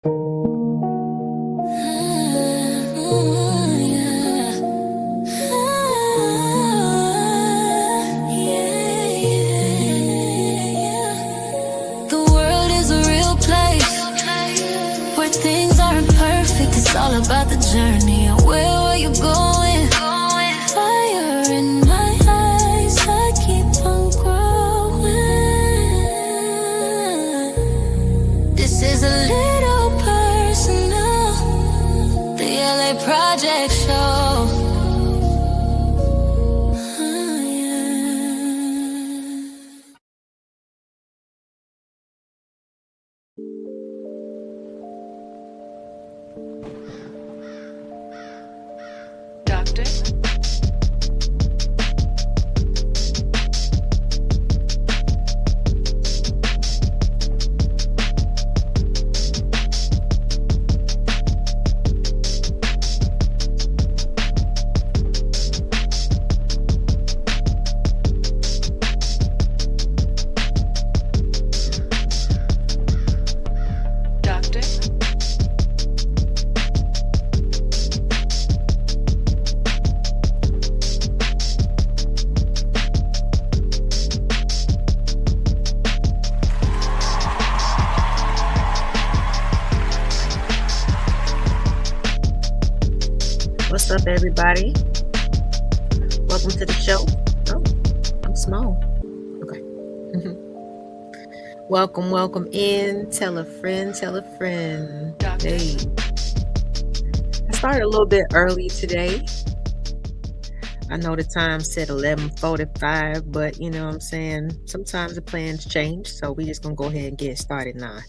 The world is a real place where things aren't perfect. It's all about the journey. And where are you going? Fire in my eyes, I keep on growing. This is a little personal, the LA Project Show. Doctor? Doctor? What's up, everybody? Welcome to the show. Oh, I'm small. Okay. Welcome in. Tell a friend, tell a friend. Doctor? Hey, I started a little bit early today. I know the time said 11:45, but you know what I'm saying? Sometimes the plans change, so we just gonna go ahead and get started now.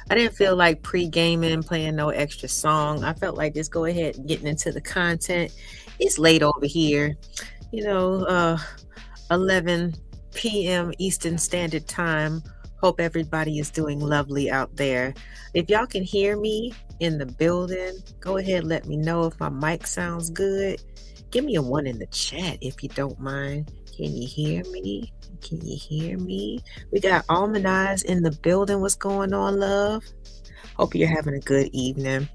I didn't feel like pre-gaming, playing no extra song. I felt like just go ahead and getting into the content. It's late over here, you know, 11 p.m. Eastern Standard Time. Hope everybody is doing lovely out there. If y'all can hear me in the building, go ahead, let me know if my mic sounds good. Give me a 1 in the chat if you don't mind. Can you hear me? Can you hear me? We got Almond Eyes in the building. What's going on, love? Hope you're having a good evening.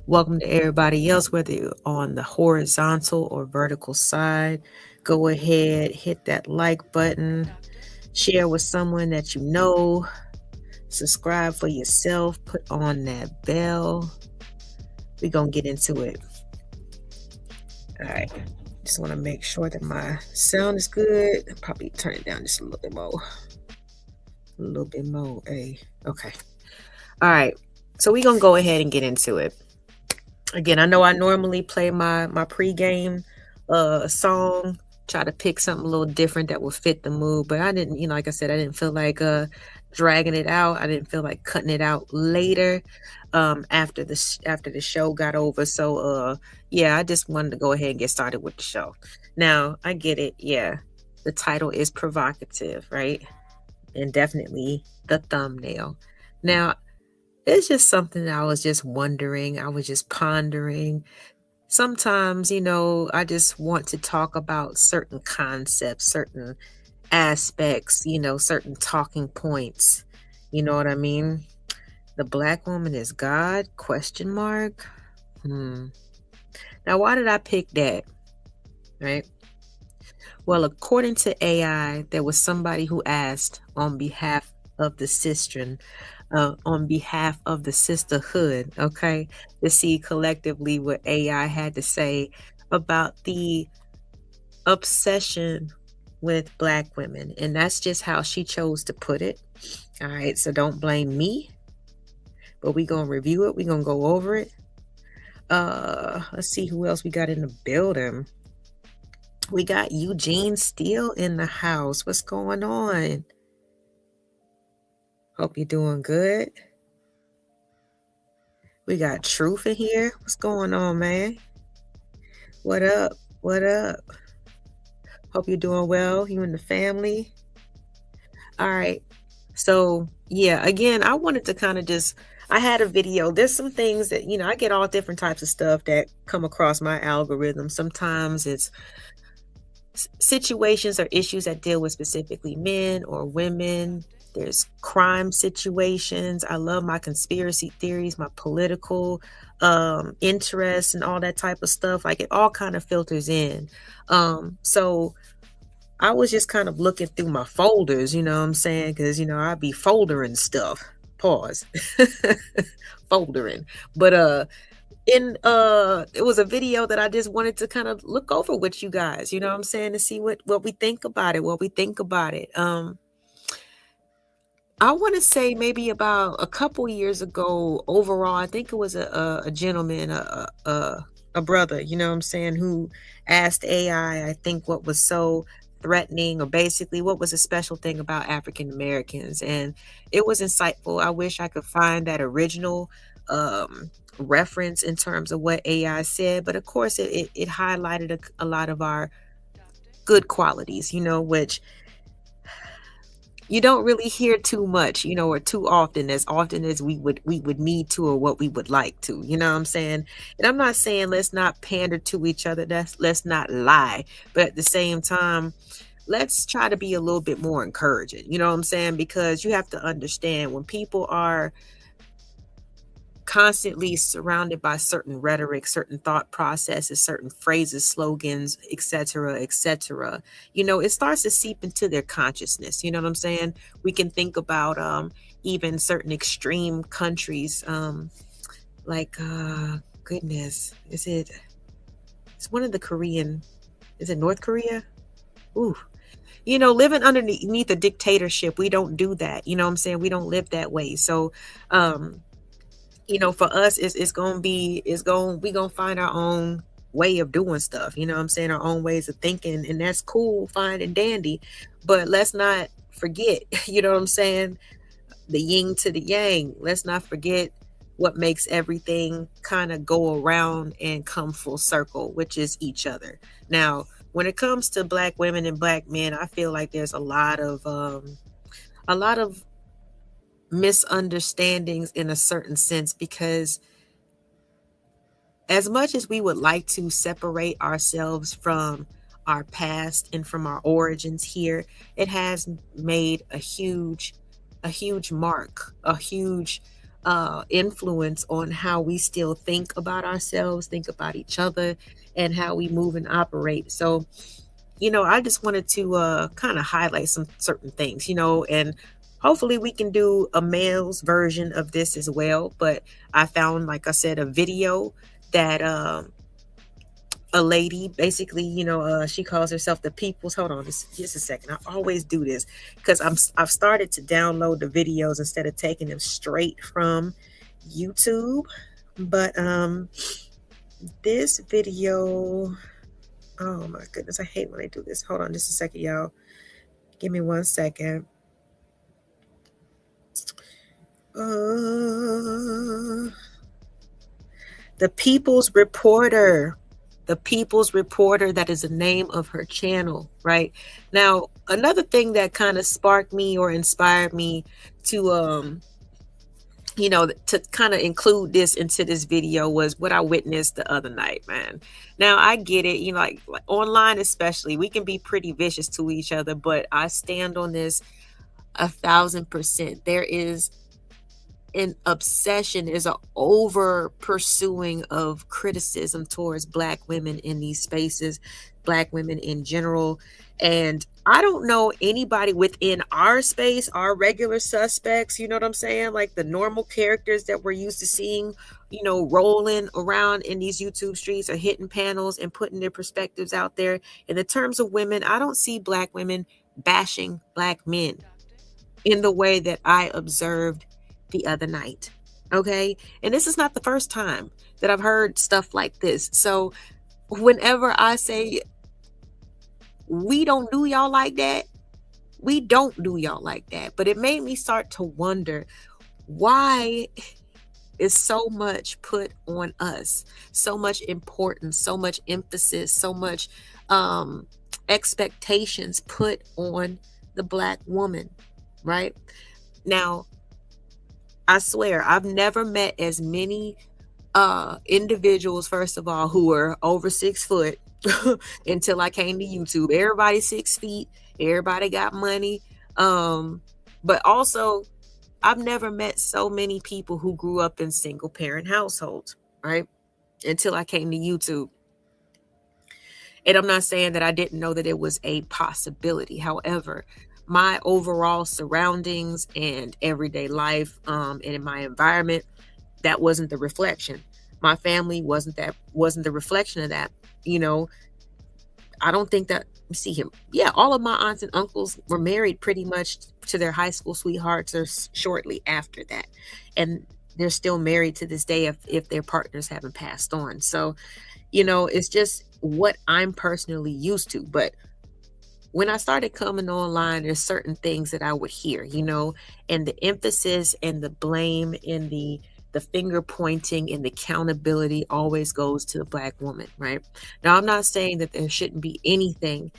Welcome to everybody else, whether you're on the horizontal or vertical side. Go ahead, hit that like button, share with someone that you know, subscribe for yourself, put on that bell. We're going to get into it. All right. Just want to make sure that my sound is good. Probably turn it down just a little bit more. A little bit more. Hey. Okay. All right. So we're going to go ahead and get into it. Again, I know I normally play my pregame song, try to pick something a little different that will fit the mood, but I didn't, like I said, I didn't feel like dragging it out. I didn't feel like cutting it out later after the show got over. So yeah, I just wanted to go ahead and get started with the show. Now, I get it. Yeah, the title is provocative, right? And definitely the thumbnail. Now, it's just something that I was just wondering. I was just pondering. Sometimes, I just want to talk about certain concepts, certain aspects, certain talking points. You know what I mean? The Black woman is God? Question mark. Now, why did I pick that? Right? Well, according to AI, there was somebody who asked on behalf of the sistren, on behalf of the sisterhood, okay, to see collectively what AI had to say about the obsession with Black women. And that's just how she chose to put it. All right, so don't blame me, but we're going to review it. We're going to go over it. Let's see who else we got in the building. We got Eugene Steele in the house. What's going on? Hope you're doing good. We got Truth in here. What's going on, man? What up? What up? Hope you're doing well. You and the family. All right. So, yeah, again, I wanted to kind of I had a video. There's some things that, I get all different types of stuff that come across my algorithm. Sometimes it's situations or issues that deal with specifically men or women. there's crime situations. I love my conspiracy theories, my political interests and all that type of stuff. Like it all kind of filters in. So I was just kind of looking through my folders, you know what I'm saying? Because, I'd be foldering stuff. Pause. Foldering. But it was a video that I just wanted to kind of look over with you guys, you know what I'm saying, to see what we think about it, I want to say maybe about a couple years ago, overall, I think it was a gentleman, a brother, you know what I'm saying, who asked AI, I think, what was so threatening, or basically what was a special thing about African Americans. And it was insightful. I wish I could find that original reference in terms of what AI said. But of course, it highlighted a lot of our good qualities, which you don't really hear too much, or too often as we would need to, or what we would like to, you know what I'm saying? And I'm not saying let's not pander to each other, let's not lie, but at the same time, let's try to be a little bit more encouraging, you know what I'm saying? Because you have to understand, when people are constantly surrounded by certain rhetoric, certain thought processes, certain phrases, slogans, etc., etc., it starts to seep into their consciousness. You know what I'm saying? We can think about even certain extreme countries, like goodness, it's one of the Korean, is it North Korea? Ooh. Living underneath a dictatorship, we don't do that. You know what I'm saying? We don't live that way. So for us, we gonna find our own way of doing stuff, you know what I'm saying, our own ways of thinking, and that's cool, fine and dandy. But let's not forget, you know what I'm saying, the yin to the yang. Let's not forget what makes everything kind of go around and come full circle, which is each other. Now, when it comes to Black women and Black men, I feel like there's a lot of misunderstandings in a certain sense, because as much as we would like to separate ourselves from our past and from our origins here, it has made a huge mark, a huge influence on how we still think about ourselves, think about each other, and how we move and operate. So, I just wanted to kind of highlight some certain things, and hopefully we can do a male's version of this as well. But I found, like I said, a video that a lady, basically, she calls herself the People's. Hold on, just a second. I always do this because I've started to download the videos instead of taking them straight from YouTube. But this video, oh my goodness, I hate when I do this. Hold on just a second, y'all. Give me 1 second. The People's Reporter. The People's Reporter, that is the name of her channel, right? Now, another thing that kind of sparked me or inspired me to to kind of include this into this video was what I witnessed the other night, man. Now, I get it, like online especially, we can be pretty vicious to each other, but I stand on this 1,000%. There is an obsession, is an over pursuing of criticism towards Black women in these spaces, Black women in general. And I don't know anybody within our space, our regular suspects, you know what I'm saying? Like the normal characters that we're used to seeing, rolling around in these YouTube streets or hitting panels and putting their perspectives out there. In the terms of women, I don't see Black women bashing Black men in the way that I observed the other night. Okay. And this is not the first time that I've heard stuff like this. So whenever I say we don't do y'all like that, we don't do y'all like that. But it made me start to wonder, why is so much put on us, so much importance, so much emphasis, so much expectations put on the Black woman, right? Now, I swear, I've never met as many individuals, first of all, who are over 6 foot until I came to YouTube. Everybody's 6 feet. Everybody got money. But also, I've never met so many people who grew up in single parent households, right? Until I came to YouTube. And I'm not saying that I didn't know that it was a possibility. However, my overall surroundings and everyday life, and in my environment, that wasn't the reflection. My family wasn't the reflection of that. You know, I don't think that, see him. Yeah, all of my aunts and uncles were married pretty much to their high school sweethearts or shortly after that. And they're still married to this day if their partners haven't passed on. So, it's just what I'm personally used to. But when I started coming online, there's certain things that I would hear, and the emphasis and the blame and the finger pointing and the accountability always goes to the Black woman, right? Now, I'm not saying that there shouldn't be anything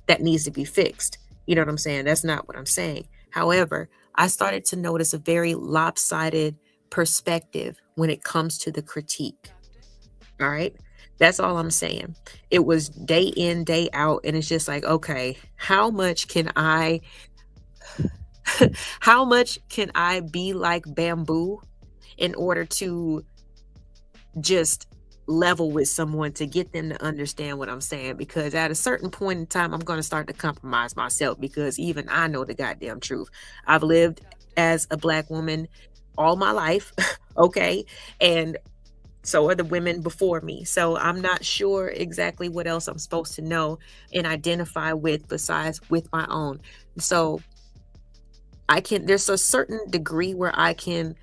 that needs to be fixed. You know what I'm saying? That's not what I'm saying. However, I started to notice a very lopsided perspective when it comes to the critique. All right. That's all I'm saying. It was day in, day out. And it's just like, okay, how much can I be like bamboo in order to just level with someone to get them to understand what I'm saying? Because at a certain point in time, I'm going to start to compromise myself, because even I know the goddamn truth. I've lived as a Black woman all my life. Okay. And so are the women before me. So I'm not sure exactly what else I'm supposed to know and identify with besides with my own. So there's a certain degree where I can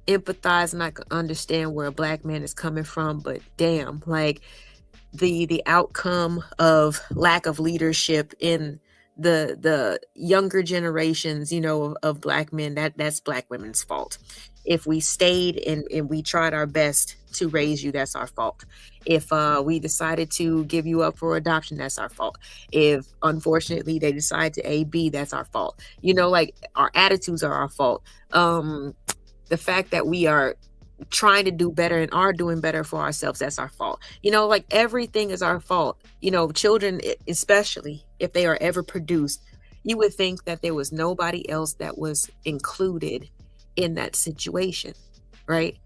empathize and I can understand where a Black man is coming from, but damn, like the outcome of lack of leadership in the younger generations, of Black men, that's Black women's fault. If we stayed and we tried our best to raise you, that's our fault. If we decided to give you up for adoption, that's our fault. If unfortunately they decide to AB, that's our fault. Like our attitudes are our fault. The fact that we are trying to do better and are doing better for ourselves, that's our fault. Like everything is our fault. Children, especially if they are ever produced, you would think that there was nobody else that was included in that situation, right?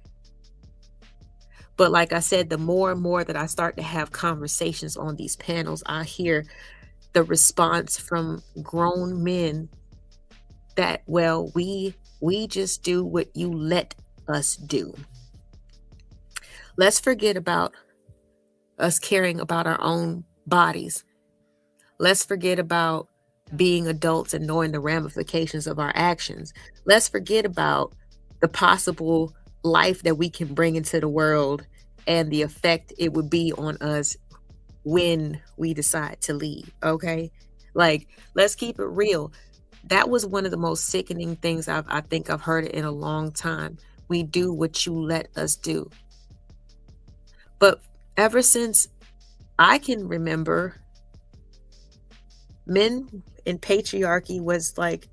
But like I said, the more and more that I start to have conversations on these panels, I hear the response from grown men that, well, we just do what you let us do. Let's forget about us caring about our own bodies. Let's forget about being adults and knowing the ramifications of our actions. Let's forget about the possible life that we can bring into the world and the effect it would be on us when we decide to leave. Okay. Like, let's keep it real. That was one of the most sickening things I think I've heard in a long time. We do what you let us do. But ever since I can remember, men in patriarchy was like,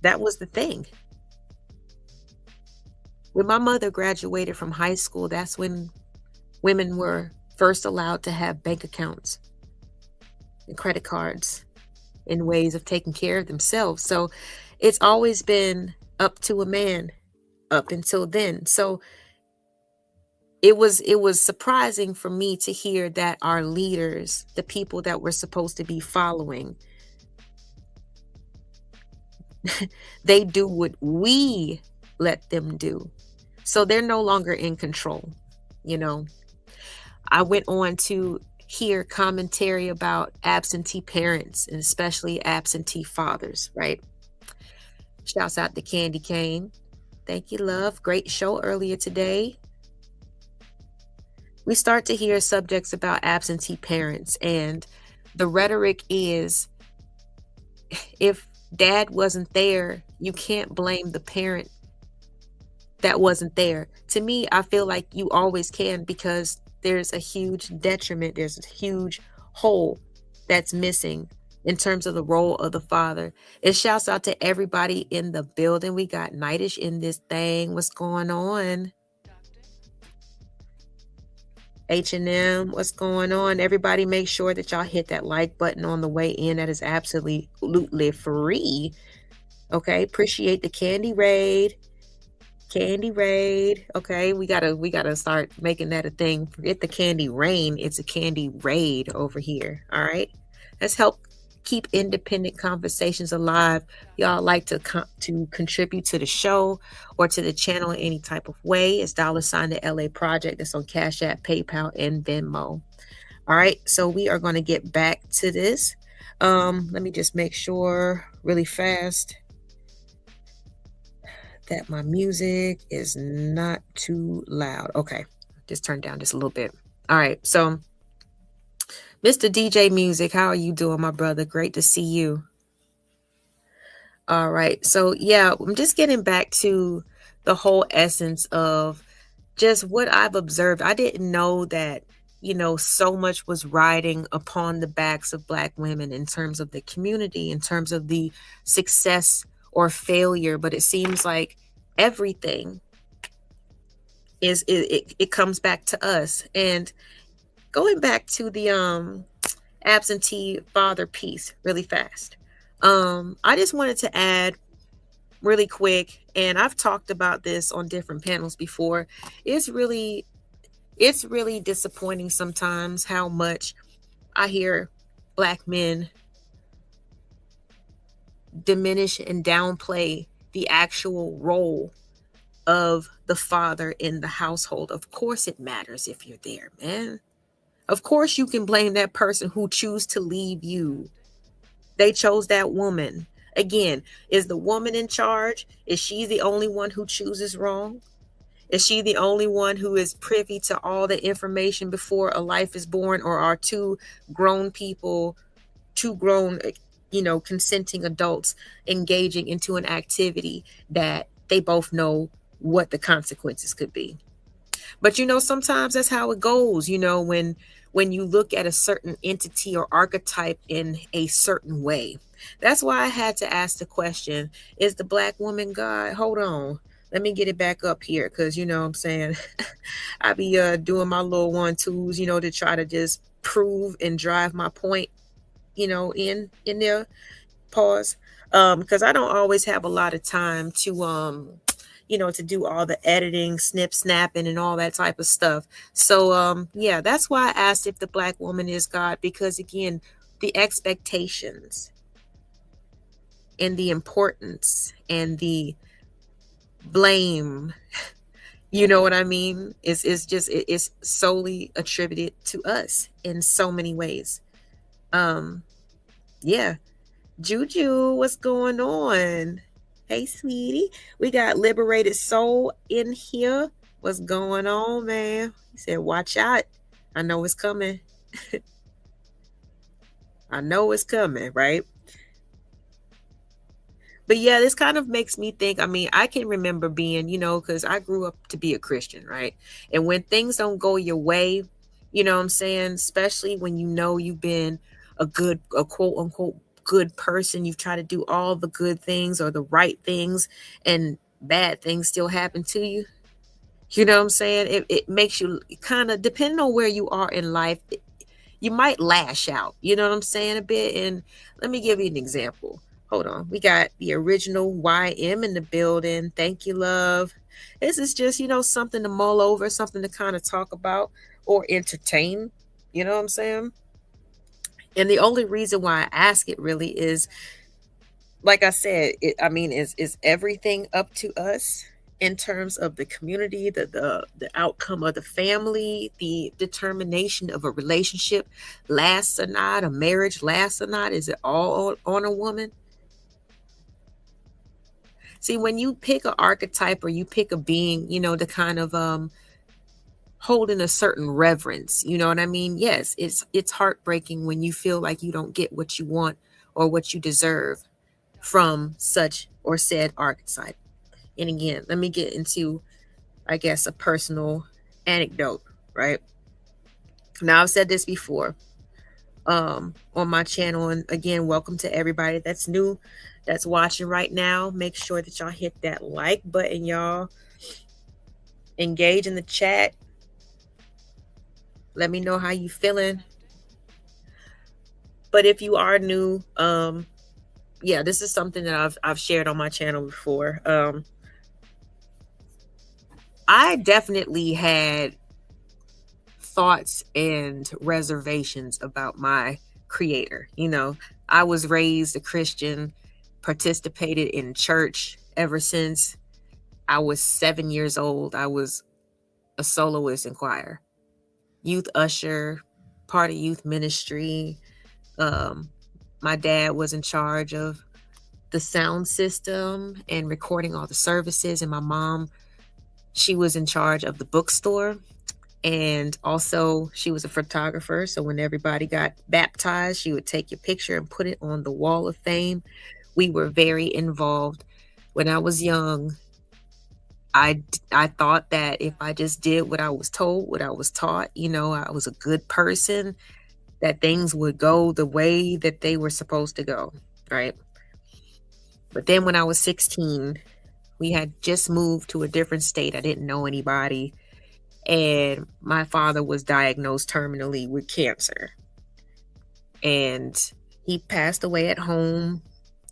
that was the thing. When my mother graduated from high school, that's when women were first allowed to have bank accounts and credit cards in ways of taking care of themselves. So it's always been up to a man up until then. So it was surprising for me to hear that our leaders, the people that we're supposed to be following, they do what we let them do. So they're no longer in control. I went on to hear commentary about absentee parents and especially absentee fathers, right? Shouts out to Candy Cane. Thank you, love. Great show earlier today. We start to hear subjects about absentee parents, and the rhetoric is, if dad wasn't there, you can't blame the parent that wasn't there. To me, I feel like you always can, because there's a huge detriment. There's a huge hole that's missing in terms of the role of the father. It shouts out to everybody in the building. We got Nightish in this thing. What's going on? H&M, what's going on? Everybody make sure that y'all hit that like button on the way in. That is absolutely free. Okay, appreciate the Candy Raid. Candy Raid. Okay, we gotta start making that a thing. Forget the Candy Rain. It's a Candy Raid over here. All right. Let's help keep independent conversations alive. Y'all like to contribute to the show or to the channel in any type of way. It's $ the LA Project. That's on Cash App, PayPal, and Venmo. All right. So we are going to get back to this. Let me just make sure really fast that my music is not too loud. Okay, just turn down just a little bit. All right, so Mr. DJ Music, how are you doing, my brother? Great to see you. All right, so yeah, I'm just getting back to the whole essence of just what I've observed. I didn't know that, so much was riding upon the backs of Black women in terms of the community, in terms of the success or failure, but it seems like everything it comes back to us. And going back to the absentee father piece really fast, I just wanted to add really quick, and I've talked about this on different panels before. It's really disappointing sometimes how much I hear Black men diminish and downplay the actual role of the father in the household. Of course it matters if you're there, man. Of course you can blame that person who choose to leave you. They chose that woman. Again, is the woman in charge? Is she the only one who chooses wrong? Is she the only one who is privy to all the information before a life is born? Or are two grown consenting adults engaging into an activity that they both know what the consequences could be? But sometimes that's how it goes, when you look at a certain entity or archetype in a certain way. That's why I had to ask the question, is the Black woman God? Hold on. Let me get it back up here, because what I'm saying, I be doing my little 1-2s, to try to just prove and drive my point, in there. Pause. Because I don't always have a lot of time to to do all the editing, snapping, and all that type of stuff. So yeah, that's why I asked if the Black woman is God, because again, the expectations and the importance and the blame, you know what I mean, it's solely attributed to us in so many ways. Yeah. Juju, what's going on? Hey, sweetie. We got Liberated Soul in here. What's going on, man? He said, watch out. I know it's coming. I know it's coming, right? But yeah, this kind of makes me think. I mean, I can remember being, because I grew up to be a Christian, right? And when things don't go your way, what I'm saying, especially when you've been a quote unquote good person, you've tried to do all the good things or the right things, and bad things still happen to you. You know what I'm saying? It makes you kind of, depending on where you are in life, you might lash out, you know what I'm saying, a bit. And let me give you an example. Hold on. We got the original YM in the building. Thank you, love. This is just, something to mull over, something to kind of talk about or entertain. You know what I'm saying? And the only reason why I ask it really is, like I said, is everything up to us in terms of the community, the outcome of the family, the determination of a relationship lasts or not, a marriage lasts or not? Is it all on a woman? See, when you pick an archetype or you pick a being, to kind of hold in a certain reverence, you know what I mean? Yes, it's heartbreaking when you feel like you don't get what you want or what you deserve from such or said archetype. And again, let me get into, I guess, a personal anecdote, right? Now, I've said this before on my channel, and again, welcome to everybody that's new, that's watching right now. Make sure that y'all hit that like button, y'all. Engage in the chat. Let me know how you feeling. But if you are new, yeah, this is something that I've shared on my channel before. I definitely had thoughts and reservations about my creator. You know, I was raised a Christian, participated in church ever since I was 7 years old. I was a soloist in choir, youth usher, part of youth ministry. Um, my dad was in charge of the sound system and recording all the services, and my mom, she was in charge of the bookstore. And also, she was a photographer. So when everybody got baptized, she would take your picture and put it on the wall of fame. We were very involved. When I was young, I thought that if I just did what I was told, what I was taught, you know, I was a good person, that things would go the way that they were supposed to go, right? But then when I was 16, we had just moved to a different state. I didn't know anybody. And my father was diagnosed terminally with cancer. And he passed away at home,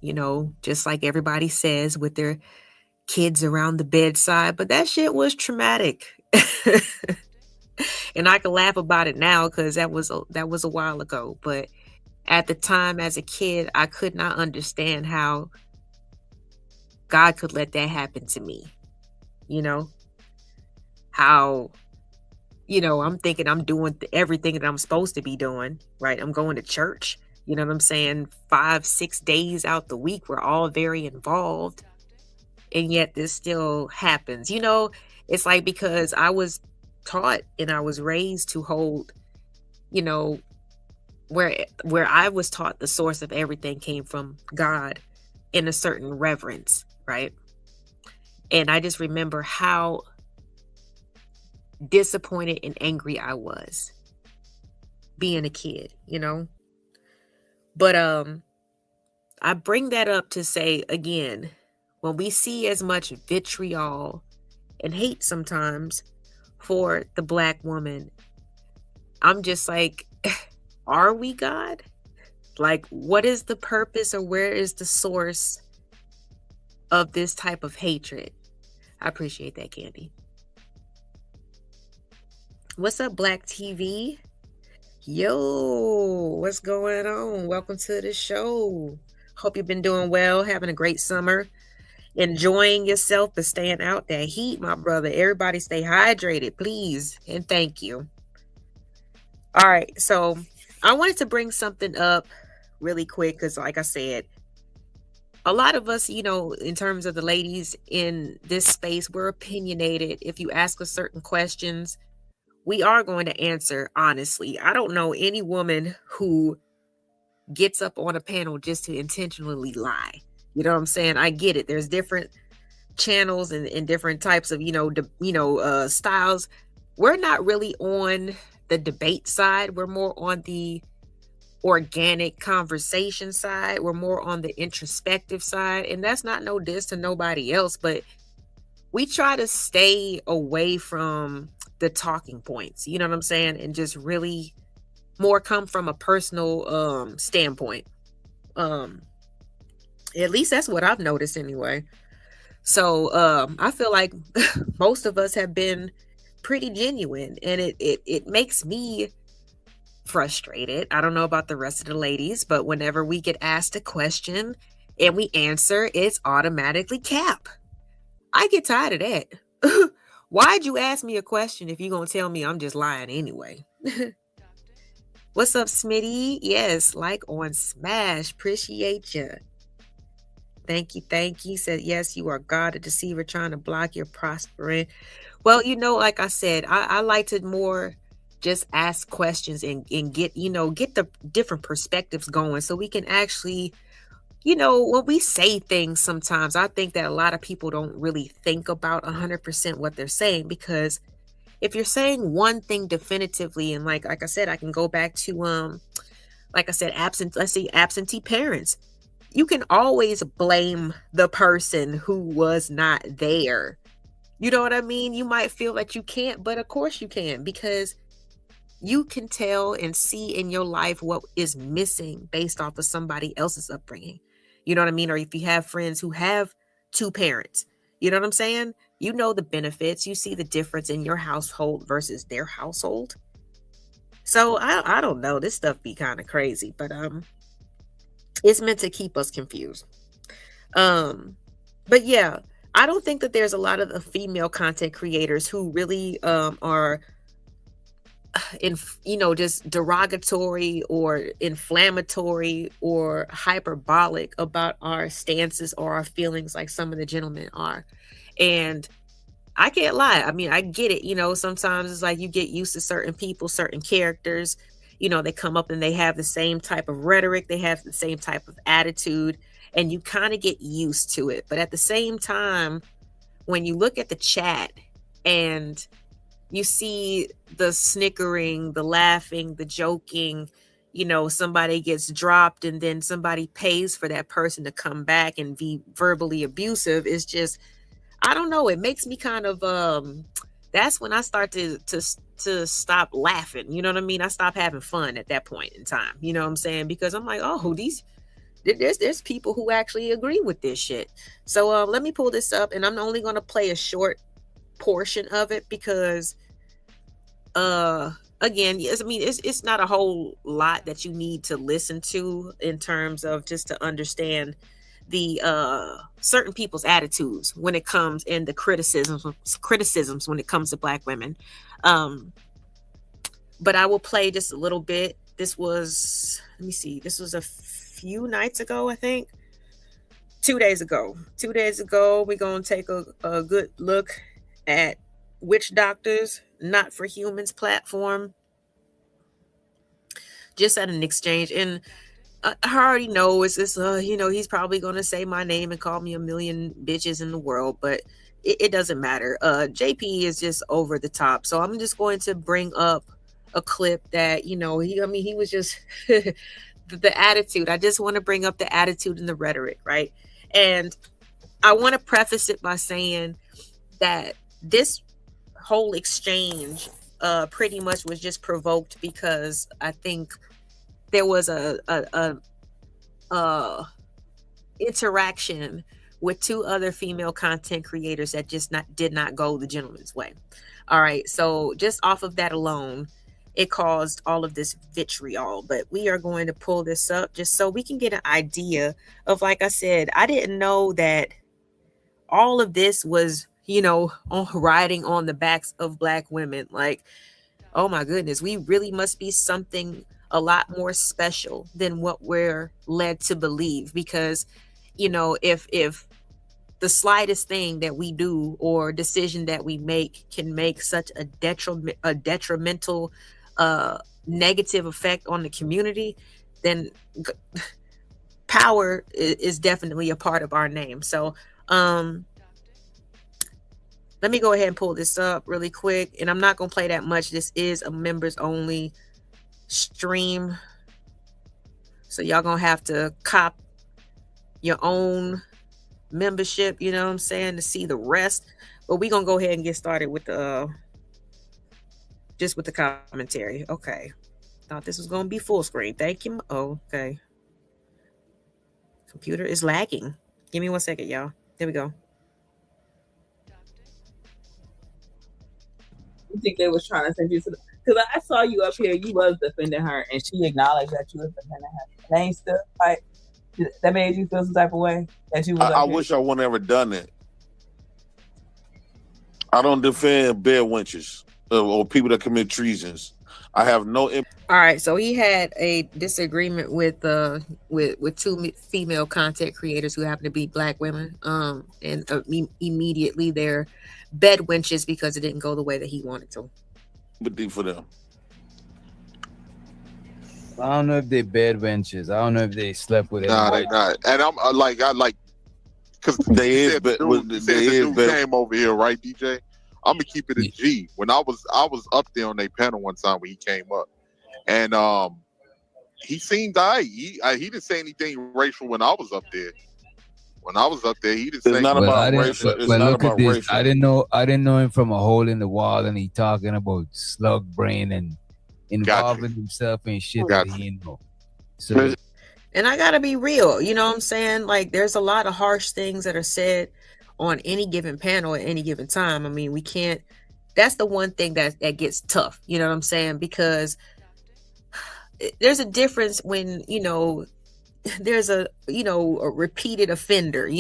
you know, just like everybody says, with their kids around the bedside. But that shit was traumatic. And I can laugh about it now because that was a while ago. But at the time, as a kid, I could not understand how God could let that happen to me. You know, how, you know, I'm thinking I'm doing everything that I'm supposed to be doing, right? I'm going to church, you know what I'm saying? 5-6 days out the week, we're all very involved. And yet this still happens. You know, it's like because I was taught and I was raised to hold, you know, where I was taught the source of everything came from God in a certain reverence, right? And I just remember how disappointed and angry I was being a kid, you know? But I bring that up to say again, when we see as much vitriol and hate sometimes for the Black woman, I'm just like, are we God? Like, what is the purpose or where is the source of this type of hatred? I appreciate that, Candy. What's up, Black TV? Yo, what's going on? Welcome to the show. Hope you've been doing well, having a great summer, enjoying yourself, but staying out that heat, my brother. Everybody stay hydrated, please, and thank you. All right, so I wanted to bring something up really quick because, like I said, a lot of us, you know, in terms of the ladies in this space, we're opinionated. If you ask us certain questions, we are going to answer honestly. I don't know any woman who gets up on a panel just to intentionally lie. You know what I'm saying? I get it. There's different channels and different types of, styles. We're not really on the debate side. We're more on the organic conversation side. We're more on the introspective side. And that's not no diss to nobody else, but we try to stay away from the talking points, you know what I'm saying? And just really more come from a personal standpoint. At least that's what I've noticed anyway. So I feel like most of us have been pretty genuine, and it makes me frustrated. I don't know about the rest of the ladies, but whenever we get asked a question and we answer, it's automatically cap. I get tired of that. Why'd you ask me a question if you're going to tell me I'm just lying anyway? What's up, Smitty? Yes, like on Smash. Appreciate you. Thank you. Thank you. Said, yes, you are God, a deceiver, trying to block your prospering. Well, you know, like I said, I like to more just ask questions and get, get the different perspectives going so we can actually, when we say things sometimes, I think that a lot of people don't really think about 100% what they're saying, because if you're saying one thing definitively, and like I said, I can go back to, like I said, absentee parents. You can always blame the person who was not there. You know what I mean? You might feel that you can't, but of course you can, because you can tell and see in your life what is missing based off of somebody else's upbringing. You know what I mean? Or if you have friends who have two parents, you know what I'm saying? You know the benefits. You see the difference in your household versus their household. So I don't know. This stuff be kind of crazy, but it's meant to keep us confused. But yeah, I don't think that there's a lot of the female content creators who really are in, just derogatory or inflammatory or hyperbolic about our stances or our feelings like some of the gentlemen are. And I can't lie. I mean, I get it. Sometimes it's like you get used to certain people, certain characters. They come up and they have the same type of rhetoric, they have the same type of attitude, and you kind of get used to it. But at the same time, when you look at the chat and you see the snickering, the laughing, the joking, somebody gets dropped and then somebody pays for that person to come back and be verbally abusive, it's just, I don't know. It makes me kind of that's when I start to stop laughing. You know what I mean? I stop having fun at that point in time. You know what I'm saying? Because I'm like, oh, there's people who actually agree with this shit. So let me pull this up, and I'm only gonna play a short portion of it because again, yes, I mean it's not a whole lot that you need to listen to in terms of just to understand the certain people's attitudes when it comes in the criticisms when it comes to Black women. But I will play just a little bit. This was, let me see, this was a few nights ago, I think. 2 days ago. 2 days ago, we're gonna take a good look at Witch Doctors Not for Humans platform. Just at an exchange, and I already know it's this, he's probably going to say my name and call me a million bitches in the world, but it doesn't matter. JP is just over the top. So I'm just going to bring up a clip that, he was just the attitude. I just want to bring up the attitude and the rhetoric, right? And I want to preface it by saying that this whole exchange pretty much was just provoked because I think there was a interaction with two other female content creators that just did not go the gentleman's way. All right, so just off of that alone, it caused all of this vitriol. But we are going to pull this up just so we can get an idea of, like I said, I didn't know that all of this was, riding on the backs of Black women. Like, oh my goodness, we really must be something a lot more special than what we're led to believe. Because, if the slightest thing that we do or decision that we make can make such a detrimental negative effect on the community, then power is definitely a part of our name. So let me go ahead and pull this up really quick, and I'm not going to play that much. This is a members only stream, so y'all gonna have to cop your own membership, you know what I'm saying, to see the rest. But we're gonna go ahead and get started with the just with the commentary. Okay, thought this was gonna be full screen. Thank you. Oh, okay, computer is lagging. Give me 1 second, y'all. There we go. You think they was trying to send you to the, because I saw you up here, you was defending her, and she acknowledged that you was defending her. Name still, like, that made you feel some type of way that you was. I wish I wouldn't ever done it. I don't defend bear wenches or people that commit treasons. I have no. All right, so he had a disagreement with two female content creators who happen to be Black women, and immediately they're bed wenches because it didn't go the way that he wanted to. But for them, I don't know if they bed wenches. I don't know if they slept with it. Nah, they not. And I'm because they is, but they is game over here, right, DJ? I'm gonna keep it a G. When I was up there on their panel one time when he came up, and he seemed he didn't say anything racial when I was up there. When I was up there, he didn't say. It's not about racial. It's not about racial. I didn't know him from a hole in the wall, and he talking about slug brain and involving himself in shit that he didn't know. So And I gotta be real, you know what I'm saying? Like, there's a lot of harsh things that are said on any given panel at any given time. I mean, we can't. That's the one thing that gets tough. You know what I'm saying? Because there's a difference when there's a repeated offender,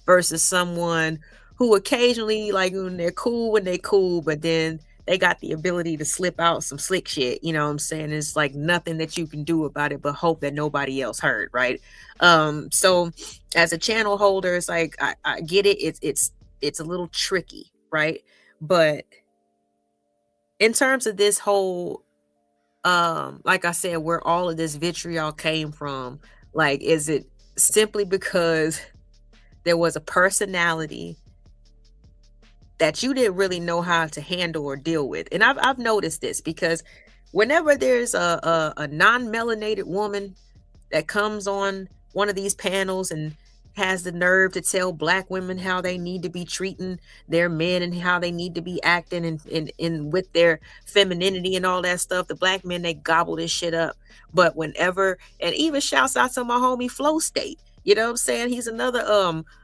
versus someone who occasionally, like, when they're cool, but then they got the ability to slip out some slick shit. You know what I'm saying? It's like nothing that you can do about it but hope that nobody else heard, right? So as a channel holder, it's like I get it. It's a little tricky, right? But in terms of this whole, like I said, where all of this vitriol came from, like, is it simply because there was a personality that you didn't really know how to handle or deal with? And I've noticed this, because whenever there's a non-melanated woman that comes on one of these panels and has the nerve to tell black women how they need to be treating their men and how they need to be acting in with their femininity and all that stuff, the black men, they gobble this shit up. But whenever, and even shouts out to my homie Flow State, you know what I'm saying? He's another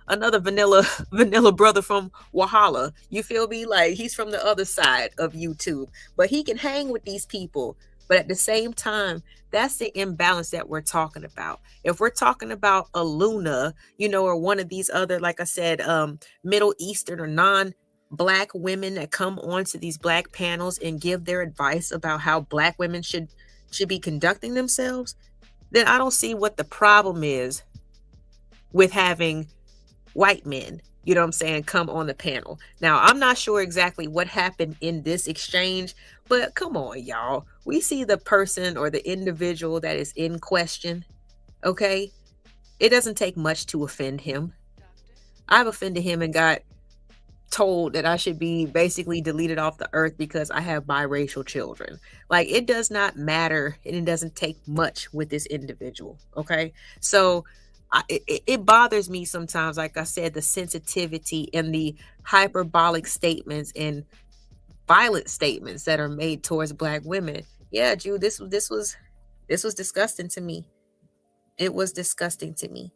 vanilla brother from Wahala. You feel me? Like, he's from the other side of YouTube, but he can hang with these people. But at the same time, that's the imbalance that we're talking about. If we're talking about a Luna, or one of these other, like I said, Middle Eastern or non-black women that come onto these black panels and give their advice about how black women should be conducting themselves, then I don't see what the problem is with having white men, you know what I'm saying, come on the panel. Now, I'm not sure exactly what happened in this exchange, but come on, y'all. We see the person or the individual that is in question, okay? It doesn't take much to offend him. I've offended him and got told that I should be basically deleted off the earth because I have biracial children. Like, it does not matter, and it doesn't take much with this individual, okay? So it bothers me sometimes, like I said, the sensitivity and the hyperbolic statements and violent statements that are made towards black women. Yeah, Jude, this was disgusting to me. It was disgusting to me.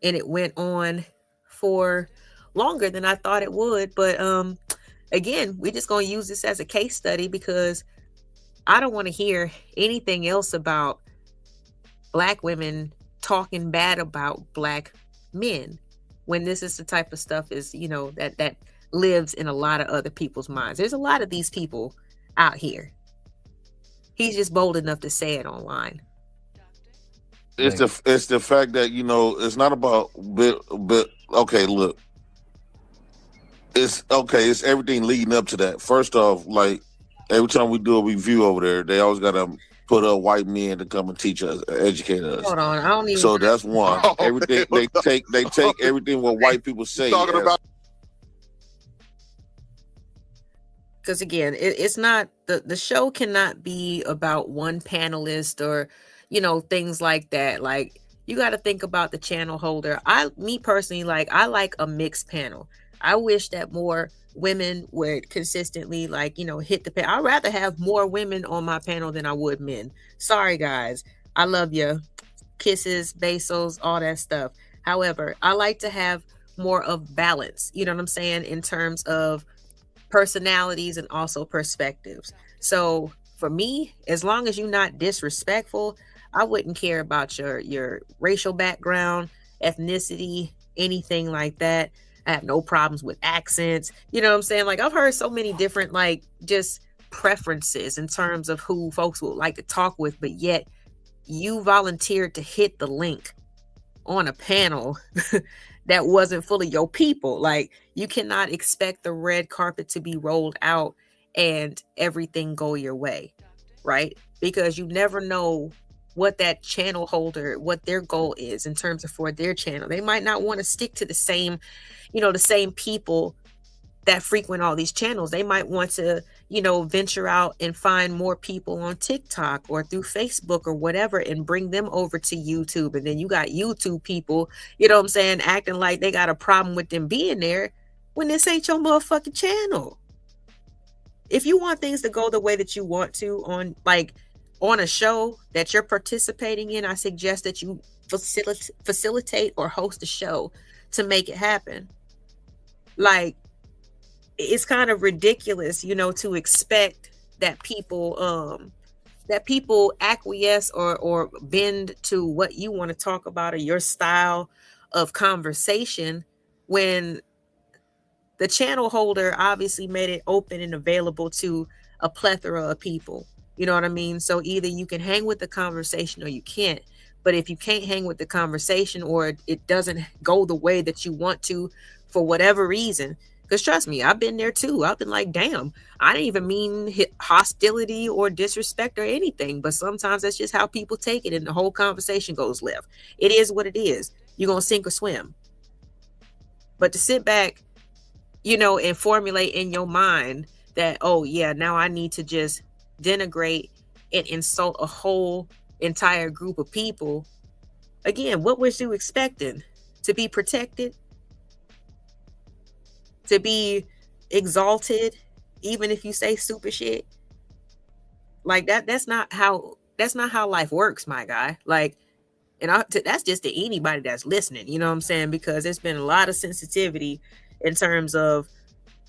And it went on for longer than I thought it would. But again, we're just going to use this as a case study, because I don't want to hear anything else about black women talking bad about black men, when this is the type of stuff is, that lives in a lot of other people's minds. There's a lot of these people out here. He's just bold enough to say it online. It's the fact that, it's not about but okay, look. It's everything leading up to that. First off, like, every time we do a review over there, they always gotta put up white men to come and teach us, educate us. Hold on, I don't even. So that's one. Everything they take everything what white people say. Talking about. Because again, it's not the show cannot be about one panelist or things like that. Like, you got to think about the channel holder. Me personally, like, I like a mixed panel. I wish that more women would consistently, like, hit the panel. I'd rather have more women on my panel than I would men. Sorry, guys. I love you. Kisses, besos, all that stuff. However, I like to have more of balance, you know what I'm saying, in terms of personalities and also perspectives. So for me, as long as you're not disrespectful, I wouldn't care about your racial background, ethnicity, anything like that. I have no problems with accents. You know what I'm saying? Like, I've heard so many different, like, just preferences in terms of who folks would like to talk with, but yet you volunteered to hit the link on a panel that wasn't full of your people. Like, you cannot expect the red carpet to be rolled out and everything go your way, right? Because you never know what that channel holder, what their goal is in terms of for their channel. They might not want to stick to the same people that frequent all these channels. They might want to, venture out and find more people on TikTok or through Facebook or whatever and bring them over to YouTube. And then you got YouTube people, acting like they got a problem with them being there when this ain't your motherfucking channel. If you want things to go the way that you want to on, like, on a show that you're participating in, I suggest that you facilitate or host a show to make it happen. Like, it's kind of ridiculous, you know, to expect that people acquiesce or bend to what you want to talk about or your style of conversation when the channel holder obviously made it open and available to a plethora of people. You know what I mean? So either you can hang with the conversation or you can't. But if you can't hang with the conversation or it doesn't go the way that you want to for whatever reason, because trust me, I've been there too. I've been like, damn, I didn't even mean hostility or disrespect or anything. But sometimes that's just how people take it and the whole conversation goes left. It is what it is. You're going to sink or swim. But to sit back, you know, and formulate in your mind that, oh yeah, now I need to just denigrate and insult a whole entire group of people. Again, what was you expecting? To be protected? To be exalted, even if you say stupid shit? Like that's not how life works, my guy. Like, and that's just to anybody that's listening, you know what I'm saying? Because there's been a lot of sensitivity in terms of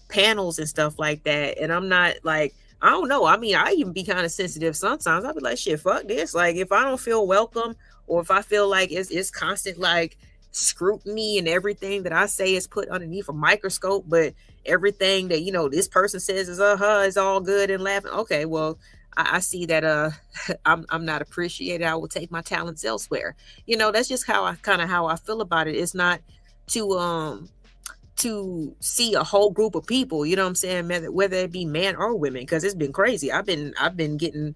panels and stuff like that. And I'm not like, I don't know. I mean, I even be kind of sensitive sometimes. I'll be like, shit, fuck this. Like, if I don't feel welcome or if I feel like it's constant like scrutiny and everything that I say is put underneath a microscope, but everything that, you know, this person says is is all good and laughing. Okay, well, I see that I'm not appreciated. I will take my talents elsewhere. You know, that's just how I feel about it. It's not to see a whole group of people, you know what I'm saying, whether it be man or women, because it's been crazy. I've been getting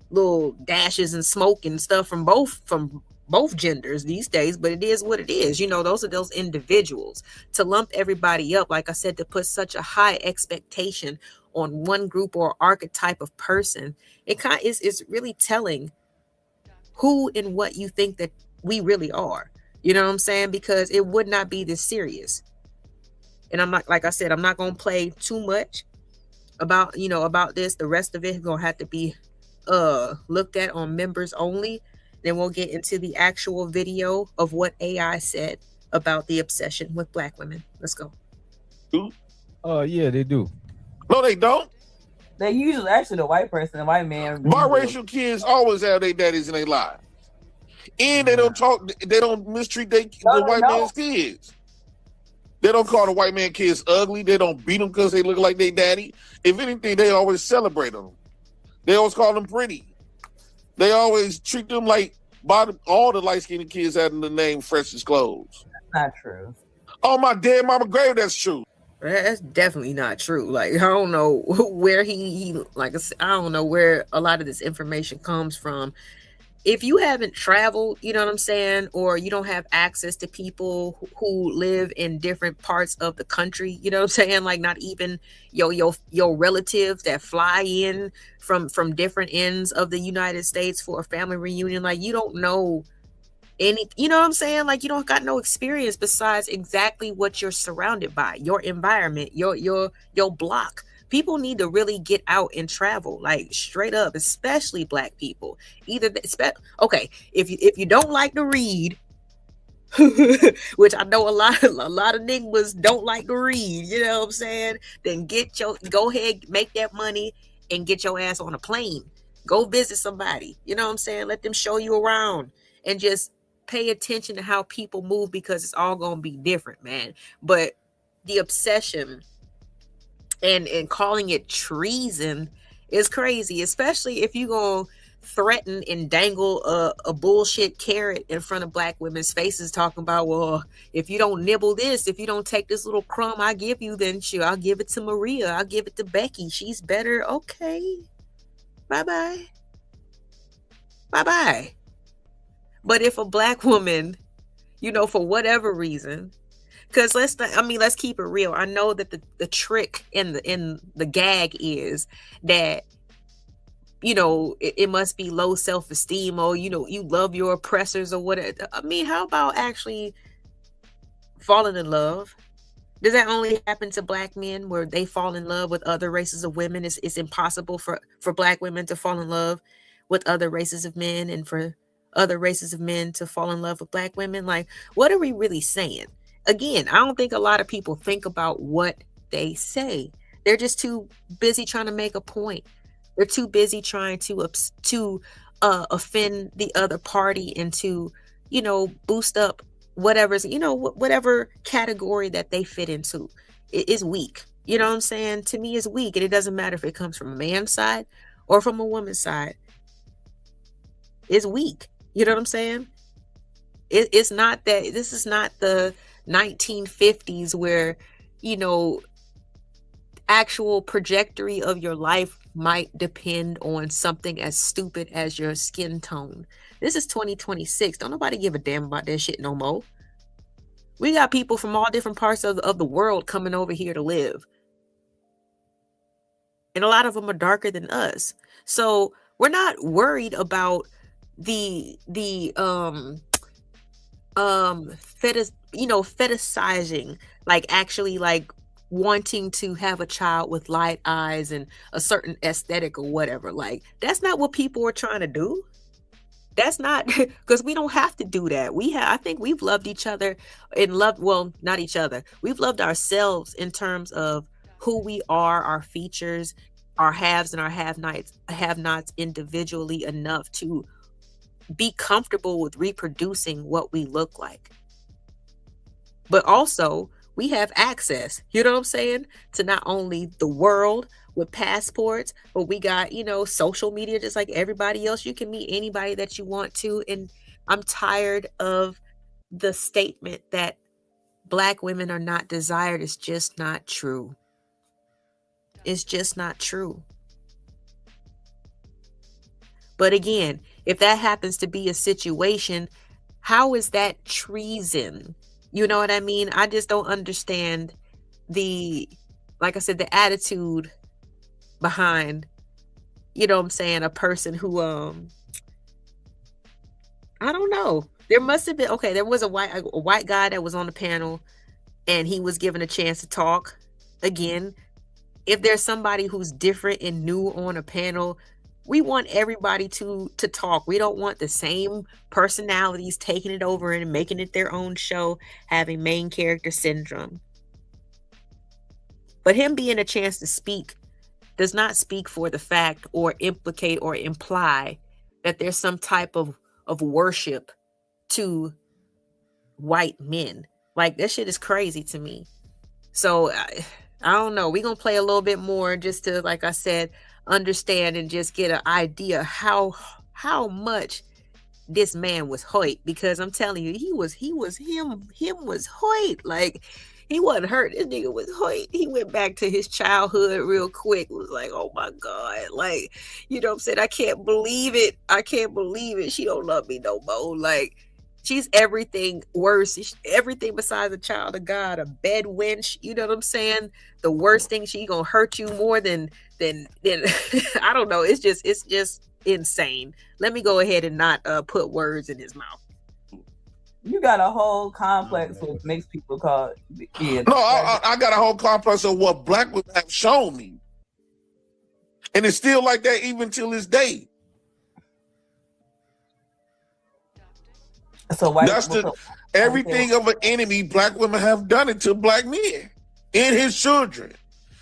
little dashes and smoke and stuff from both genders these days, but it is what it is. You know, those are those individuals. To lump everybody up, like I said, to put such a high expectation on one group or archetype of person, it kind of is really telling who and what you think that we really are. You know what I'm saying? Because it would not be this serious. And I'm not, like I said, I'm not going to play too much about this. The rest of it is going to have to be looked at on members only. Then we'll get into the actual video of what AI said about the obsession with Black women. Let's go. Yeah, they do. No, they don't. They usually, actually, the white person, the white man. Biracial kids always have their daddies in their lives. And they don't mistreat the white man's kids. They don't call the white man kids ugly. They don't beat them because they look like their daddy. If anything, they always celebrate them. They always call them pretty. They always treat them like all the light-skinned kids having the name Freshest Clothes. That's not true. Oh, my dead mama grave, that's true. That's definitely not true. Like, I don't know where he like, I don't know where a lot of this information comes from. If you haven't traveled, you know what I'm saying, or you don't have access to people who live in different parts of the country, you know what I'm saying, like not even your relatives that fly in from different ends of the United States for a family reunion, like you don't know any, you know what I'm saying, like you don't got no experience besides exactly what you're surrounded by, your environment, your block. People need to really get out and travel, like straight up, especially Black people. Okay, if you don't like to read, which I know a lot of niggas don't like to read, you know what I'm saying? Then go ahead, make that money and get your ass on a plane. Go visit somebody, you know what I'm saying? Let them show you around and just pay attention to how people move, because it's all gonna be different, man. But the obsession and calling it treason is crazy, especially if you gonna threaten and dangle a bullshit carrot in front of Black women's faces, talking about, well, if you don't nibble this, if you don't take this little crumb I give you, then sure, I'll give it to Maria, I'll give it to Becky, she's better. Okay, bye-bye. But if a Black woman, you know, for whatever reason, because let's keep it real. I know that the trick in the gag is that, you know, it must be low self-esteem, or, you know, you love your oppressors or whatever. I mean, how about actually falling in love? Does that only happen to Black men, where they fall in love with other races of women? It's impossible for Black women to fall in love with other races of men and for other races of men to fall in love with Black women? Like, what are we really saying? Again, I don't think a lot of people think about what they say. They're just too busy trying to make a point. They're too busy trying to offend the other party and to, boost up whatever's, whatever category that they fit into. It is weak. You know what I'm saying? To me, it's weak. And it doesn't matter if it comes from a man's side or from a woman's side. It's weak. You know what I'm saying? It's not that, this is not the 1950s where, actual trajectory of your life might depend on something as stupid as your skin tone. This is 2026. Don't nobody give a damn about that shit no more. We got people from all different parts of the world coming over here to live. And a lot of them are darker than us. So we're not worried about the fetishizing, like actually like wanting to have a child with light eyes and a certain aesthetic or whatever. Like, that's not what people are trying to do. That's not, because we don't have to do that. I think we've loved each other and well, not each other. We've loved ourselves in terms of who we are, our features, our haves and our have-nots individually enough to be comfortable with reproducing what we look like. But also, we have access, you know what I'm saying, to not only the world with passports, but we got, social media just like everybody else. You can meet anybody that you want to. And I'm tired of the statement that Black women are not desired. It's just not true. It's just not true. But again, if that happens to be a situation, how is that treason? You know what I mean? I just don't understand like I said, the attitude behind, a person who, I don't know. There must have been, there was a white guy that was on the panel and he was given a chance to talk. Again, if there's somebody who's different and new on a panel, we want everybody to talk. We don't want the same personalities taking it over and making it their own show, having main character syndrome. But him being a chance to speak does not speak for the fact or implicate or imply that there's some type of worship to white men. Like, that shit is crazy to me. So I don't know. We're going to play a little bit more just to, like I said, understand and just get an idea how much this man was hoit, because I'm telling you, he was hoit. Like, he wasn't hurt. This nigga was hoit. He went back to his childhood real quick. It was like, oh my God. Like, you know what I'm saying? I can't believe it. She don't love me no more. Like, she's everything worse. She's everything besides a child of God, a bed wench. You know what I'm saying? The worst thing, she gonna hurt you more than I don't know. It's just insane. Let me go ahead and not put words in his mouth. You got a whole complex with mixed people called. Yeah. No, I got a whole complex of what Black women have shown me, and it's still like that even till this day. So why? That's everything of an enemy Black women have done it to Black men and his children.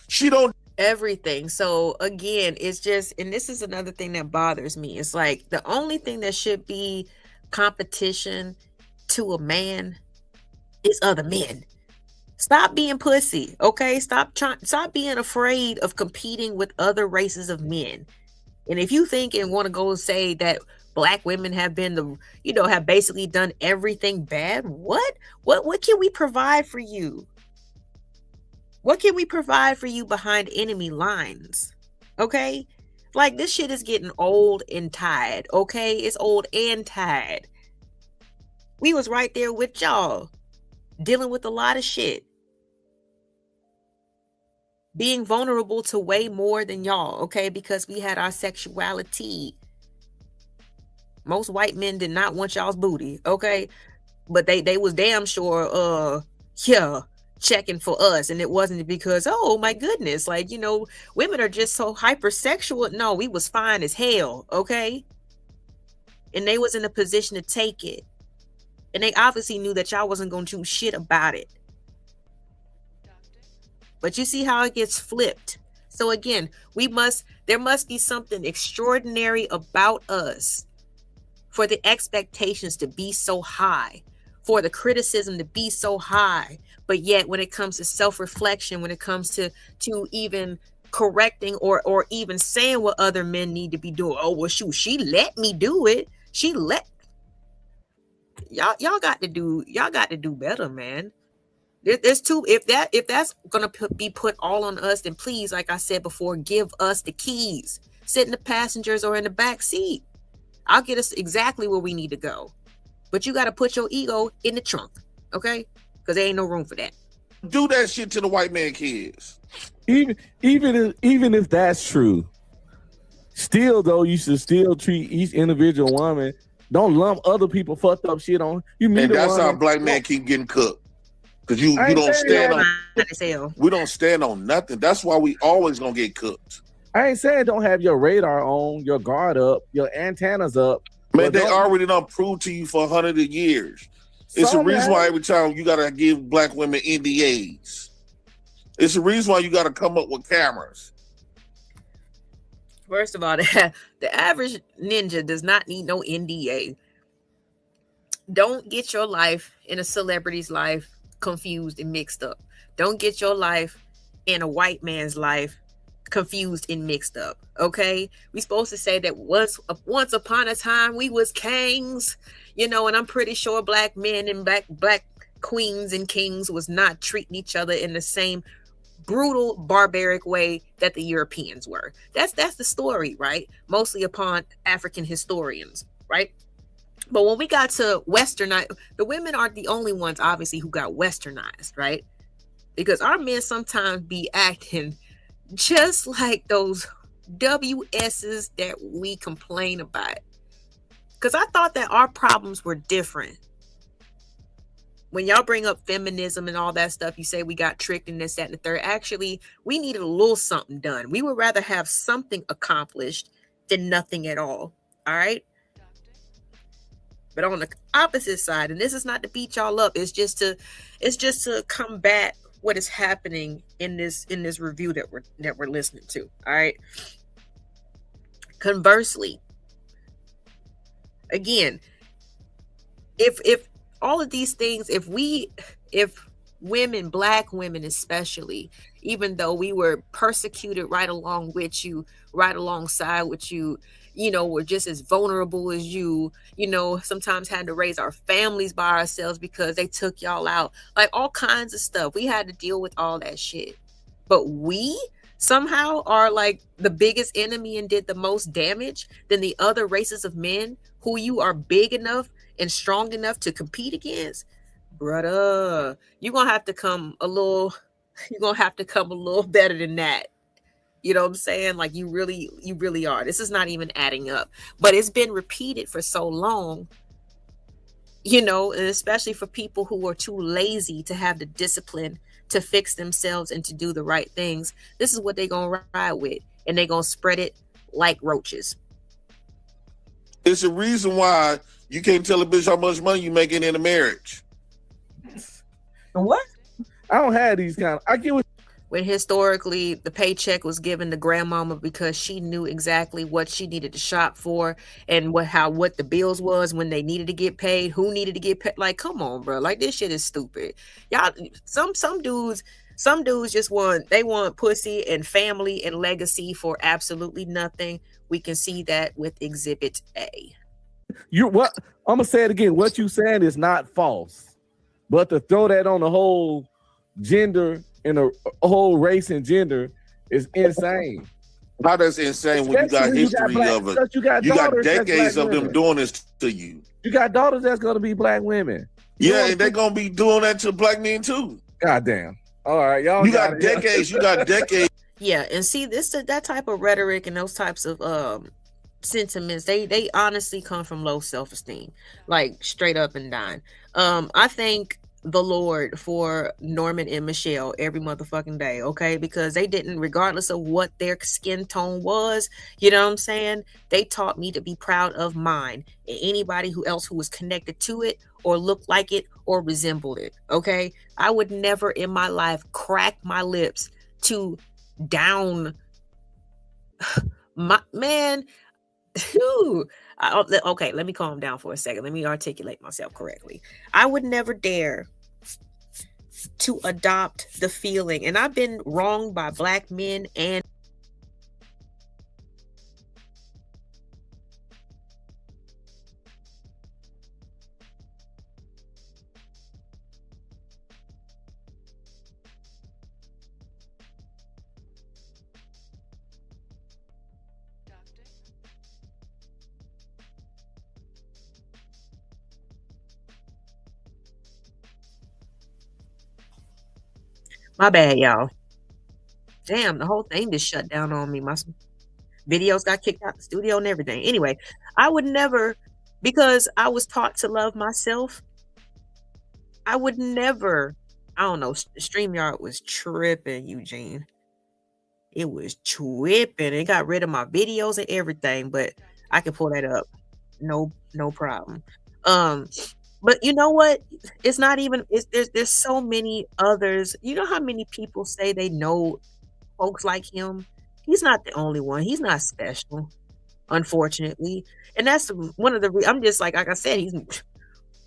She don't. Everything. So again, it's just, and this is another thing that bothers me. It's like the only thing that should be competition to a man is other men. Stop being pussy, okay? Stop being afraid of competing with other races of men. And if you think and want to go say that Black women have been have basically done everything bad, what can we provide for you? What can we provide for you behind enemy lines? Okay? Like, this shit is getting old and tired, okay? It's old and tired. We was right there with y'all, dealing with a lot of shit. Being vulnerable to way more than y'all, okay? Because we had our sexuality. Most white men did not want y'all's booty, okay? But they was damn sure, checking for us. And it wasn't because, oh my goodness, like, women are just so hypersexual. No, we was fine as hell, okay? and they was in a position to take it, and they obviously knew that y'all wasn't gonna do shit about it. But you see how it gets flipped. So again, there must be something extraordinary about us for the expectations to be so high, for the criticism to be so high. But yet when it comes to self-reflection, when it comes to even correcting or even saying what other men need to be doing, oh well shoot, she let me do it. Y'all got to do better, man. There's two. If that's gonna be put all on us, then please, like I said before, give us the keys. Sit in the passengers or in the back seat. I'll get us exactly where we need to go. But you got to put your ego in the trunk, okay? Because there ain't no room for that. Do that shit to the white man kids. Even if that's true, still though, you should still treat each individual woman. Don't lump other people fucked up shit on you. And that's how black men keep getting cooked. Because you don't stand on. We don't stand on nothing. That's why we always gonna get cooked. I ain't saying don't have your radar on, your guard up, your antennas up. Man, they already done proved to you for 100 years. It's a reason why every time you gotta give black women NDAs. It's a reason why you gotta come up with cameras. First of all, the average ninja does not need no NDA. Don't get your life in a celebrity's life confused and mixed up. Don't get your life in a white man's life confused and mixed up. Okay, we supposed to say that once upon a time we was kings, and I'm pretty sure black men and black queens and kings was not treating each other in the same brutal, barbaric way that the Europeans were. That's the story, right? Mostly upon African historians, right? But when we got to westernized, the women aren't the only ones, obviously, who got westernized, right? Because our men sometimes be acting just like those WSs that we complain about. Because I thought that our problems were different. When y'all bring up feminism and all that stuff, you say we got tricked in this, that, and the third. Actually, we needed a little something done. We would rather have something accomplished than nothing at all. All right? But on the opposite side, and this is not to beat y'all up, it's just to combat what is happening in this review that we're listening to. All right. Conversely, again, if all of these things, if women, black women especially, even though we were persecuted right along with you, right alongside with you, we're just as vulnerable as you, sometimes had to raise our families by ourselves because they took y'all out, like all kinds of stuff. We had to deal with all that shit. But we somehow are like the biggest enemy and did the most damage than the other races of men who you are big enough and strong enough to compete against. Brother, you're gonna have to come a little better than that. You know what I'm saying? Like you really are. This is not even adding up. But it's been repeated for so long, and especially for people who are too lazy to have the discipline to fix themselves and to do the right things. This is what they're gonna ride with, and they're gonna spread it like roaches. It's a reason why you can't tell a bitch how much money you making in a marriage. What? I don't have these kind of. I get what. When historically the paycheck was given to grandmama because she knew exactly what she needed to shop for and what the bills was when they needed to get paid, who needed to get paid. Like, come on, bro. Like, this shit is stupid. Y'all, some dudes just want pussy and family and legacy for absolutely nothing. We can see that with Exhibit A. What I'm gonna say it again. What you saying is not false, but to throw that on the whole gender and a whole race and gender is insane. How that's insane when you got history of it. You got decades of them doing this to you. You got daughters that's gonna be black women. Yeah, and they're gonna be doing that to black men too. Goddamn. All right, y'all. You got decades. You got decades. Yeah, and see that type of rhetoric and those types of sentiments, they honestly come from low self-esteem, like straight up and down. I think the Lord for Norman and Michelle every motherfucking day, okay? Because they didn't, regardless of what their skin tone was, you know what I'm saying? They taught me to be proud of mine and anybody who else who was connected to it or looked like it or resembled it, okay? I would never in my life crack my lips to down my man. Okay, let me calm down for a second. Let me articulate myself correctly. I would never dare to adopt the feeling, and I've been wronged by black men and Doctor. my bad, y'all. Damn, the whole thing just shut down on me. My videos got kicked out the studio and everything. Anyway, I would never, because I was taught to love myself, I would never, I don't know, StreamYard was tripping, Eugene. It was tripping. It got rid of my videos and everything, but I can pull that up. No problem. But you know what? It's not even, there's so many others. You know how many people say they know folks like him? He's not the only one. He's not special, unfortunately. And that's one of the I'm just like I said, he's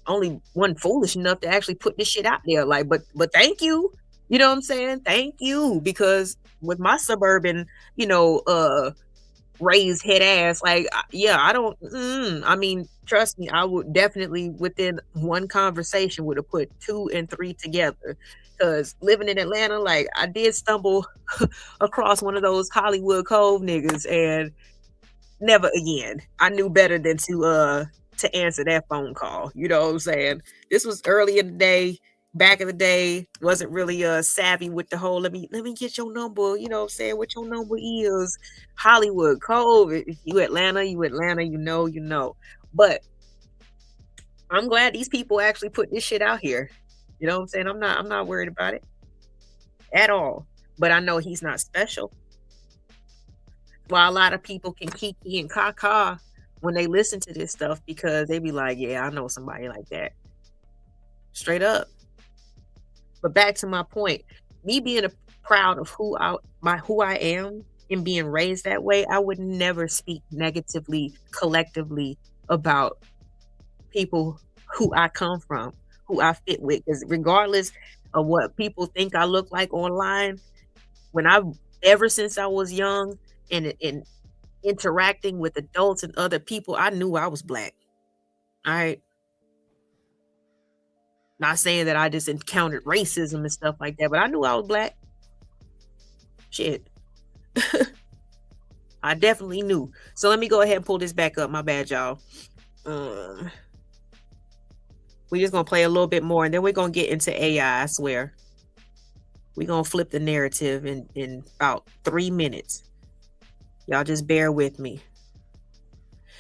only one foolish enough to actually put this shit out there. Like, but thank you. You know what I'm saying? Thank you. Because with my suburban, raised head ass, like, yeah, I don't, I mean, trust me, I would definitely within one conversation would have put 2 and 3 together. Because living in Atlanta, like, I did stumble across one of those Hollywood Cove niggas, and never again. I knew better than to answer that phone call. You know what I'm saying? This was early in the day. Back in the day, wasn't really savvy with the whole let me get your number, you know what I'm saying, what your number is. Hollywood Cove. If you Atlanta, you know. But I'm glad these people actually put this shit out here. You know what I'm saying? I'm not worried about it at all. But I know he's not special. While a lot of people can kiki and caca when they listen to this stuff, because they be like, yeah, I know somebody like that. Straight up. But back to my point, me being proud of who I am and being raised that way, I would never speak negatively collectively about people who I come from, who I fit with. Because regardless of what people think I look like online, ever since I was young and interacting with adults and other people, I knew I was black. All right. Not saying that I just encountered racism and stuff like that, but I knew I was black. Shit. I definitely knew. So let me go ahead and pull this back up. My bad, y'all. We're just going to play a little bit more, and then we're going to get into AI, I swear. We're going to flip the narrative in about 3 minutes. Y'all just bear with me.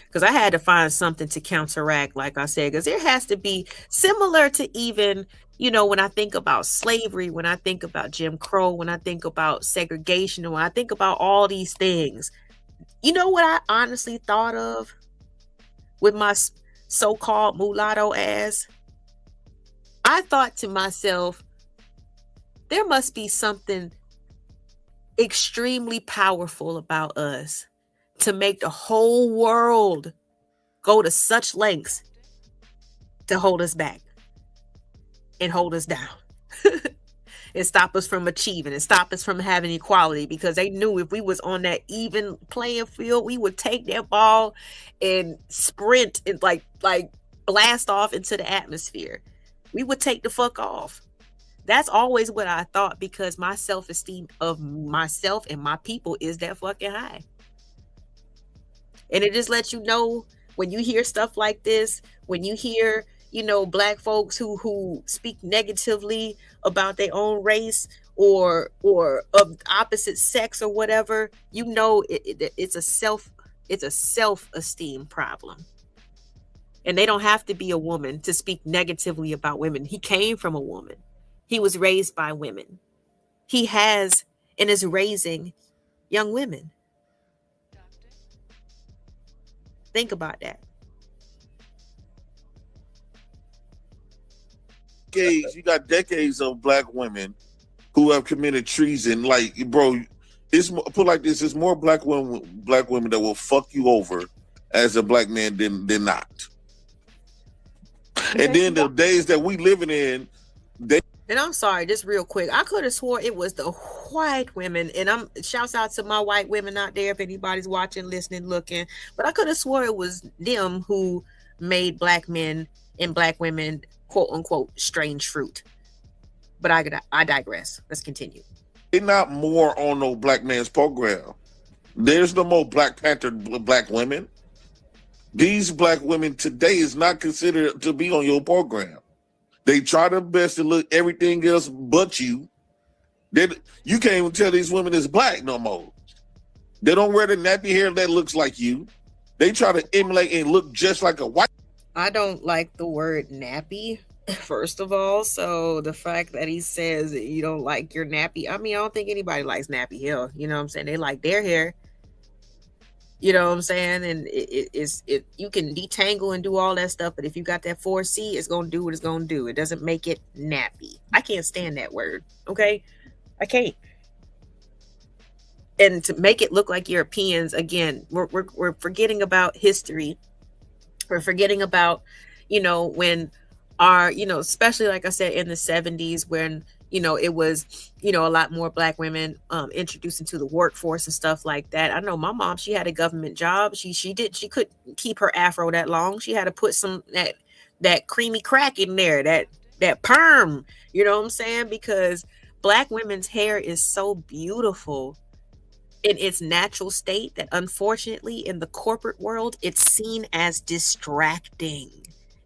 Because I had to find something to counteract, like I said, because there has to be similar to even, when I think about slavery, when I think about Jim Crow, when I think about segregation, when I think about all these things. You know what I honestly thought of with my so-called mulatto ass? I thought to myself, there must be something extremely powerful about us to make the whole world go to such lengths to hold us back and hold us down and stop us from achieving and stop us from having equality, because they knew if we was on that even playing field, we would take that ball and sprint and like blast off into the atmosphere. We would take the fuck off. That's always what I thought, because my self-esteem of myself and my people is that fucking high. And it just lets you know, when you hear stuff like this, when you hear, black folks who speak negatively about their own race or of opposite sex or whatever, it's a self-esteem problem. And they don't have to be a woman to speak negatively about women. He came from a woman. He was raised by women. He has and is raising young women. Think about that. You got decades of black women who have committed treason. Like, bro, it's put like this: it's more black women that will fuck you over as a black man than not. And then the days that we living in, and I'm sorry, just real quick, I could have swore it was the white women, and I'm shouts out to my white women out there if anybody's watching, listening, looking, but I could have swore it was them who made black men and black women quote unquote strange fruit. But I digress. Let's continue. they're not more on no black man's program. There's no more Black Panther black women. These black women today is not considered to be on your program. They try their best to look everything else but you. You can't even tell these women is black no more. They don't wear the nappy hair that looks like you. They try to emulate and look just like a white. I don't like the word nappy, first of all. So the fact that he says that you don't like your nappy, I mean, I don't think anybody likes nappy hair. You know what I'm saying? They like their hair. You know what I'm saying? And it you can detangle and do all that stuff, but if you got that 4C, it's gonna do what it's gonna do. It doesn't make it nappy. I can't stand that word. Okay, I can't. And to make it look like Europeans, again, we're forgetting about history. We're forgetting about, when our, especially like I said in the 70s when, it was, a lot more black women introduced into the workforce and stuff like that. I know my mom, she had a government job. She couldn't keep her afro that long. She had to put some that creamy crack in there, that perm, you know what I'm saying? Because black women's hair is so beautiful in its natural state that unfortunately in the corporate world, it's seen as distracting.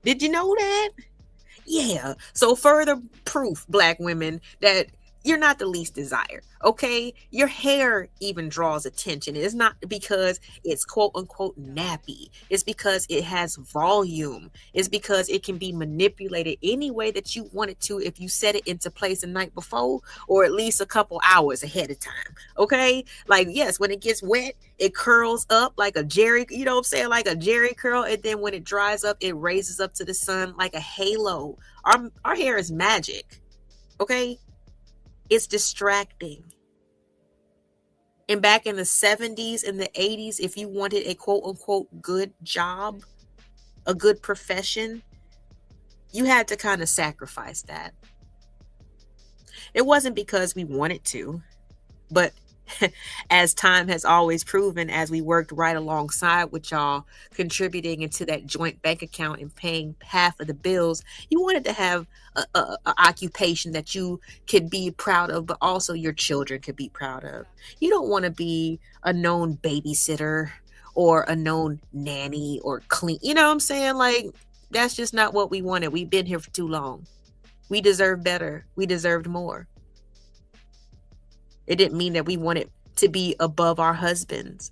Did you know that? Yeah. So further proof, black women, that you're not the least desired. Okay. Your hair even draws attention. It's not because it's quote unquote nappy. It's because it has volume. It's because it can be manipulated any way that you want it to if you set it into place the night before or at least a couple hours ahead of time. Okay. Like, yes, when it gets wet, it curls up like a Jerry, you know what I'm saying? Like a Jerry curl. And then when it dries up, it raises up to the sun like a halo. Our hair is magic. Okay. It's distracting. And back in the 70s and the 80s, if you wanted a quote unquote good job, a good profession, you had to kind of sacrifice that. It wasn't because we wanted to, but as time has always proven, as we worked right alongside with y'all, contributing into that joint bank account and paying half of the bills, you wanted to have a occupation that you could be proud of, but also your children could be proud of. You don't want to be a known babysitter or a known nanny or clean. You know what I'm saying? Like, that's just not what we wanted. We've been here for too long. We deserve better. We deserved more. It didn't mean that we wanted to be above our husbands.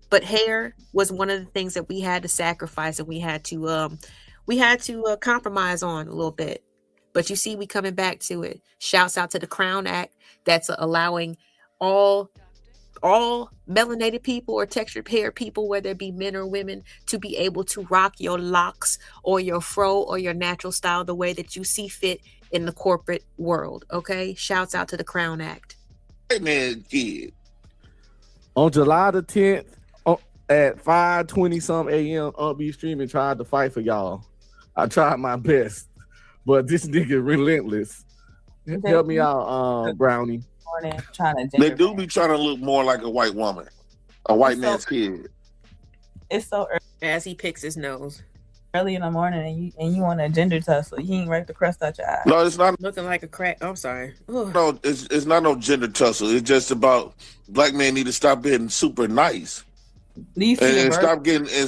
But hair was one of the things that we had to sacrifice and we had to compromise on a little bit. But you see, we coming back to it. Shouts out to the Crown Act that's allowing all melanated people or textured hair people, whether it be men or women, to be able to rock your locks or your fro or your natural style the way that you see fit in the corporate world. Okay, shouts out to the Crown Act. Hey man, kid. On July the 10th at 5:20 some a.m. Be streaming tried to fight for y'all. I tried my best, but this nigga relentless. Help me out, Brownie. They do be trying to look more like a white woman, a white man's kid. It's so early. As he picks his nose. Early in the morning and you want a gender tussle. You ain't wipe the crust out your eye. No, it's not. Looking like a crack. I'm sorry. Ugh. No, it's not no gender tussle. It's just about black men need to stop being super nice and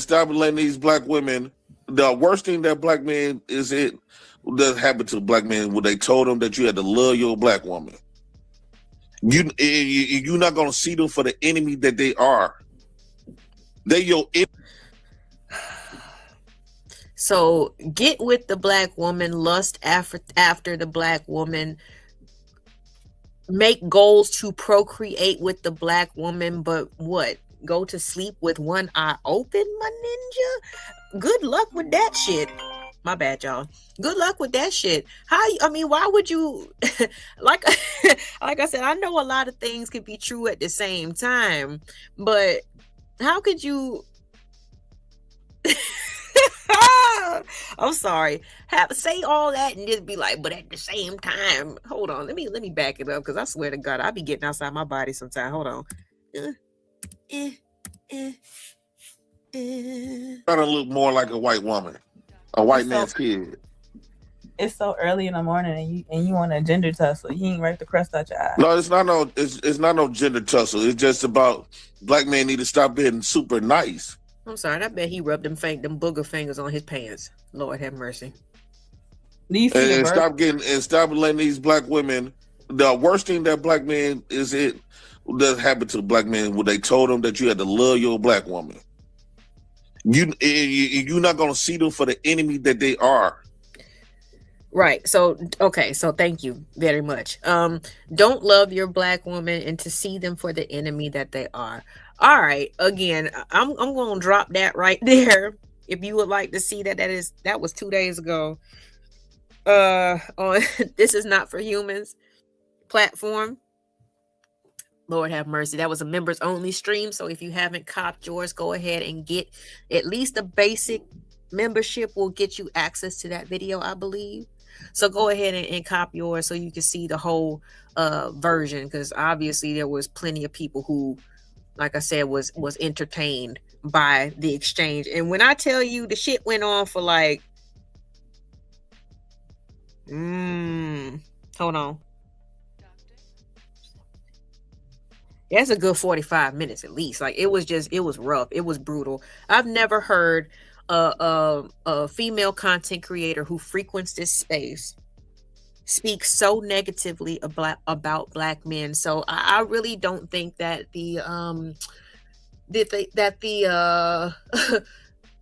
stop letting these black women. The worst thing that black men that happened to black men when they told them that you had to love your black woman. You're not gonna see them for the enemy that they are. They your enemy. So get with the black woman, lust after the black woman, make goals to procreate with the black woman, but what? Go to sleep with one eye open, my ninja? Good luck with that shit. My bad, y'all. Good luck with that shit. Why would you like like I said, I know a lot of things can be true at the same time, but how could you I'm sorry. Say all that and just be like, but at the same time, hold on. Let me back it up, because I swear to God, I be getting outside my body sometimes. Hold on. Trying to look more like a white woman, a white man's kid. It's so early in the morning, and you want a gender tussle. You ain't wipe the crust out your eye. No, it's not no gender tussle. It's just about black men need to stop being super nice. I'm sorry. I bet he rubbed them booger fingers on his pants. Lord have mercy. And stop letting these black women. The worst thing that black men that happened to the black men when they told them that you had to love your black woman. You're not gonna see them for the enemy that they are. Right. So okay. So thank you very much. Don't love your black woman and to see them for the enemy that they are. All right. Again, I'm gonna drop that right there. If you would like to see that was 2 days ago. On This Is Not for Humans platform. Lord have mercy. That was a members only stream. So if you haven't copped yours, go ahead and get at least a basic membership. Will get you access to that video, I believe. So go ahead and cop yours so you can see the whole version, because obviously there was plenty of people who, like I said, was entertained by the exchange. And when I tell you the shit went on for like hold on. Yeah, it's a good 45 minutes at least. Like it was rough. It was brutal. I've never heard a female content creator who frequents this space speak so negatively about black men. So I really don't think that the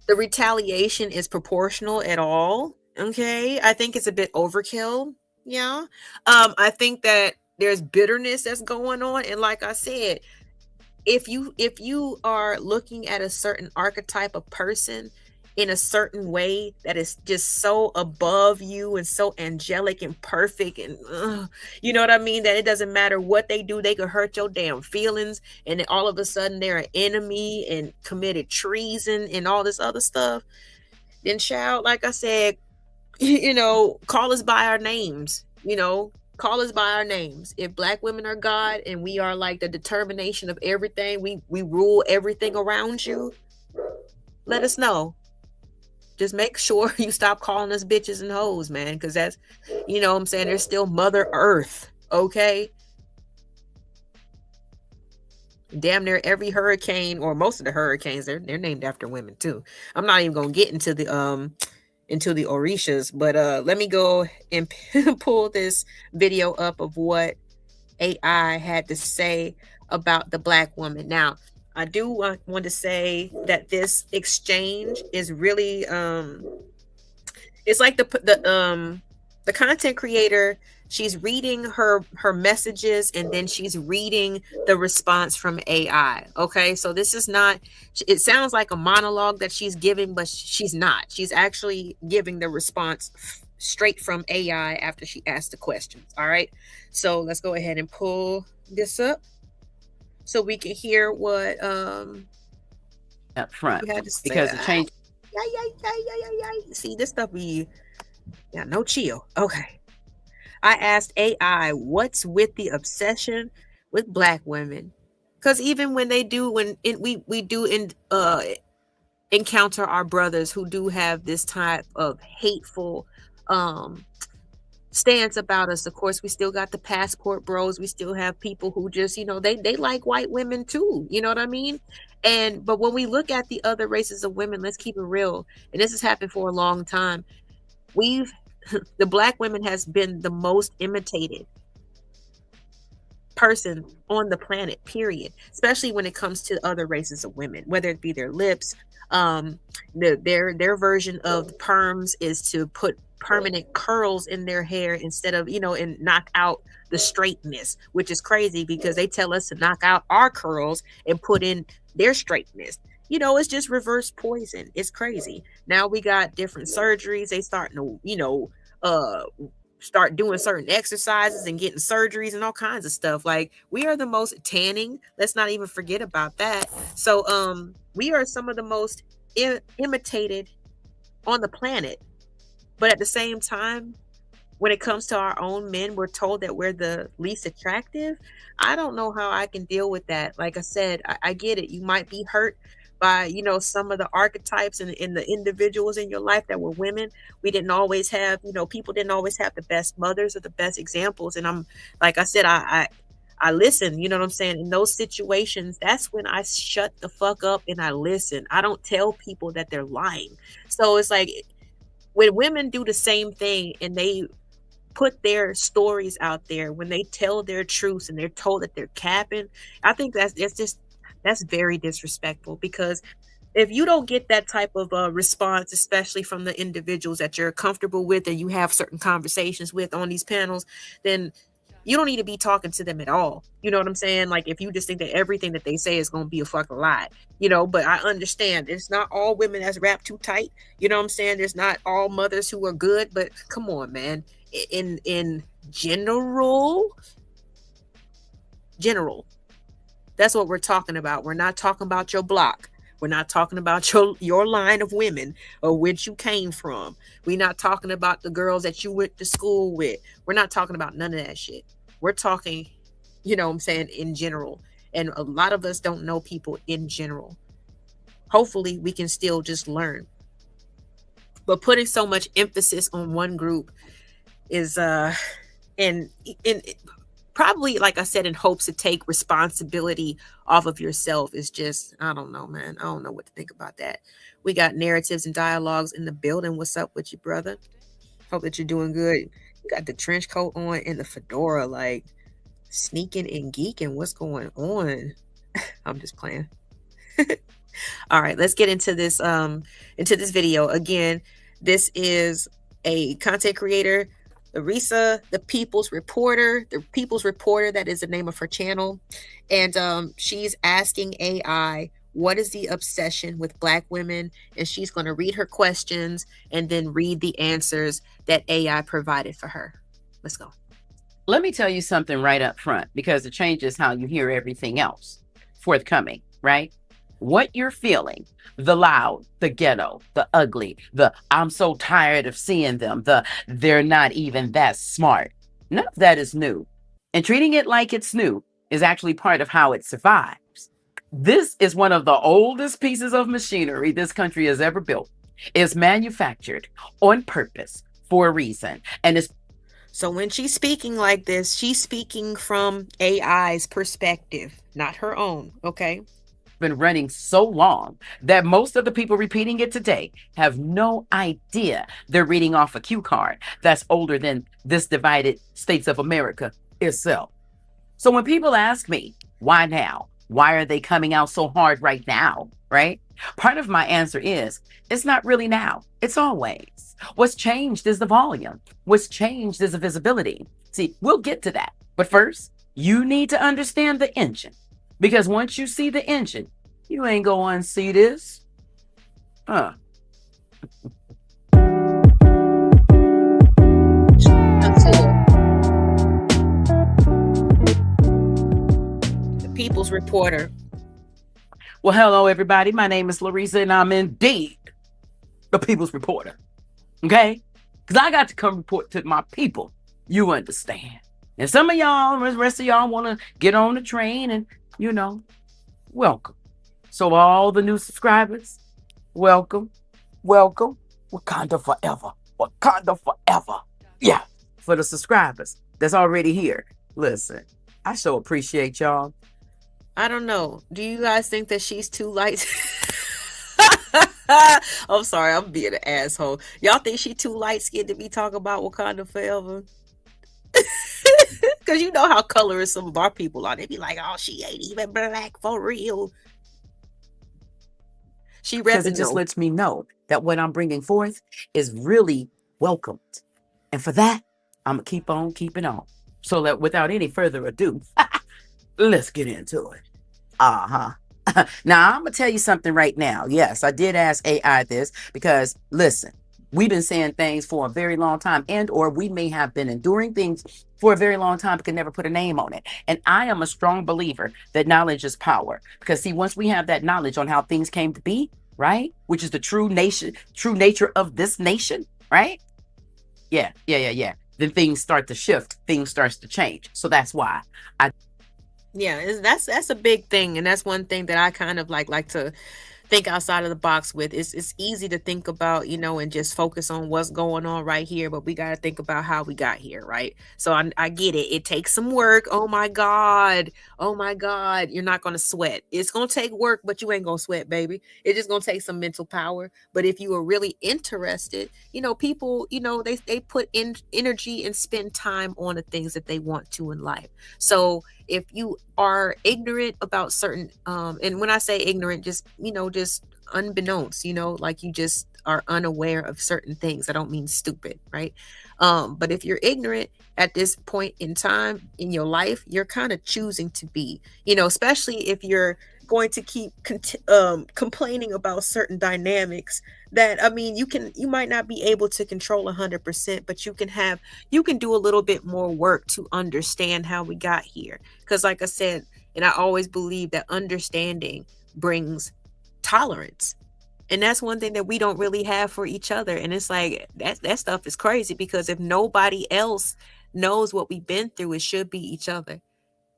the retaliation is proportional at all. Okay, I think it's a bit overkill. Yeah, I think that there's bitterness that's going on, and like I said, if you are looking at a certain archetype of person in a certain way that is just so above you and so angelic and perfect and you know what I mean, that it doesn't matter what they do, they could hurt your damn feelings, and then all of a sudden they're an enemy and committed treason and all this other stuff, then child, like I said, call us by our names. Call us by our names. If black women are God and we are like the determination of everything, we rule everything around you, let us know. Just make sure you stop calling us bitches and hoes, man, because that's, what I'm saying, there's still Mother Earth, okay? Damn near every hurricane, or most of the hurricanes, they're named after women too. I'm not even gonna get into the Orishas, but let me go and pull this video up of what AI had to say about the black woman. Now, I do want to say that this exchange is really it's like the content creator, she's reading her messages and then she's reading the response from AI. Okay, so this is not, it sounds like a monologue that she's giving, but she's not. She's actually giving the response straight from AI after she asked the questions. All right, so let's go ahead and pull this up so we can hear what up front, you had to say. because the change. See, this stuff no chill. Okay. I asked AI, what's with the obsession with black women? Because even when we do encounter our brothers who do have this type of hateful stance about us. Of course, we still got the passport bros. We still have people who just, they like white women too. You know what I mean? But when we look at the other races of women, let's keep it real. And this has happened for a long time. The black women has been the most imitated person on the planet, period. Especially when it comes to other races of women, whether it be their lips, Their version of the perms is to put permanent curls in their hair instead of, and knock out the straightness, which is crazy because they tell us to knock out our curls and put in their straightness. It's just reverse poison. It's crazy. Now we got different surgeries. They starting to, start doing certain exercises and getting surgeries and all kinds of stuff. Like, we are the most tanning. Let's not even forget about that. So we are some of the most imitated on the planet. But at the same time, when it comes to our own men, we're told that we're the least attractive. I don't know how I can deal with that. Like I said, I get it. You might be hurt by, some of the archetypes and the individuals in your life that were women. We didn't always have, people didn't always have the best mothers or the best examples. And I'm, like I said, I listen, you know what I'm saying? In those situations, that's when I shut the fuck up and I listen. I don't tell people that they're lying. So it's like, when women do the same thing and they put their stories out there, when they tell their truths and they're told that they're capping, I think that's very disrespectful, because if you don't get that type of response, especially from the individuals that you're comfortable with and you have certain conversations with on these panels, then you don't need to be talking to them at all. You know what I'm saying? Like, if you just think that everything that they say is going to be a fucking lie, but I understand it's not all women that's wrapped too tight. You know what I'm saying? There's not all mothers who are good, but come on, man. In general, that's what we're talking about. We're not talking about your block. We're not talking about your line of women or which you came from. We're not talking about the girls that you went to school with. We're not talking about none of that shit. We're talking, what I'm saying, in general. And a lot of us don't know people in general. Hopefully we can still just learn. But putting so much emphasis on one group is and probably, like I said, in hopes to take responsibility off of yourself, is just, I don't know, man. I don't know what to think about that. We got narratives and dialogues in the building. What's up with you, brother? Hope that you're doing good. You got the trench coat on and the fedora, like sneaking and geeking. What's going on? I'm just playing. All right, let's get into this video. Again, this is a content creator, Larissa, the People's Reporter. The People's Reporter, that is the name of her channel. And she's asking AI, what is the obsession with Black women? And she's going to read her questions and then read the answers that AI provided for her. Let's go. Let me tell you something right up front, because it changes how you hear everything else forthcoming, right? What you're feeling, the loud, the ghetto, the ugly, the I'm so tired of seeing them, the they're not even that smart. None of that is new. And treating it like it's new is actually part of how it survives. This is one of the oldest pieces of machinery this country has ever built. It's manufactured on purpose for a reason. And it's So when she's speaking like this, she's speaking from AI's perspective, not her own, okay? been running so long that most of the people repeating it today have no idea they're reading off a cue card that's older than this divided states of America itself. So when people ask me, why now? Why are they coming out so hard right now? Right? Part of my answer is, it's not really now. It's always. What's changed is the volume. What's changed is the visibility. See, we'll get to that. But first, you need to understand the engine. Because once you see the engine, you ain't going to see this. The People's Reporter. Well, hello, everybody. My name is Larissa, and I'm indeed the People's Reporter. Okay? Because I got to come report to my people. You understand. And some of y'all, the rest of y'all want to get on the train and, welcome. So all the new subscribers, welcome. Welcome. Wakanda forever. Wakanda forever. Yeah. For the subscribers that's already here. Listen, I so appreciate y'all. I don't know. Do you guys think that she's too light? I'm sorry, I'm being an asshole. Y'all think she too light-skinned to be talking about Wakanda forever? Because you know how colorist some of our people are. They be like, oh, she ain't even black for real. She because rather it just know. lets me know that what I'm bringing forth is really welcomed. And for that, I'm going to keep on keeping on. So that without any further ado, let's get into it. Now, I'm going to tell you something right now. Yes, I did ask AI this because, listen, we've been saying things for a very long time, and or we may have been enduring things for a very long time but could never put a name on it. And I am a strong believer that knowledge is power. Because, see, once we have that knowledge on how things came to be, right, which is the true nature of this nation, right? Yeah. Then things start to shift. Things starts to change. So that's why Yeah, that's a big thing, and that's one thing that I kind of like to think outside of the box with. It's easy to think about, and just focus on what's going on right here, but we got to think about how we got here, right? So I get it. It takes some work. Oh my God, you're not gonna sweat. It's gonna take work, but you ain't gonna sweat, baby. It's just gonna take some mental power. But if you are really interested, people, they put in energy and spend time on the things that they want to in life. So if you are ignorant about certain and when I say ignorant, just unbeknownst, like you just are unaware of certain things. I don't mean stupid, right? But if you're ignorant at this point in time in your life, you're kind of choosing to be, especially if you're going to keep complaining about certain dynamics that, you might not be able to control 100%, but you can do a little bit more work to understand how we got here. Because like I said, and I always believe that understanding brings tolerance. And that's one thing that we don't really have for each other. And it's like that stuff is crazy, because if nobody else knows what we've been through, it should be each other.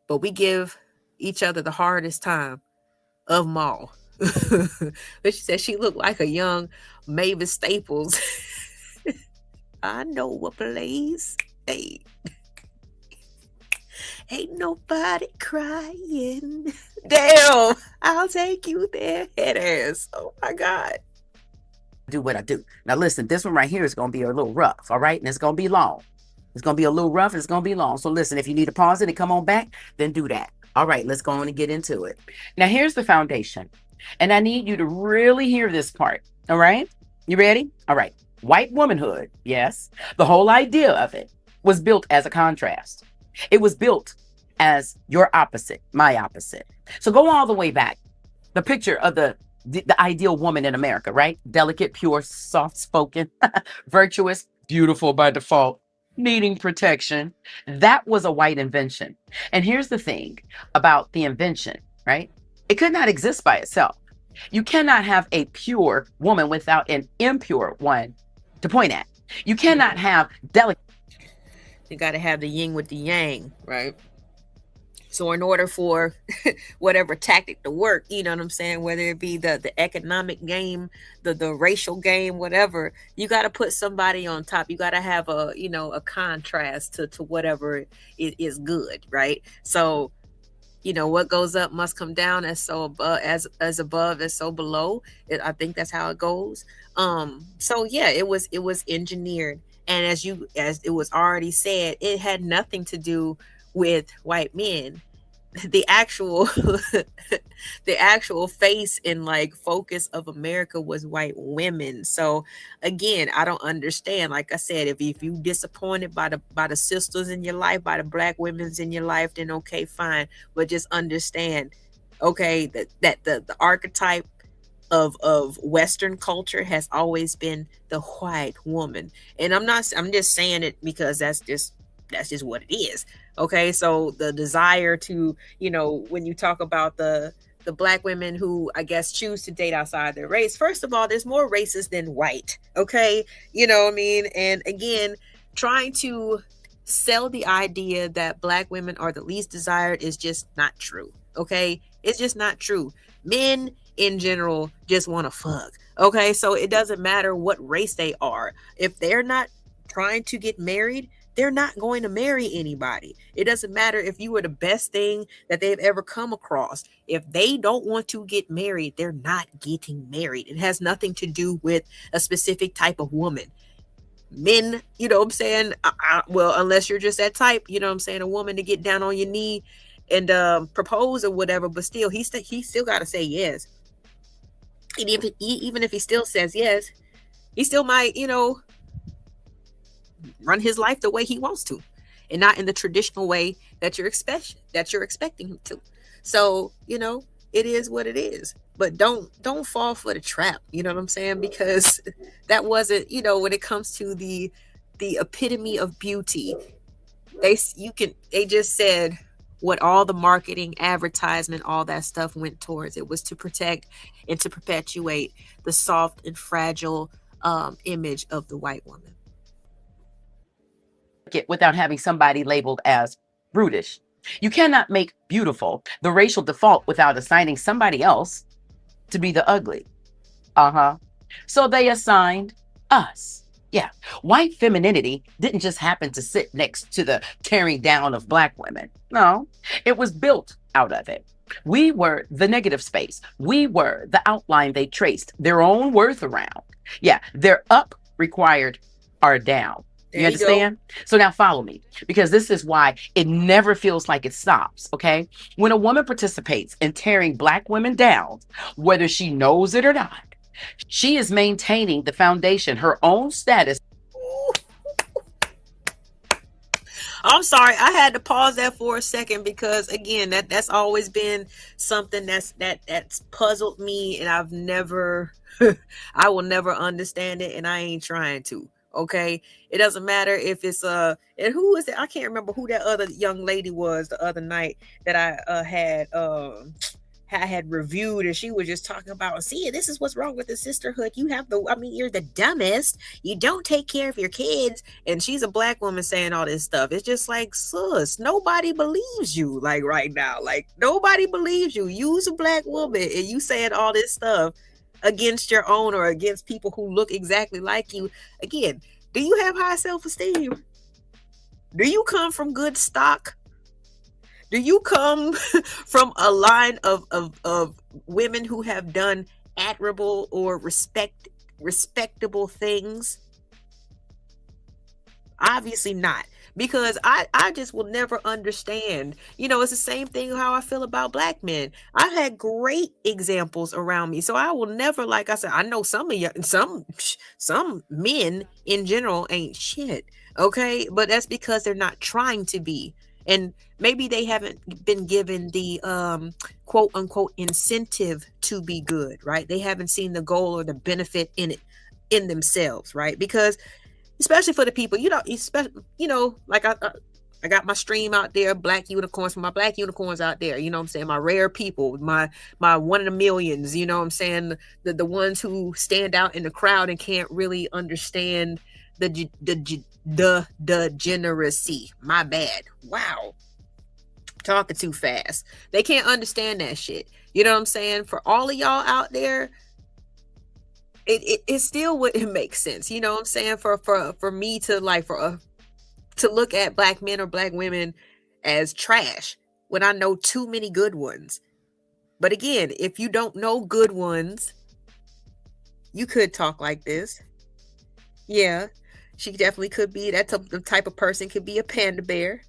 But we give each other the hardest time of them all. But she said she looked like a young Mavis Staples. I know a place. Hey. Ain't nobody crying. Damn, I'll take you there, head ass. Oh my God. do what I do. Now listen, this one right here is going to be a little rough, all right? And it's going to be long. It's going to be a little rough. It's going to be long. So listen, if you need to pause it and come on back, then do that. All right, let's go on and get into it. Now here's the foundation. And I need you to really hear this part. All right? You ready? All right. White womanhood, yes. The whole idea of it was built as a contrast. It was built as your opposite, my opposite. So go all the way back. The picture of the ideal woman in America, right? Delicate, pure, soft-spoken, virtuous, beautiful by default, needing protection. That was a white invention. And here's the thing about the invention, right? It could not exist by itself. You cannot have a pure woman without an impure one to point at. You cannot have delicate. You got to have the yin with the yang, right? So in order for whatever tactic to work, you know what I'm saying, whether it be the economic game, the racial game, whatever, you got to put somebody on top. You got to have a contrast to whatever is good, right? So, what goes up must come down, as so above as above as so below. I think that's how it goes. So yeah, it was engineered, and as it was already said, it had nothing to do with white men. The actual face and focus of America was white women. So again, I don't understand. Like I said, if you disappointed by the sisters in your life, by the black women's in your life, then okay, fine. But just understand, okay, that the archetype of Western culture has always been the white woman. And I'm just saying it because that's just what it is. Okay, so the desire to, when you talk about the black women who I guess choose to date outside their race, first of all, there's more races than white. Okay, you know what I mean? And again, trying to sell the idea that black women are the least desired is just not true. Okay, it's just not true. Men in general just want to fuck. Okay, so it doesn't matter what race they are. If they're not trying to get married, they're not going to marry anybody. It doesn't matter if you were the best thing that they've ever come across. If they don't want to get married, they're not getting married. It has nothing to do with a specific type of woman. Men, you know what I'm saying? Well, unless you're just that type, you know what I'm saying? A woman to get down on your knee and propose or whatever, but still, he still got to say yes. And even if he still says yes, he still might, run his life the way he wants to, and not in the traditional way that you're expecting him to. So, it is what it is. But don't fall for the trap. You know what I'm saying? Because that wasn't, when it comes to the epitome of beauty, they just said what all the marketing, advertisement, all that stuff went towards. It was to protect and to perpetuate the soft and fragile image of the white woman. Without having somebody labeled as brutish. You cannot make beautiful the racial default without assigning somebody else to be the ugly. So they assigned us. Yeah, white femininity didn't just happen to sit next to the tearing down of black women. No, it was built out of it. We were the negative space. We were the outline they traced their own worth around. Yeah, their up required our down. You understand? So now follow me, because this is why it never feels like it stops, okay? When a woman participates in tearing black women down, whether she knows it or not, she is maintaining the foundation, her own status. I'm sorry, I had to pause that for a second, because again, that's always been something that's puzzled me, and I've never I will never understand it, and I ain't trying to. Okay, it doesn't matter if it's and who is it? I can't remember who that other young lady was the other night that I had reviewed, and she was just talking about, see, this is what's wrong with the sisterhood. You're the dumbest. You don't take care of your kids. And she's a black woman saying all this stuff. It's just like, sis, nobody believes you. Like right now, like nobody believes you. You's a black woman and you saying all this stuff against your own or against people who look exactly like you. Again, do you have high self-esteem? Do you come from good stock? Do you come from a line of women who have done admirable or respectable things? Obviously not, because I just will never understand. It's the same thing how I feel about black men. I've had great examples around me, so I will never, like I said, I know some men in general ain't shit, okay? But that's because they're not trying to be. And maybe they haven't been given the quote unquote incentive to be good, right? They haven't seen the goal or the benefit in themselves, right? Because especially for the people, like I got my stream out there, black unicorns, for my black unicorns out there, you know what I'm saying? My rare people, my one in a millions, you know what I'm saying? The ones who stand out in the crowd and can't really understand the degeneracy. My bad. Wow. Talking too fast. They can't understand that shit. You know what I'm saying? For all of y'all out there, it still wouldn't make sense. You know what I'm saying? For me to to look at black men or black women as trash when I know too many good ones. But again, if you don't know good ones, you could talk like this. Yeah, she definitely could be that type of person. Could be a panda bear.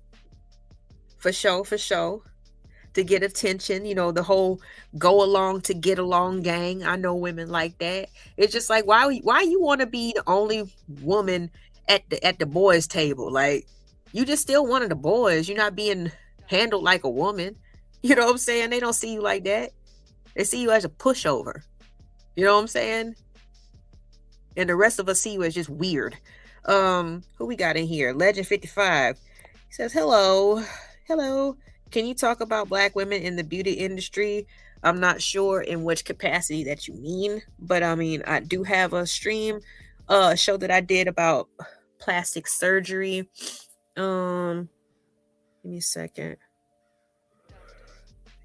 For sure. To get attention, the whole go along to get along gang. I know women like that. It's just like, why you want to be the only woman at the boys' table? Like, you just still one of the boys. You're not being handled like a woman. You know what I'm saying? They don't see you like that. They see you as a pushover. You know what I'm saying? And the rest of us see you as just weird. Who we got in here? Legend 55. He says, hello. Can you talk about black women in the beauty industry? I'm not sure in which capacity that you mean, but I mean, I do have a show that I did about plastic surgery. Give me a second.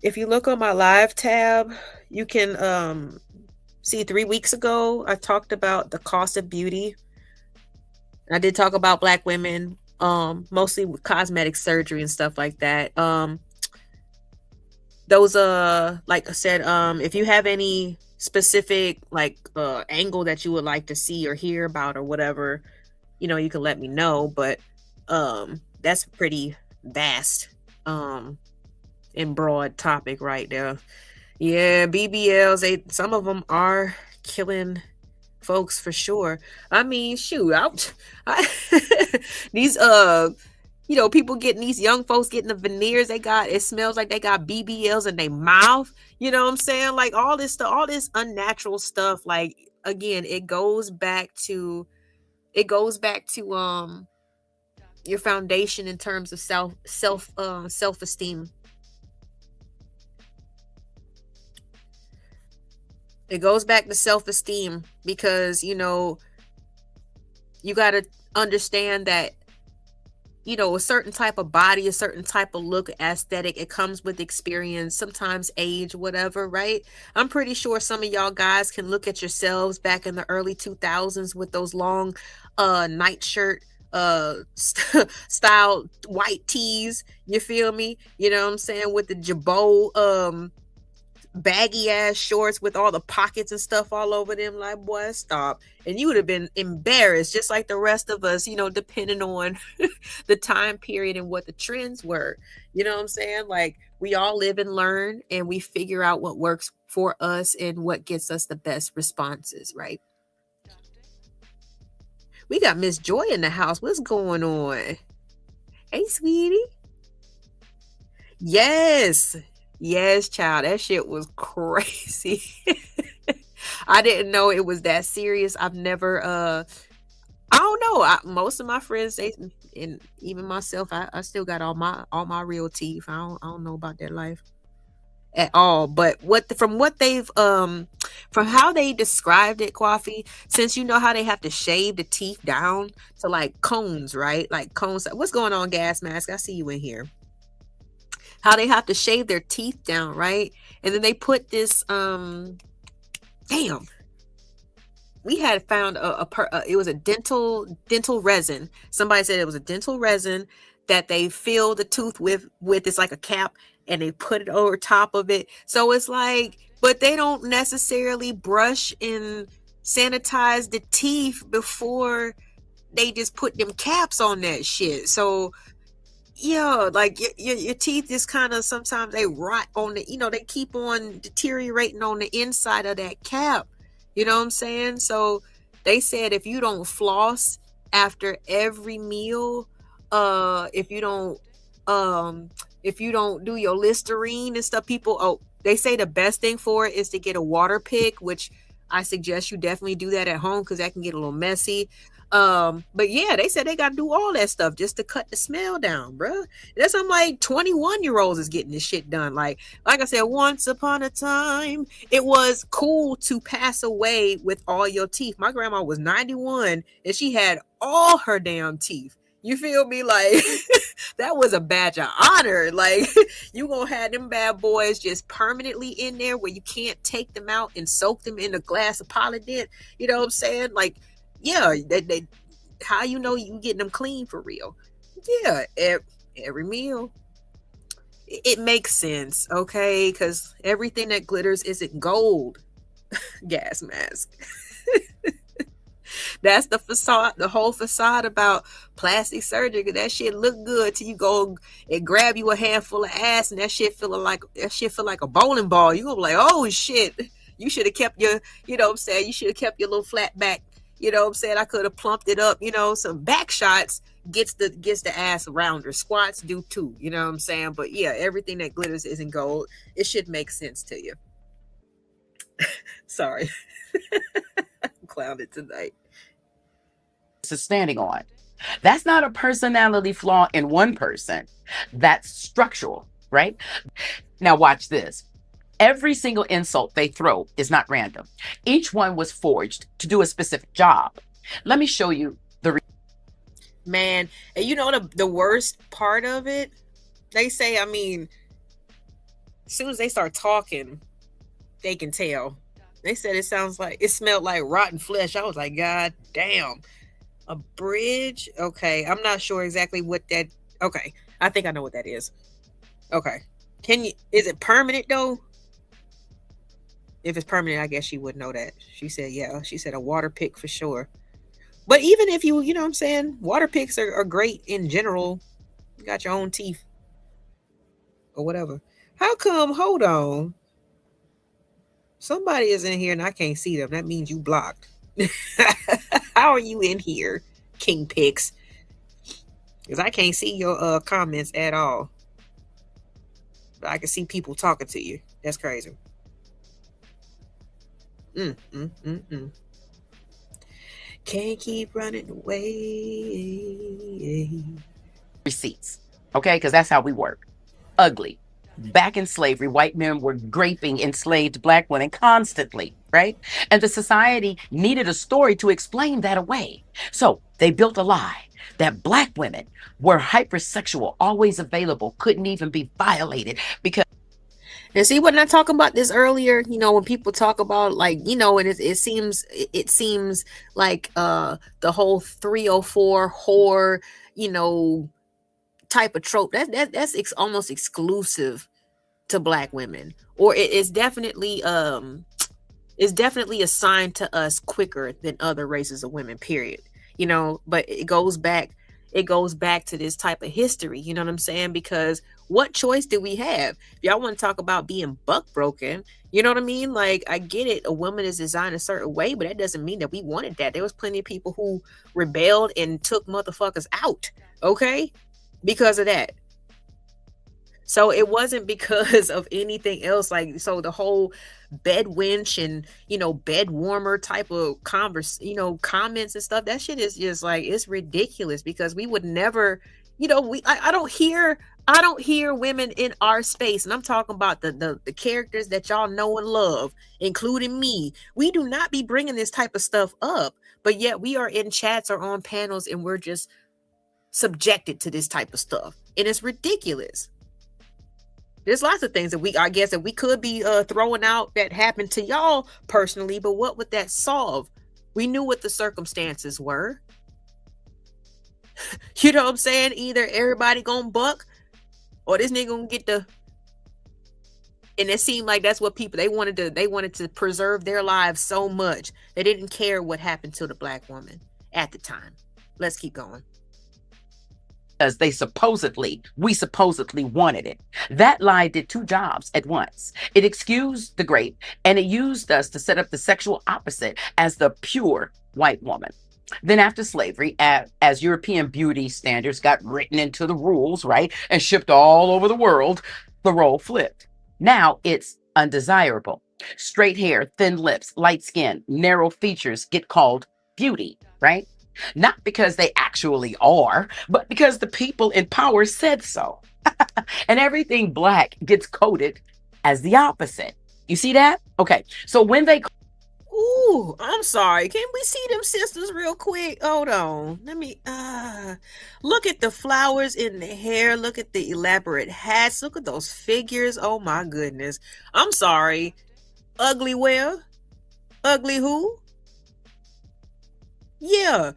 If you look on my live tab, you can see 3 weeks ago, I talked about the cost of beauty. I did talk about black women, mostly with cosmetic surgery and stuff like that. Those like I said, if you have any specific angle that you would like to see or hear about or whatever, you can let me know. But that's pretty vast and broad topic right there. Yeah, BBLs, some of them are killing folks for sure. I mean, shoot, I these people getting these young folks getting the veneers it smells like they got BBLs in their mouth. You know what I'm saying? Like all this stuff, all this unnatural stuff. Like again, it goes back to your foundation in terms of self-esteem. It goes back to self-esteem because you got to understand that a certain type of body, a certain type of look, aesthetic, it comes with experience, sometimes age, whatever, right? I'm pretty sure some of y'all guys can look at yourselves back in the early 2000s with those long nightshirt style white tees, you feel me? You know what I'm saying? With the jabot baggy ass shorts with all the pockets and stuff all over them. Like, boy, stop. And you would have been embarrassed just like the rest of us, depending on the time period and what the trends were. You know what I'm saying? Like, we all live and learn, and we figure out what works for us and what gets us the best responses, right? We got Miss Joy in the house. What's going on? Hey, sweetie. Yes, child. That shit was crazy. I didn't know it was that serious. I've never I don't know. Most of my friends, and even myself, I still got all my real teeth. I don't know about that life at all. But from how they described it, Coffee, since you know how they have to shave the teeth down to like cones, right? Like cones. What's going on, Gas Mask? I see you in here. How they have to shave their teeth down, right? And then they put this we had found it was a dental resin. Somebody said it was a dental resin that they fill the tooth with it's like a cap, and they put it over top of it. So it's like, but they don't necessarily brush and sanitize the teeth before they just put them caps on that shit. So yeah, like your teeth is kind of, sometimes they rot on the, they keep on deteriorating on the inside of that cap. You know what I'm saying? So they said if you don't floss after every meal, if you don't do your Listerine and stuff, they say the best thing for it is to get a water pick, which I suggest you definitely do that at home because that can get a little messy. But yeah, they said they got to do all that stuff just to cut the smell down, bro. That's some like 21-year-olds is getting this shit done. Like I said, once upon a time, it was cool to pass away with all your teeth. My grandma was 91 and she had all her damn teeth. You feel me? Like that was a badge of honor. Like you gonna have them bad boys just permanently in there where you can't take them out and soak them in a glass of Polident. You know what I'm saying? Like, yeah, they how you getting them clean for real? Yeah, every meal. It makes sense, okay? Because everything that glitters isn't gold. Gas Mask. That's the facade, the whole facade about plastic surgery. That shit look good till you go and grab you a handful of ass, and that shit feel like a bowling ball. You gonna be like, oh shit, you should have kept your, you know what I'm saying? You should have kept your little flat back. You know what I'm saying? I could have plumped it up. Some back shots gets the ass rounder. Squats do too. You know what I'm saying? But yeah, everything that glitters isn't gold. It should make sense to you. Sorry, I'm clowned tonight. Is standing on. That's not a personality flaw in one person. That's structural, right? Now watch this. Every single insult they throw is not random. Each one was forged to do a specific job. Let me show you the man. And the worst part of it, they say, I mean, as soon as they start talking, they can tell. They said it smelled like rotten flesh. I was like, God damn. A bridge? Okay. I'm not sure exactly what that. Okay. I think I know what that is. Okay. Is it permanent though? If it's permanent, I guess she would know that. She said, yeah. She said a water pick for sure. But even if you know what I'm saying, water picks are great in general. You got your own teeth or whatever. How come? Hold on. Somebody is in here and I can't see them. That means you blocked. How are you in here, King Pix? Because I can't see your comments at all. But I can see people talking to you. That's crazy. Can't keep running away. Receipts. Okay, because that's how we work. Ugly. Back in slavery, white men were raping enslaved black women constantly, right? And the society needed a story to explain that away. So they built a lie that black women were hypersexual, always available, couldn't even be violated because. And see, when I talked about this earlier, you know, when people talk about like, you know, and it seems like the whole 304 whore, you know, type of trope that's almost exclusive to black women, or it's definitely assigned to us quicker than other races of women, period. You know, but it goes back to this type of history, you know what I'm saying? Because what choice do we have? If y'all want to talk about being buck broken, you know what I mean? Like, I get it, a woman is designed a certain way, but that doesn't mean that we wanted that. There was plenty of people who rebelled and took motherfuckers out, okay, because of that. So it wasn't because of anything else. Like, so the whole bed wench and, you know, bed warmer type of comments and stuff, that shit is just like, it's ridiculous, because we would never, you know, I don't hear women in our space, and I'm talking about the characters that y'all know and love, including me. We do not be bringing this type of stuff up, but yet we are in chats or on panels and we're just subjected to this type of stuff, and it's ridiculous. There's lots of things that we could be throwing out that happened to y'all personally, but what would that solve? We knew what the circumstances were. You know what I'm saying? Either everybody gonna buck, or this nigga gonna get the. And it seemed like that's what people, they wanted to preserve their lives so much they didn't care what happened to the black woman at the time. Let's keep going. Because we supposedly wanted it. That lie did two jobs at once. It excused the grape, and it used us to set up the sexual opposite as the pure white woman. Then after slavery, as European beauty standards got written into the rules, right, and shipped all over the world, the role flipped. Now it's undesirable. Straight hair, thin lips, light skin, narrow features get called beauty, right? Not because they actually are, but because the people in power said so. And everything black gets coded as the opposite. You see that? Okay, so when they... Ooh, I'm sorry. Can we see them sisters real quick? Hold on. Let me look at the flowers in the hair. Look at the elaborate hats. Look at those figures. Oh my goodness. I'm sorry. Ugly where? Ugly who? Yeah,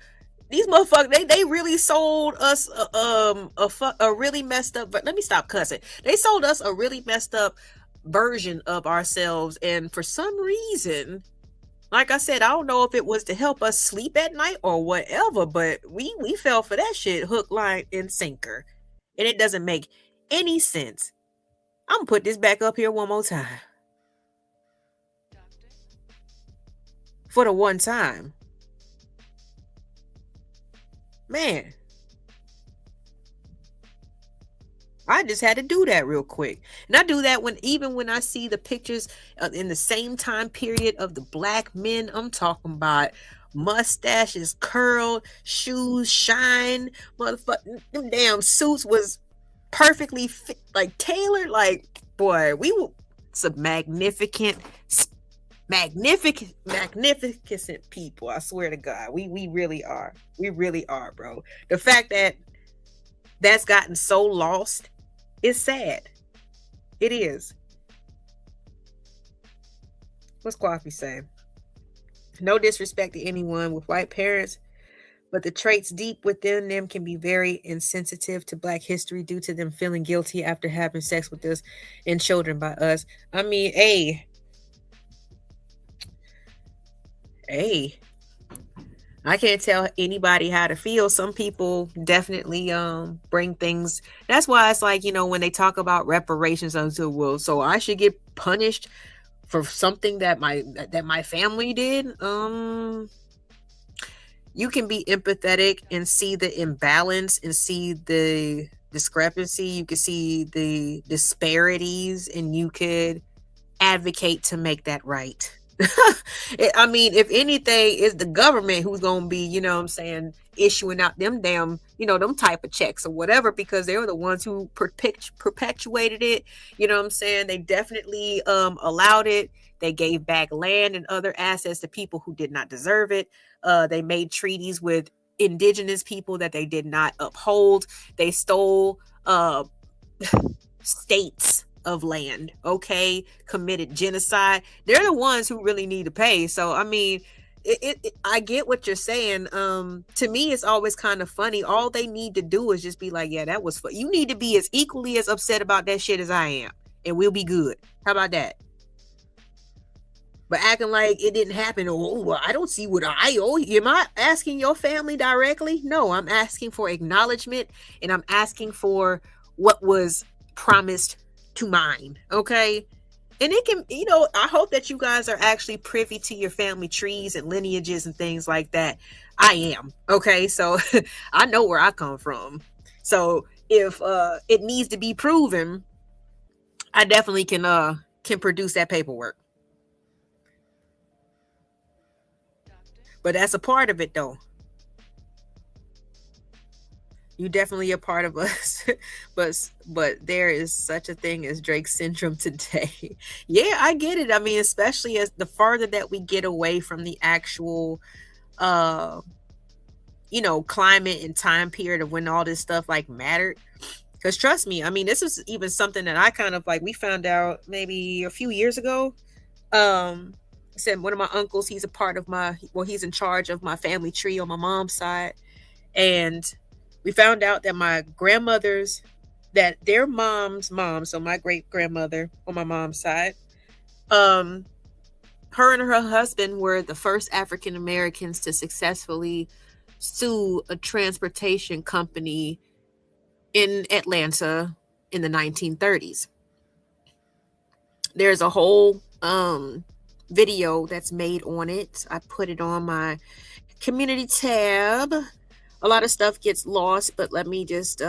these motherfuckers, they really sold us a really messed up, but let me stop cussing. They sold us a really messed up version of ourselves, and for some reason, like I said, I don't know if it was to help us sleep at night or whatever, but we fell for that shit hook, line, and sinker. And it doesn't make any sense. I'm gonna put this back up here one more time. For the one time. Man, I just had to do that real quick. And I do that even when I see the pictures in the same time period of the black men. I'm talking about mustaches curled, shoes shine, motherfucking them damn suits was perfectly fit, like tailored. Like, boy, we were some magnificent people. I swear to God, we really are. We really are, bro. The fact that that's gotten so lost is sad. It is. What's Coffee saying? No disrespect to anyone with white parents, but the traits deep within them can be very insensitive to Black history due to them feeling guilty after having sex with us and children by us. I mean, hey, I can't tell anybody how to feel. Some people definitely bring things. That's why it's like, you know, when they talk about reparations unto, well, so I should get punished for something that my family did, you can be empathetic and see the imbalance and see the discrepancy. You can see the disparities, and you could advocate to make that right. I mean, if anything, it's the government who's gonna be, you know what I'm saying, issuing out them damn, you know, them type of checks or whatever, because they were the ones who perpetuated it. You know what I'm saying? They definitely allowed it. They gave back land and other assets to people who did not deserve it. They made treaties with indigenous people that they did not uphold. They stole states of land, okay, committed genocide. They're the ones who really need to pay. So I mean, I get what you're saying. To me, it's always kind of funny. All they need to do is just be like, yeah, that was fun. You need to be as equally as upset about that shit as I am, and we'll be good. How about that? But acting like it didn't happen. Oh, well, I don't see what I owe. Am I asking your family directly? No, I'm asking for acknowledgement, and I'm asking for what was promised to mine. Okay. And it can, you know, I hope that you guys are actually privy to your family trees and lineages and things like that. I am. Okay. So I know where I come from. So if it needs to be proven, I definitely can produce that paperwork. But that's a part of it though. You definitely a part of us, but there is such a thing as Drake syndrome today. Yeah, I get it. I mean, especially as the farther that we get away from the actual, you know, climate and time period of when all this stuff like mattered. Because trust me, I mean, this was even something that I kind of like, we found out maybe a few years ago. Said one of my uncles, he's a part of he's in charge of my family tree on my mom's side, and we found out that my grandmothers, that their mom's mom, so my great grandmother on my mom's side, her and her husband were the first African Americans to successfully sue a transportation company in Atlanta in the 1930s. There's a whole video that's made on it. I put it on my community tab. A lot of stuff gets lost, but let me just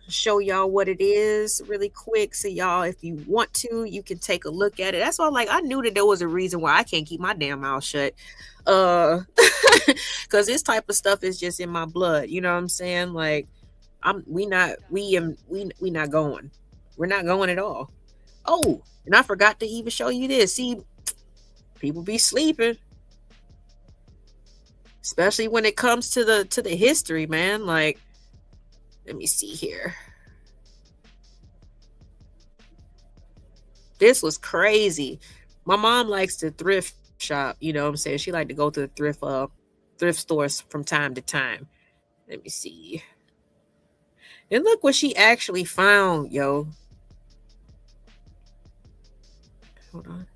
show y'all what it is really quick. So y'all, if you want to, you can take a look at it. That's why, like, I knew that there was a reason why I can't keep my damn mouth shut. Because this type of stuff is just in my blood. You know what I'm saying? Like, we not going. We're not going at all. Oh, and I forgot to even show you this. See, people be sleeping. Especially when it comes to the history, man. Like, let me see here. This was crazy. My mom likes to thrift shop, you know what I'm saying? She like to go to the thrift stores from time to time. Let me see. And look what she actually found, yo. Hold on.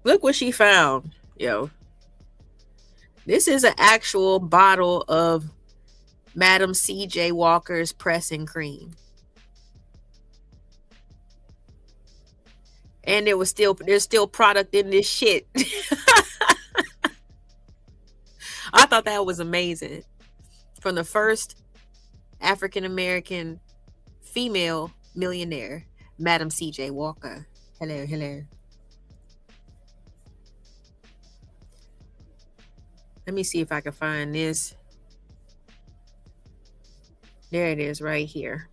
Look what she found, yo. This is an actual bottle of Madam C.J. Walker's pressing cream. And there's still product in this shit. I thought that was amazing. From the first African-American female millionaire, Madam C.J. Walker. Hello, hello. Let me see if I can find this. There it is right here.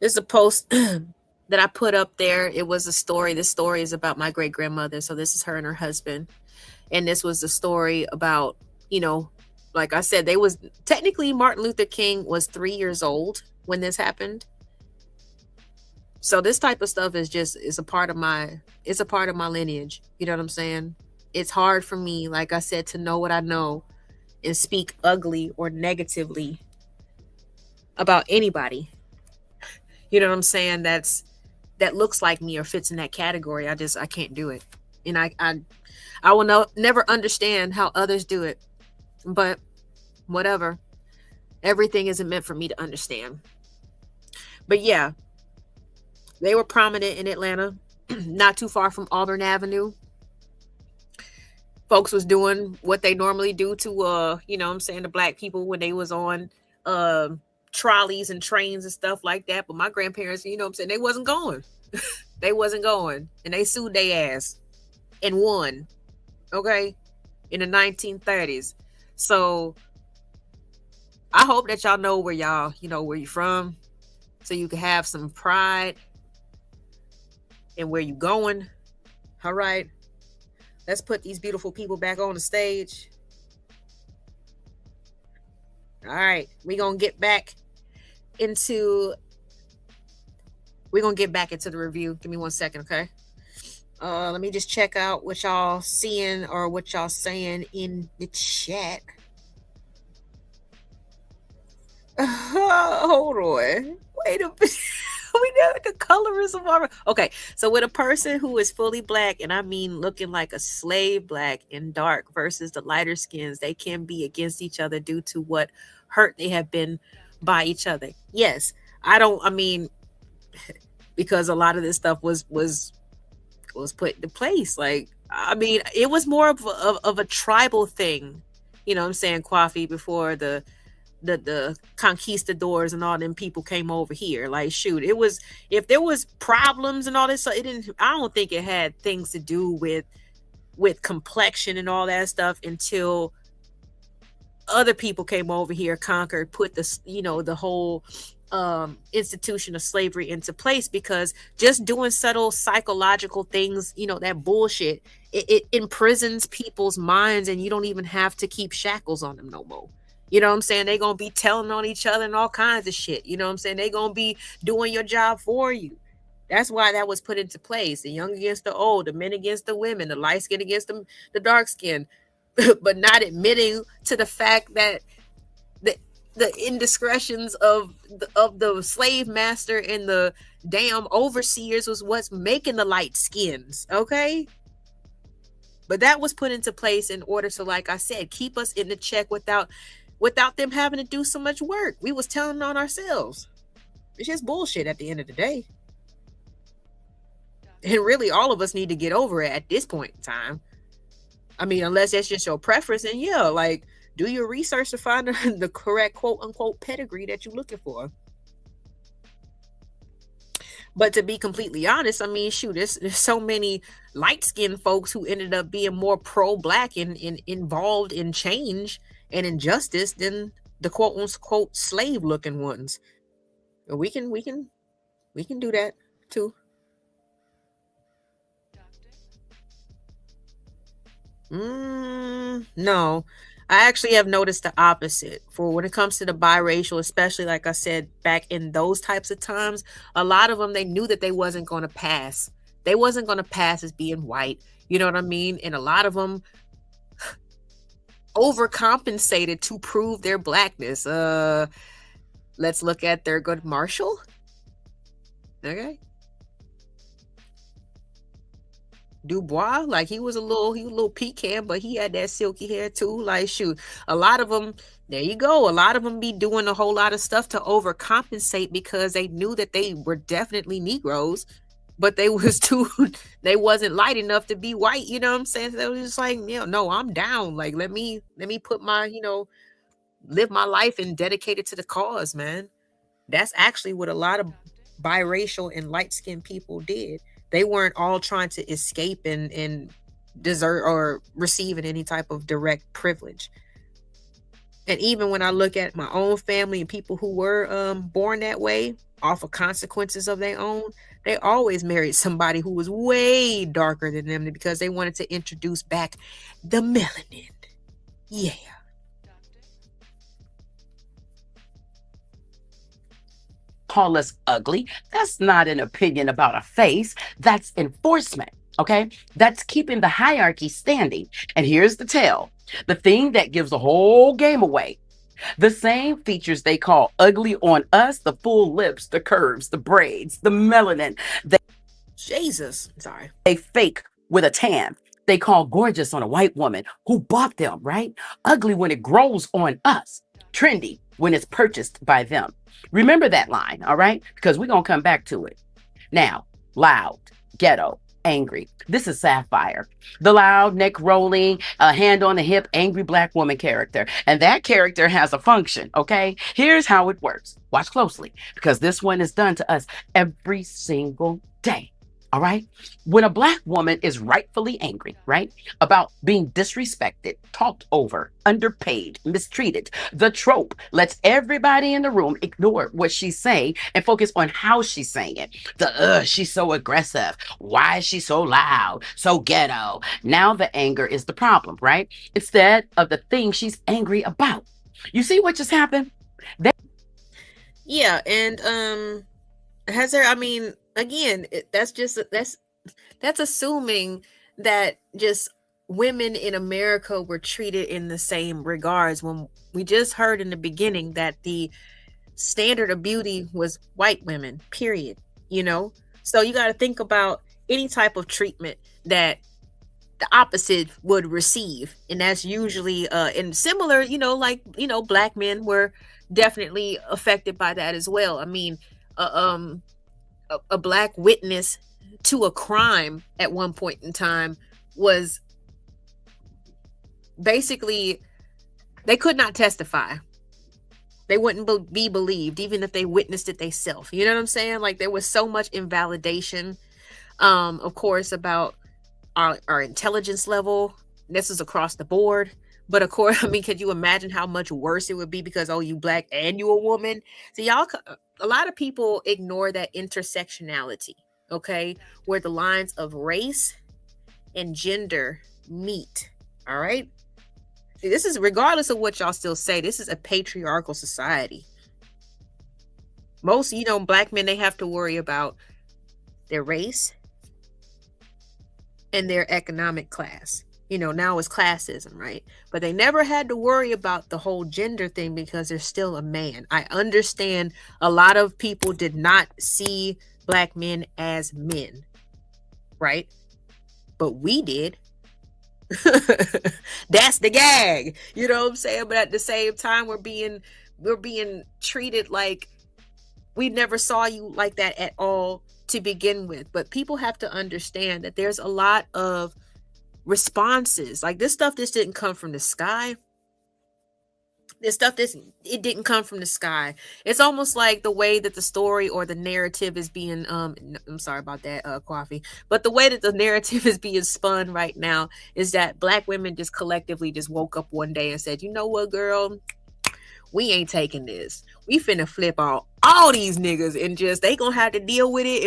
This is a post that I put up there. It was a story. This story is about my great grandmother. So this is her and her husband. And this was the story about, you know, like I said, technically Martin Luther King was 3 years old when this happened. So this type of stuff is a part of my lineage. You know what I'm saying? It's hard for me, like I said, to know what I know and speak ugly or negatively about anybody. You know what I'm saying? That looks like me or fits in that category. I can't do it. And I will never understand how others do it. But whatever. Everything isn't meant for me to understand. But yeah, they were prominent in Atlanta, not too far from Auburn Avenue. Folks was doing what they normally do to you know what I'm saying, the black people when they was on trolleys and trains and stuff like that. But my grandparents, you know what I'm saying, they wasn't going. They wasn't going. And they sued their ass and won. Okay? In the 1930s. So I hope that y'all know where y'all, you know, where you from, so you can have some pride in where you going. All right. Let's put these beautiful people back on the stage. All right. We're going to get back into the review. Give me 1 second, okay? Let me just check out what y'all seeing or what y'all saying in the chat. Hold on. Wait a minute. We know the colorism of our... Okay, so with a person who is fully black, and I mean looking like a slave black and dark versus the lighter skins, they can be against each other due to what hurt they have been by each other. Yes, I mean, because a lot of this stuff was put into place. Like, I mean, it was more of a tribal thing. You know what I'm saying, Kwafi, before the conquistadors and all them people came over here. Like, shoot, it was, if there was problems and all this, so it didn't, I don't think it had things to do with complexion and all that stuff until other people came over here, conquered, put the, you know, the whole institution of slavery into place. Because just doing subtle psychological things, you know, that bullshit, it imprisons people's minds, and you don't even have to keep shackles on them no more. You know what I'm saying? They're going to be telling on each other and all kinds of shit. You know what I'm saying? They're going to be doing your job for you. That's why that was put into place. The young against the old, the men against the women, the light skin against the dark skin, but not admitting to the fact that the indiscretions of the slave master and the damn overseers was what's making the light skins. Okay? But that was put into place in order to, like I said, keep us in the check without them having to do so much work. We was telling on ourselves. It's just bullshit at the end of the day. And really, all of us need to get over it at this point in time. I mean, unless that's just your preference, and yeah, like, do your research to find the correct quote-unquote pedigree that you're looking for. But to be completely honest, I mean, shoot, there's so many light-skinned folks who ended up being more pro-black and involved in change and injustice than the quote-unquote slave-looking ones. We can do that too. No, I actually have noticed the opposite. For when it comes to the biracial, especially like I said, back in those types of times, a lot of them, they knew that they wasn't going to pass. They wasn't going to pass as being white. You know what I mean? And a lot of them overcompensated to prove their blackness. Let's look at Thurgood Marshall. Okay. Dubois, like, he was a little pecan, but he had that silky hair too. Like, shoot, a lot of them, there you go, a lot of them be doing a whole lot of stuff to overcompensate because they knew that they were definitely Negroes, but they wasn't light enough to be white. You know what I'm saying? So they was just like, no, I'm down. Like, let me put my, live my life and dedicate it to the cause, man. That's actually what a lot of biracial and light-skinned people did. They weren't all trying to escape and desert or receiving any type of direct privilege. And even when I look at my own family and people who were born that way, off of consequences of their own, they always married somebody who was way darker than them because they wanted to introduce back the melanin. Yeah. Call us ugly. That's not an opinion about a face. That's enforcement. Okay. That's keeping the hierarchy standing. And here's the tell. The thing that gives the whole game away. The same features they call ugly on us, the full lips, the curves, the braids, the melanin. They fake with a tan. They call gorgeous on a white woman who bought them, right? Ugly when it grows on us. trendy when it's purchased by them. Remember that line, all right? Because we're going to come back to it. Now, loud, ghetto, angry. This is Sapphire, the loud, neck rolling, hand on the hip, angry black woman character. And that character has a function, okay? Here's how it works. Watch closely, because this one is done to us every single day. All right. When a black woman is rightfully angry, right, about being disrespected, talked over, underpaid, mistreated, the trope lets everybody in the room ignore what she's saying and focus on how she's saying it. She's so aggressive. Why is she so loud, so ghetto? Now the anger is the problem, right? Instead of the thing she's angry about. You see what just happened? Yeah, and has there? I mean, again, that's assuming that just women in America were treated in the same regards. When we just heard in the beginning that the standard of beauty was white women, period. You know, so you got to think about any type of treatment that the opposite would receive, and that's usually and similar. You know, like black men were definitely affected by that as well. I mean, a black witness to a crime at one point in time was basically, they could not testify. They wouldn't be believed even if they witnessed it themselves. You know what I'm saying? Like, there was so much invalidation, of course, about our intelligence level. This is across the board. But of course, I mean, could you imagine how much worse it would be because, oh, you black and you a woman? So a lot of people ignore that intersectionality, okay, where the lines of race and gender meet. All right. This is, regardless of what y'all still say, this is a patriarchal society. Most, black men, they have to worry about their race and their economic class. Now it's classism, right? But they never had to worry about the whole gender thing because they're still a man. I understand a lot of people did not see black men as men, right? But we did. That's the gag. You know what I'm saying? But at the same time, we're being treated like we never saw you like that at all to begin with. But people have to understand that there's a lot of responses. Like, this stuff just didn't come from the sky. It didn't come from the sky. It's almost like the way that the story or the narrative is being I'm sorry about that, coffee, but the way that the narrative is being spun right now is that black women just collectively just woke up one day and said, you know what, girl, we ain't taking this. We finna flip all these niggas, and just they gonna have to deal with it,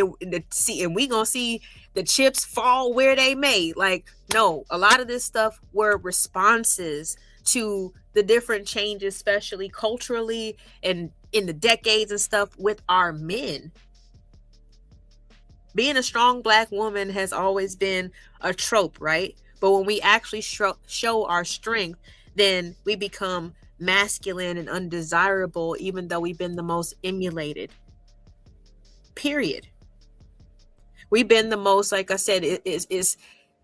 and we gonna see the chips fall where they may. Like, no, a lot of this stuff were responses to the different changes, especially culturally and in the decades and stuff with our men. Being a strong black woman has always been a trope, right? But when we actually show our strength, then we become masculine and undesirable, even though we've been the most emulated. Period. We've been the most, like I said, it is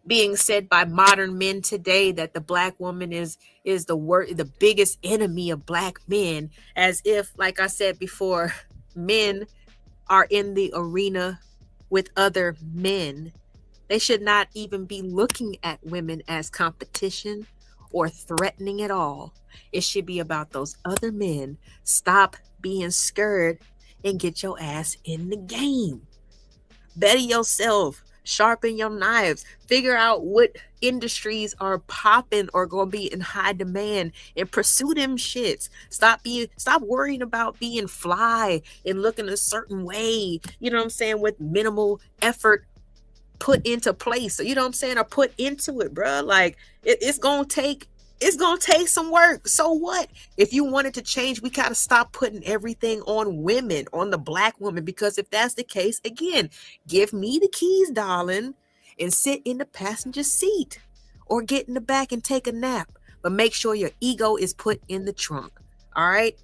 being said by modern men today that the black woman is the biggest enemy of black men, as if, like I said before, men are in the arena with other men. They should not even be looking at women as competition or threatening at all. It should be about those other men. Stop being scared and get your ass in the game. Better yourself. Sharpen your knives. Figure out what industries are popping or going to be in high demand and pursue them shits. Stop worrying about being fly and looking a certain way. You know what I'm saying? With minimal effort put into place. So, you know what I'm saying? Or put into it, bro. Like, it's going to take some work. So what? If you wanted to change, we gotta stop putting everything on women, on the black woman, because if that's the case, again, give me the keys, darling, and sit in the passenger seat or get in the back and take a nap. But make sure your ego is put in the trunk. All right?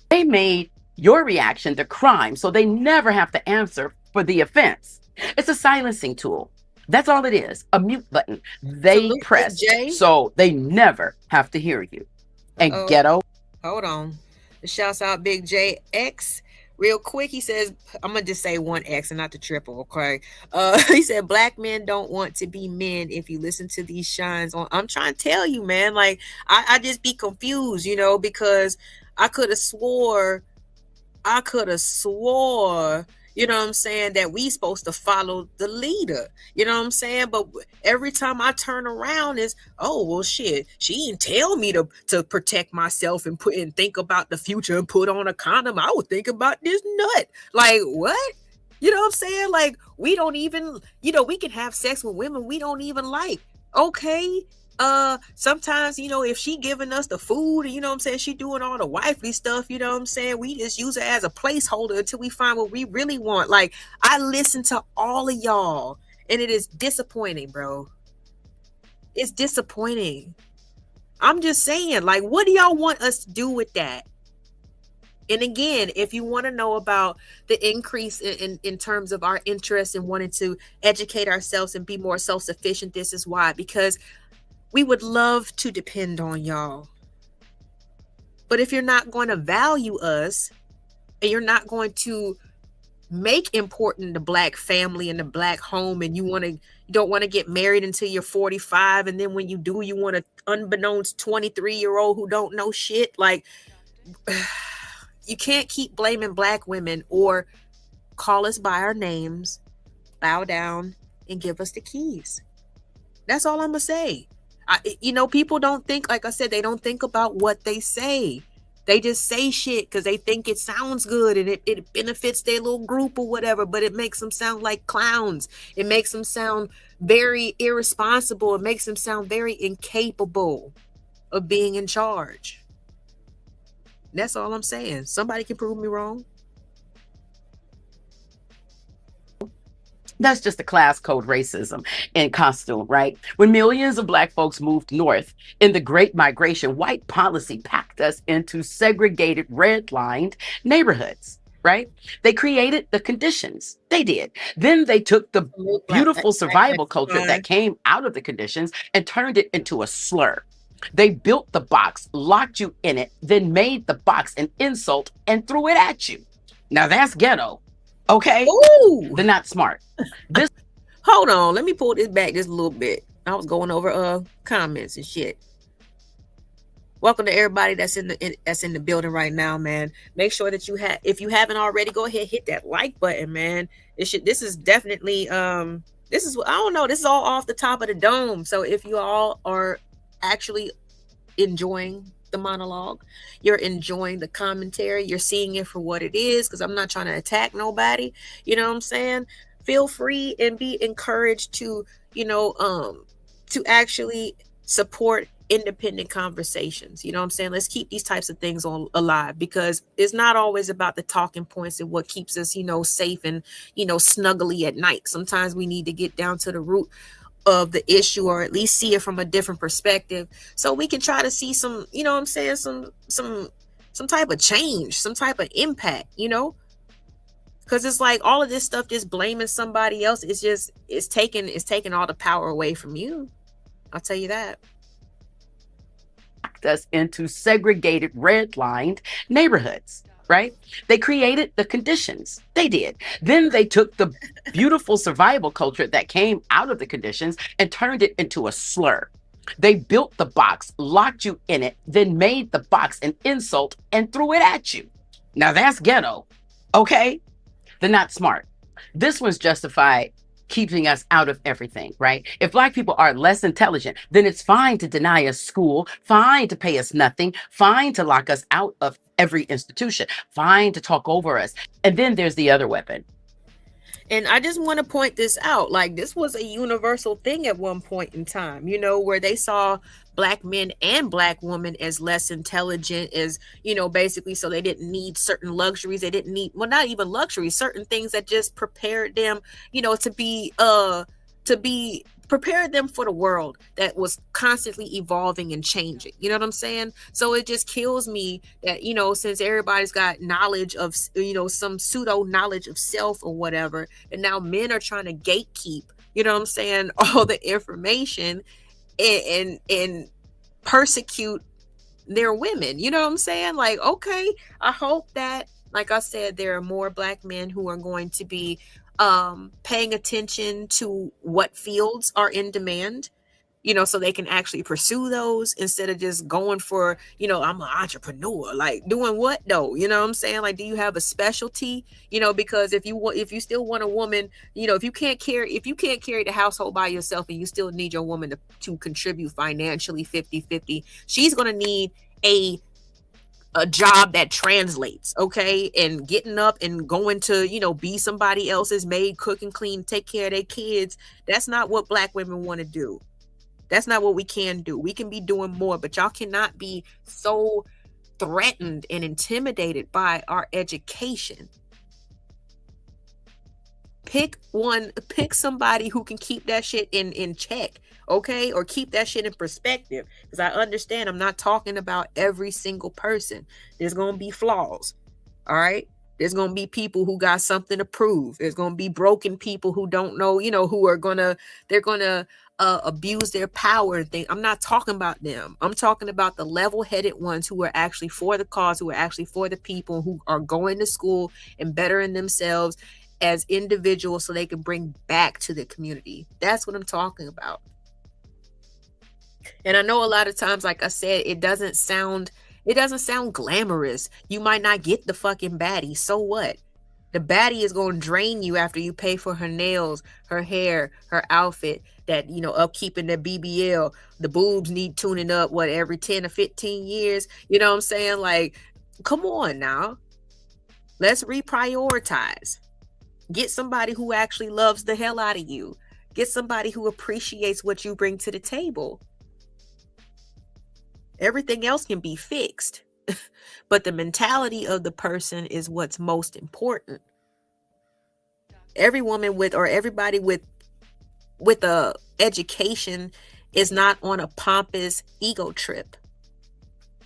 They made your reaction the crime, so they never have to answer for the offense. It's a silencing tool. That's all it is. A mute button they press, so they never have to hear you. and Uh-oh. ghetto. Hold on. Shouts out Big JX. Real quick, he says, I'm gonna just say 1X and not the triple, okay? He said black men don't want to be men if you listen to these shines on. I'm trying to tell you, man, like I just be confused, because I could have swore, you know what I'm saying, that we supposed to follow the leader. You know what I'm saying? But every time I turn around is, oh well shit, she didn't tell me to protect myself and think about the future and put on a condom. I would think about this nut. Like what? You know what I'm saying? Like we don't even, we can have sex with women we don't even like. Okay. Sometimes, if she giving us the food, you know what I'm saying, she doing all the wifely stuff, you know what I'm saying, we just use her as a placeholder until we find what we really want. Like I listen to all of y'all and it is disappointing, bro. It's disappointing. I'm just saying, like, what do y'all want us to do with that? And again, if you want to know about the increase in terms of our interest in wanting to educate ourselves and be more self-sufficient, this is why. Because we would love to depend on y'all. But if you're not going to value us and you're not going to make important the black family and the black home, and you don't want to get married until you're 45, and then when you do, you want an unbeknownst 23-year-old who don't know shit, like you can't keep blaming black women or call us by our names, bow down, and give us the keys. That's all I'm gonna say. People don't think, like I said, they don't think about what they say. They just say shit because they think it sounds good and it benefits their little group or whatever, but it makes them sound like clowns. It makes them sound very irresponsible. It makes them sound very incapable of being in charge. That's all I'm saying. Somebody can prove me wrong. That's just the class code racism in costume, right? When millions of black folks moved north in the Great Migration, white policy packed us into segregated, red-lined neighborhoods, right? They created the conditions. They did. Then they took the beautiful survival culture that came out of the conditions and turned it into a slur. They built the box, locked you in it, then made the box an insult and threw it at you. Now that's ghetto. Okay? Ooh. They're not smart. This Hold on, let me pull this back just a little bit. I was going over comments and shit. Welcome to everybody that's in the building right now, man. Make sure that if you haven't already, go ahead, hit that like button, man. This is definitely this is all off the top of the dome. So if you all are actually enjoying the monologue, you're enjoying the commentary, you're seeing it for what it is, because I'm not trying to attack nobody, you know what I'm saying? Feel free and be encouraged to to actually support independent conversations. You know what I'm saying? Let's keep these types of things alive, because it's not always about the talking points and what keeps us safe and snuggly at night. Sometimes we need to get down to the root of the issue, or at least see it from a different perspective, so we can try to see some some type of change, some type of impact, because it's like all of this stuff just blaming somebody else, it's taking all the power away from you. I'll tell you that. Us into segregated, red-lined neighborhoods, right? They created the conditions. They did. Then they took the beautiful survival culture that came out of the conditions and turned it into a slur. They built the box, locked you in it, then made the box an insult and threw it at you. Now that's ghetto. Okay? They're not smart. This one's justified keeping us out of everything, right? If black people are less intelligent, then it's fine to deny us school, fine to pay us nothing, fine to lock us out of every institution, fine to talk over us. And then there's the other weapon. And I just want to point this out. Like, this was a universal thing at one point in time, where they saw black men and black women as less intelligent, as, basically, so they didn't need certain luxuries. They didn't need, well, not even luxuries, certain things that just prepared them, to be prepared them for the world that was constantly evolving and changing. You know what I'm saying? So it just kills me that, since everybody's got knowledge of, some pseudo knowledge of self or whatever, and now men are trying to gatekeep, you know what I'm saying, all the information and persecute they're women. You know what I'm saying? Like, okay, I hope that, like I said, there are more Black men who are going to be paying attention to what fields are in demand, you know, so they can actually pursue those instead of just going for, you know, I'm an entrepreneur. Like, doing what though? You know what I'm saying? Like, do you have a specialty? You know, because if you still want a woman, you know, if you can't carry the household by yourself and you still need your woman to contribute financially 50-50, she's going to need a job that translates, okay? And getting up and going to, you know, be somebody else's maid, cook and clean, take care of their kids. That's not what Black women want to do. That's not what we can do. We can be doing more, but y'all cannot be so threatened and intimidated by our education. Pick somebody who can keep that shit in check, okay? Or keep that shit in perspective. Because I understand I'm not talking about every single person. There's going to be flaws, all right? There's going to be people who got something to prove. There's going to be broken people who don't know, you know, who are going to, they're going to abuse their power and things. I'm not talking about them. I'm talking about the level-headed ones who are actually for the cause, who are actually for the people, who are going to school and bettering themselves as individuals so they can bring back to the community. That's what I'm talking about. And I know a lot of times, like I said, it doesn't sound glamorous. You might not get the fucking baddie. So what? The baddie is going to drain you after you pay for her nails, her hair, her outfit, that, you know, upkeeping the BBL. The boobs need tuning up, every 10 or 15 years? You know what I'm saying? Like, come on now. Let's reprioritize. Get somebody who actually loves the hell out of you. Get somebody who appreciates what you bring to the table. Everything else can be fixed. But the mentality of the person is what's most important. Every woman everybody with a education is not on a pompous ego trip.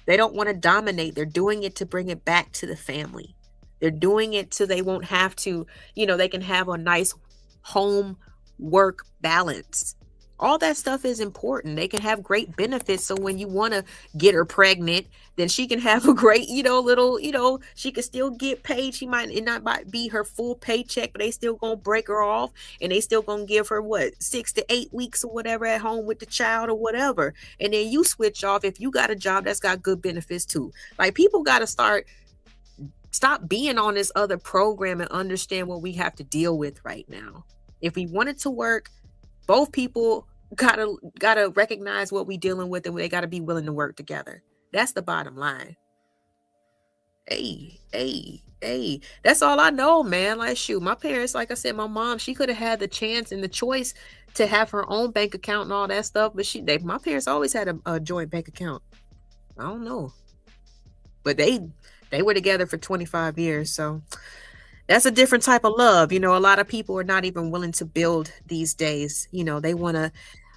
They don't want to dominate. They're doing it to bring it back to the family. They're doing it so they won't have to, you know, they can have a nice home work balance. All that stuff is important. They can have great benefits. So when you want to get her pregnant, then she can have a great, you know, she can still get paid. It not be her full paycheck, but they still gonna break her off, and they still gonna give her 6 to 8 weeks or whatever at home with the child or whatever. And then you switch off if you got a job that's got good benefits too. Like, people got to stop being on this other program and understand what we have to deal with right now. If we want it to work, both people gotta recognize what we dealing with, and they gotta be willing to work together. That's the bottom line. Hey, that's all I know, man. Like, shoot, my parents, like I said, my mom, she could have had the chance and the choice to have her own bank account and all that stuff, but my parents always had a joint bank account. I don't know, but they were together for 25 years, so that's a different type of love. You know, a lot of people are not even willing to build these days. You know,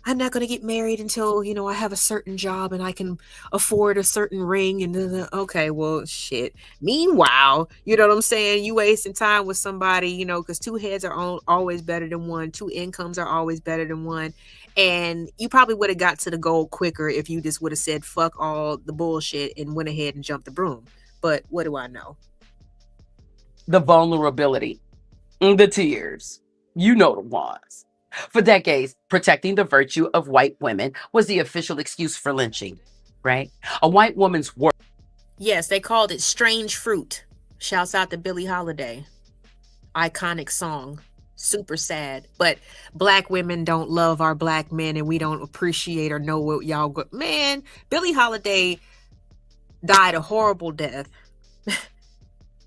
I'm not going to get married until, you know, I have a certain job and I can afford a certain ring. And okay, well, shit. Meanwhile, you know what I'm saying? You wasting time with somebody, you know, because 2 heads are always better than one. 2 incomes are always better than one. And you probably would have got to the goal quicker if you just would have said, fuck all the bullshit and went ahead and jumped the broom. But what do I know? The vulnerability, the tears, you know the ones. For decades, protecting the virtue of white women was the official excuse for lynching, right? A white woman's work. Yes, they called it strange fruit. Shouts out to Billie Holiday. Iconic song. Super sad. But Black women don't love our Black men, and we don't appreciate or know what y'all go. Man, Billie Holiday died a horrible death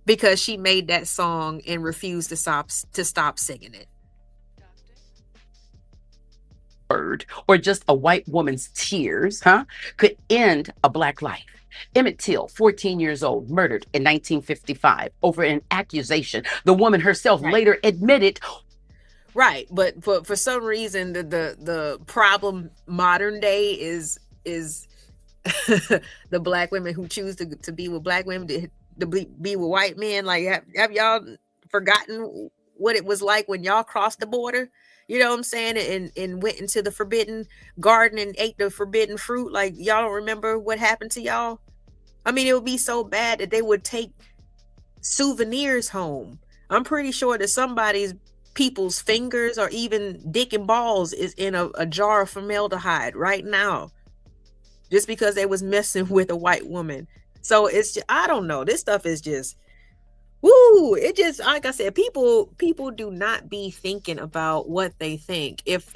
because she made that song and refused to stop singing it. Word, or just a white woman's tears, could end a Black life. Emmett Till, 14 years old, murdered in 1955 over an accusation the woman herself later admitted. Right, but for some reason, the problem modern day is the Black women who choose to be with Black women to be with white men. Like, have y'all forgotten what it was like when y'all crossed the border? You know what I'm saying? And went into the forbidden garden and ate the forbidden fruit. Like, y'all don't remember what happened to y'all? I mean, it would be so bad that they would take souvenirs home. I'm pretty sure that people's fingers or even dick and balls is in a jar of formaldehyde right now, just because they was messing with a white woman. So it's just, I don't know. This stuff is just, woo. It just, like I said, people do not be thinking about what they think. If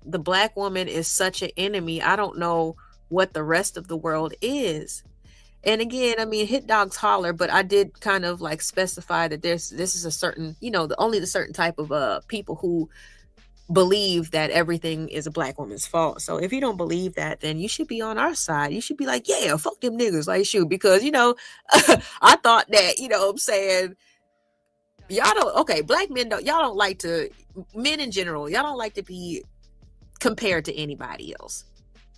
the black woman is such an enemy, I don't know what the rest of the world is. And again, I mean, hit dogs holler, but I did kind of like specify that this is a certain, only the certain type of people who believe that everything is a black woman's fault. So if you don't believe that, then you should be on our side. You should be like, yeah, fuck them niggas, like shoot, because I thought that, what I'm saying, black men y'all don't like to, men in general, y'all don't like to be compared to anybody else.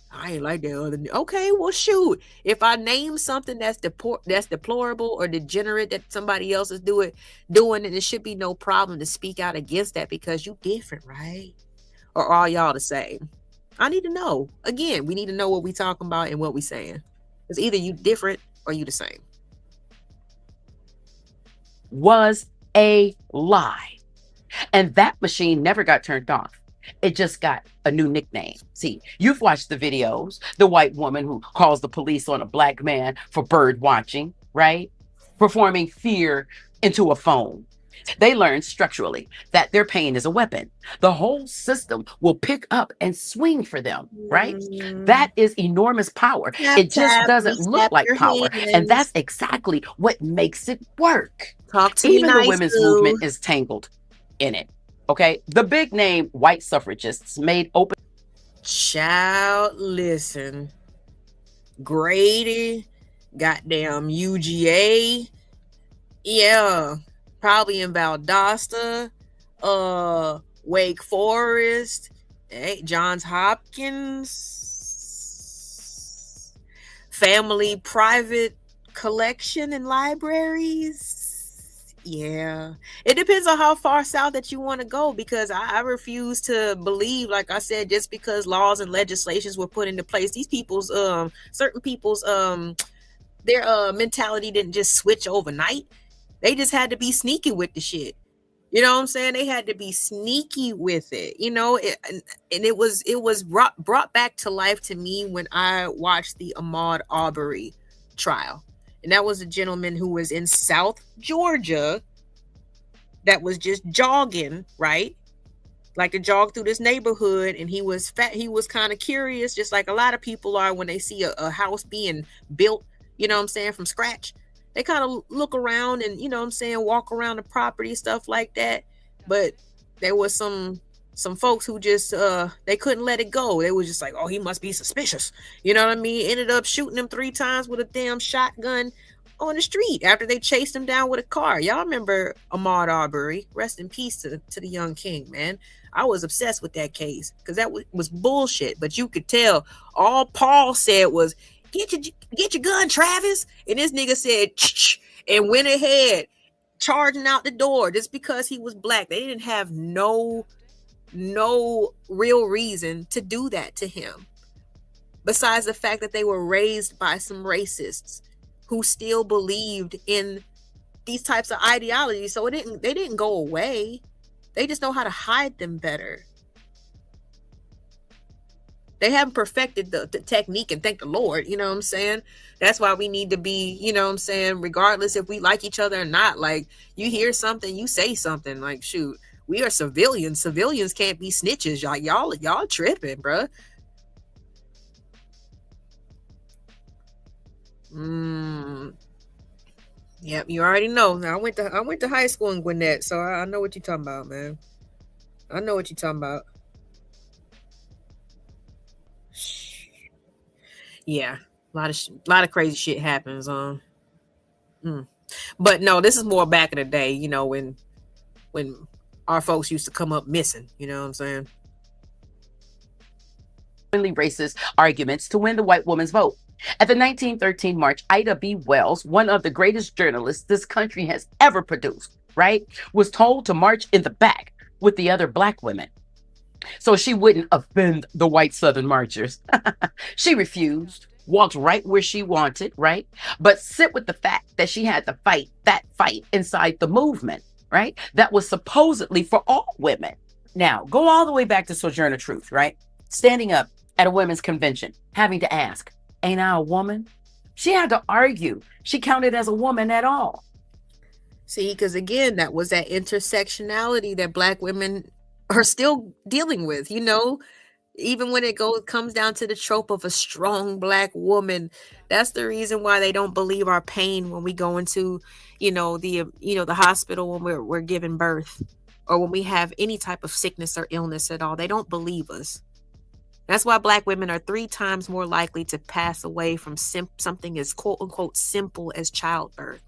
I ain't like that other. Okay, well, shoot. If I name something that's deplorable or degenerate that somebody else is doing, and it should be no problem to speak out against that because you different, right? Or are y'all the same? I need to know. Again, we need to know what we talking about and what we saying. It's either you different or you the same. Was a lie, and that machine never got turned off. It just got a new nickname. See, you've watched the videos, the white woman who calls the police on a black man for bird watching, right? Performing fear into a phone. They learned structurally that their pain is a weapon. The whole system will pick up and swing for them, right? That is enormous power. It just doesn't look like power. And that's exactly what makes it work. Talk to me Even nice, the women's boo. movement is tangled in it. Okay, the big name white suffragists made open. Child, listen. Grady, goddamn UGA, yeah, probably in Valdosta, Wake Forest, Johns Hopkins, family private collection and libraries. Yeah, it depends on how far south that you want to go, because I refuse to believe, like I said, just because laws and legislations were put into place, these people's certain people's their mentality didn't just switch overnight. They just had to be sneaky with the shit. You know what I'm saying? They had to be sneaky with it, and it was brought back to life to me when I watched the Ahmaud Arbery trial. And that was a gentleman who was in South Georgia that was just jogging, right? Like to jog through this neighborhood, and he was fat. He was kind of curious, just like a lot of people are when they see a house being built, from scratch. They kind of look around and, walk around the property, stuff like that. But there was some folks who just they couldn't let it go. They was just like, oh, he must be suspicious. You know what I mean? Ended up shooting him 3 times with a damn shotgun on the street after they chased him down with a car. Y'all remember Ahmaud Arbery? Rest in peace to the young king, man. I was obsessed with that case because that was bullshit. But you could tell all Paul said was, get your gun, Travis. And this nigga said, ch-ch, and went ahead charging out the door just because he was black. They didn't have no real reason to do that to him, besides the fact that they were raised by some racists who still believed in these types of ideologies. So they didn't go away. They just know how to hide them better. They haven't perfected the technique, and thank the Lord, you know what I'm saying? That's why we need to be, you know what I'm saying, regardless if we like each other or not. Like, you hear something, you say something. Like, shoot, we are civilians. Civilians can't be snitches. Y'all tripping, bruh. Yep, you already know. I went to high school in Gwinnett, so I know what you're talking about, man. I know what you're talking about. Yeah, a lot of crazy shit happens. But no, this is more back in the day, when our folks used to come up missing. You know what I'm saying? Racist arguments to win the white woman's vote. At the 1913 march, Ida B. Wells, one of the greatest journalists this country has ever produced, right, was told to march in the back with the other black women so she wouldn't offend the white Southern marchers. She refused. walked right where she wanted, right? But sit with the fact that she had to fight that fight inside the movement, right? That was supposedly for all women. Now, go all the way back to Sojourner Truth, right? Standing up at a women's convention, having to ask, ain't I a woman? She had to argue she counted as a woman at all. See, because again, that was that intersectionality that Black women are still dealing with, you know, even when it comes down to the trope of a strong Black woman. That's the reason why they don't believe our pain when we go into, the hospital when we're giving birth, or when we have any type of sickness or illness at all. They don't believe us. That's why Black women are 3 times more likely to pass away from something as quote unquote simple as childbirth.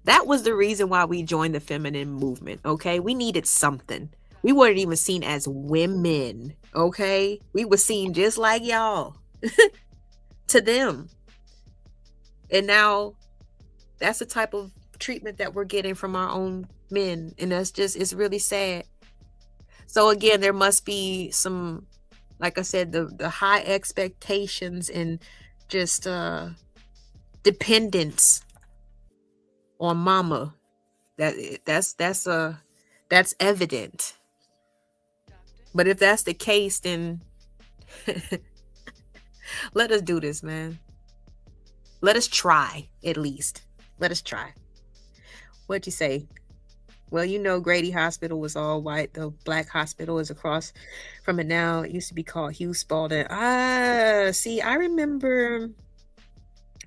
That was the reason why we joined the feminine movement, okay? We needed something. We weren't even seen as women, okay? We were seen just like y'all to them. And now that's the type of treatment that we're getting from our own men. And it's really sad. So again, there must be some, like I said, the high expectations and just dependence on mama. That's evident. But if that's the case, then let us do this, man. Let us try, at least. Let us try. What'd you say? Well, Grady Hospital was all white. The Black hospital is across from it now. It used to be called Hugh Spalding. See, I remember.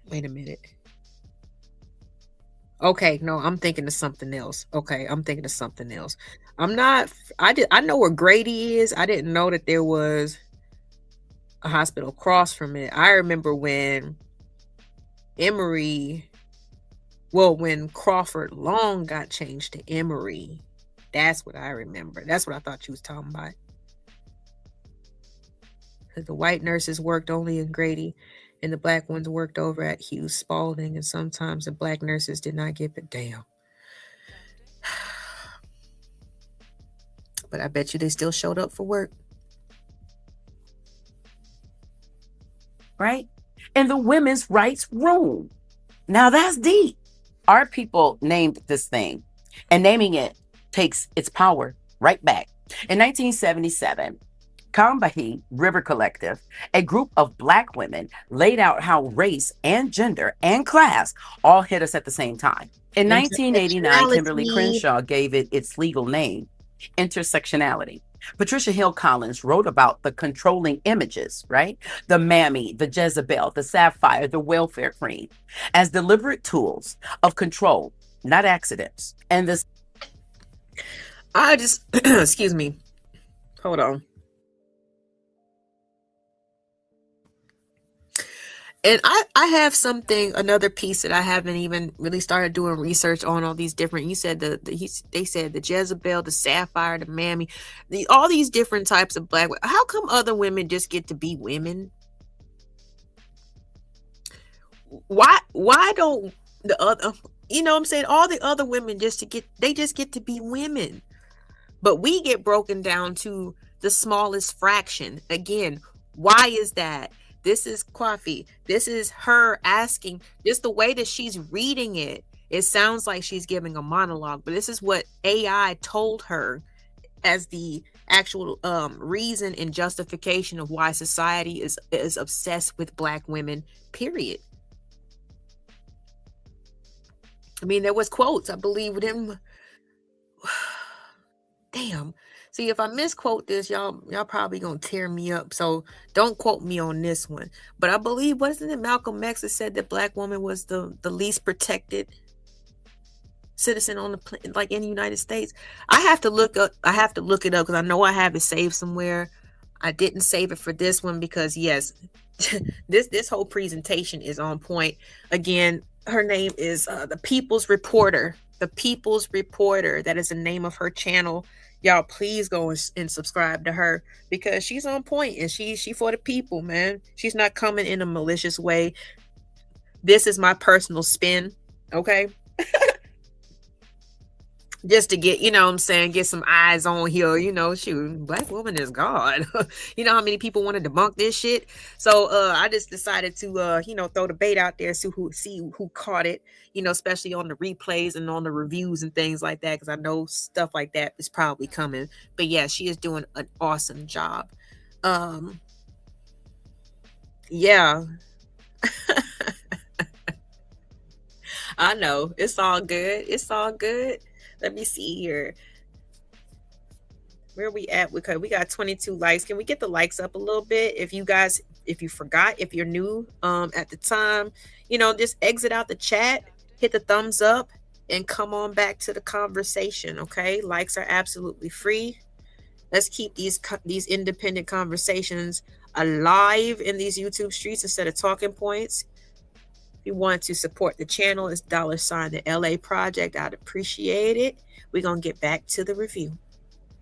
Wait a minute. Okay, no, I'm thinking of something else. I know where Grady is. I didn't know that there was a hospital across from it. I remember when when Crawford Long got changed to Emory. That's what I remember. That's what I thought you was talking about. Because the white nurses worked only in Grady, and the Black ones worked over at Hugh Spalding, and sometimes the Black nurses did not get it down. But I bet you they still showed up for work. Right? In the women's rights room. Now that's deep. Our people named this thing, and naming it takes its power right back. In 1977, Combahee River Collective, a group of Black women, laid out how race and gender and class all hit us at the same time. In 1989, Kimberly Crenshaw gave it its legal name, intersectionality. Patricia Hill Collins wrote about the controlling images, right? The Mammy, the Jezebel, the Sapphire, the welfare queen, as deliberate tools of control, not accidents. And this. I just, excuse me. Hold on. And I have another piece that I haven't even really started doing research on. All these different, you said they said the Jezebel, the Sapphire, the Mammy, all these different types of Black. How come other women just get to be women? Why don't the other, what I'm saying, all the other women just get to be women, but we get broken down to the smallest fraction. Again, why is that? This is Kwafi. This is her asking. Just the way that she's reading it, it sounds like she's giving a monologue. But this is what AI told her as the actual reason and justification of why society is obsessed with Black women, period. I mean, there was quotes, I believe, with him. Damn. See, if I misquote this, y'all probably gonna tear me up. So don't quote me on this one. But I believe, wasn't it Malcolm X that said that Black woman was the least protected citizen on in the United States? I have to look it up because I know I have it saved somewhere. I didn't save it for this one because yes, this whole presentation is on point. Again, her name is the People's Reporter. The People's Reporter. That is the name of her channel. Y'all, please go and subscribe to her because she's on point and she for the people, man. She's not coming in a malicious way. This is my personal spin, okay? just to get, you know what I'm saying, get some eyes on here, you know, shoot, black woman is God. You know how many people want to debunk this shit? So I just decided to you know, throw the bait out there, see who caught it, you know, especially on the replays and on the reviews and things like that, because I know stuff like that is probably coming. But yeah, she is doing an awesome job. Yeah. I know. It's all good. It's all good. Let me see here. Where are we at? Okay, we got 22 likes. Can we get the likes up a little bit? If you guys, if you forgot, if you're new at the time, you know, just exit out the chat, hit the thumbs up, and come on back to the conversation. Okay, likes are absolutely free. Let's keep these independent conversations alive in these YouTube streets instead of talking points. If you want to support the channel, it's $ the LA Project. I'd appreciate it. We're gonna get back to the review.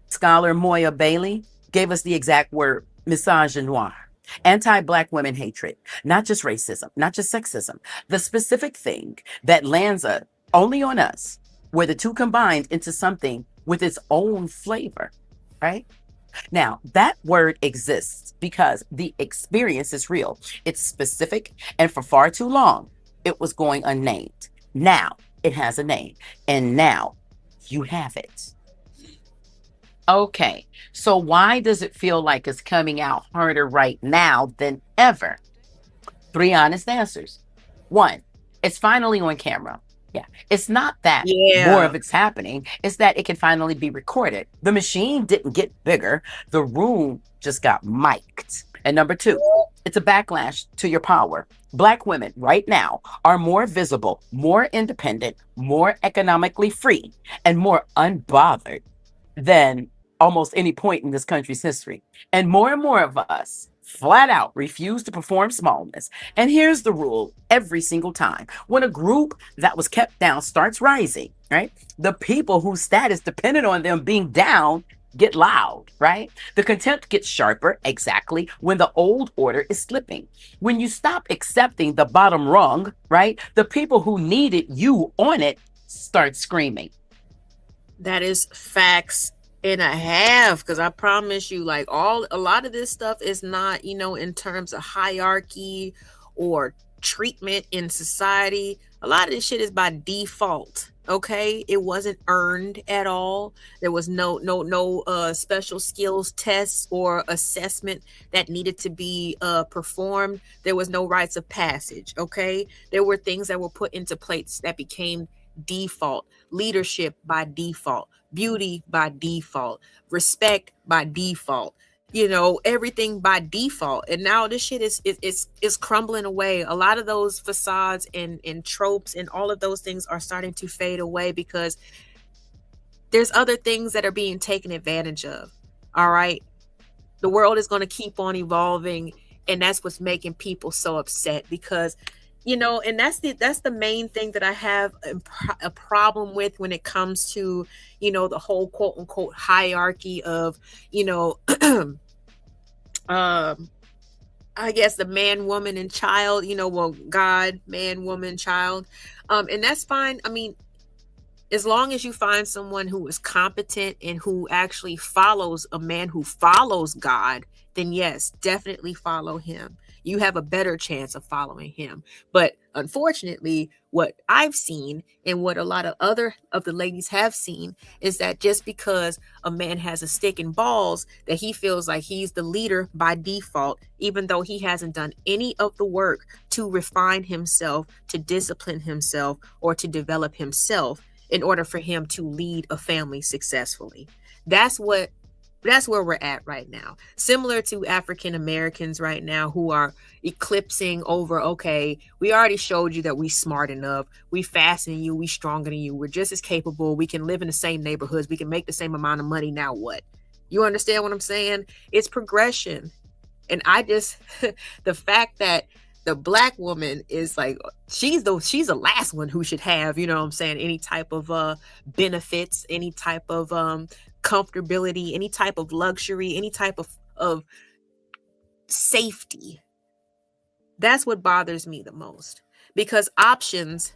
Scholar Moya Bailey gave us the exact word misogynoir, anti-Black women hatred, not just racism, not just sexism, the specific thing that lands only on us, where the two combined into something with its own flavor, right? Now, that word exists because the experience is real. It's specific, and for far too long, it was going unnamed. Now, it has a name, and now you have it. Okay, so why does it feel like it's coming out harder right now than ever? 3 honest answers. 1, it's finally on camera. Yeah, it's not that more of it's happening. It's that it can finally be recorded. The machine didn't get bigger. The room just got mic'd. And number 2, it's a backlash to your power. Black women right now are more visible, more independent, more economically free, and more unbothered than almost any point in this country's history. And more of us flat out refuse to perform smallness. And here's the rule every single time. When a group that was kept down starts rising, right? The people whose status depended on them being down get loud, right? The contempt gets sharper exactly when the old order is slipping. When you stop accepting the bottom rung, right? The people who needed you on it start screaming. That is facts and a half, because I promise you, like, a lot of this stuff is not, you know, in terms of hierarchy or treatment in society. A lot of this shit is by default. Okay, it wasn't earned at all. There was no special skills tests or assessment that needed to be performed. There was no rites of passage. Okay, there were things that were put into place that became default. Leadership by default, beauty by default, respect by default, you know, everything by default. And now this shit is crumbling away. A lot of those facades and tropes and all of those things are starting to fade away because there's other things that are being taken advantage of. All right, the world is going to keep on evolving, and that's what's making people so upset, because you know, and that's the main thing that I have a problem with when it comes to, you know, the whole quote unquote hierarchy of, you know, I guess the man, woman, and child, you know, well, God, man, woman, child. And that's fine. I mean, as long as you find someone who is competent and who actually follows a man who follows God, then yes, definitely follow him. You have a better chance of following him. But unfortunately, what I've seen and what a lot of other of the ladies have seen is that just because a man has a stick and balls, that he feels like he's the leader by default, even though he hasn't done any of the work to refine himself, to discipline himself, or to develop himself in order for him to lead a family successfully. That's where we're at right now. Similar to African Americans right now who are eclipsing over, okay, we already showed you that we smart enough, we faster than you, we stronger than you, we're just as capable, we can live in the same neighborhoods, we can make the same amount of money, now what? You understand what I'm saying? It's progression. And I just, the fact that the Black woman is like, she's the last one who should have, you know what I'm saying, any type of benefits, any type of comfortability, any type of luxury, any type of safety. That's what bothers me the most, because options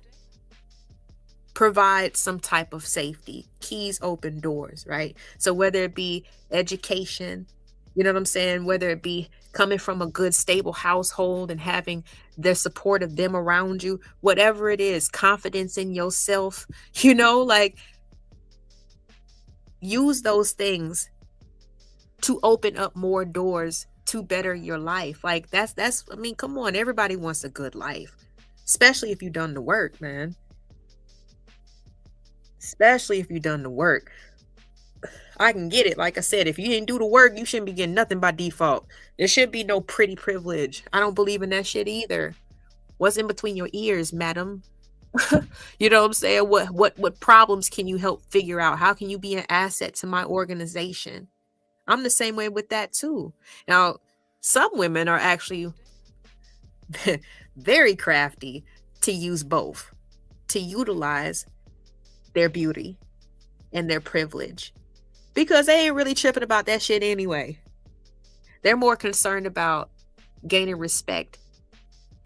provide some type of safety. Keys open doors, right? So whether it be education, you know what I'm saying? Whether it be coming from a good, stable household and having the support of them around you, whatever it is, confidence in yourself, like use those things to open up more doors to better your life. Like that's, I mean, come on, everybody wants a good life, especially if you've done the work, man. Especially if you've done the work. I can get it. Like I said, if you didn't do the work, you shouldn't be getting nothing by default. There should be no pretty privilege. I don't believe in that shit either. What's in between your ears, madam? You know what I'm saying? What problems can you help figure out? How can you be an asset to my organization? I'm the same way with that too. Now, some women are actually very crafty to use both, to utilize their beauty and their privilege, because they ain't really tripping about that shit anyway. They're more concerned about gaining respect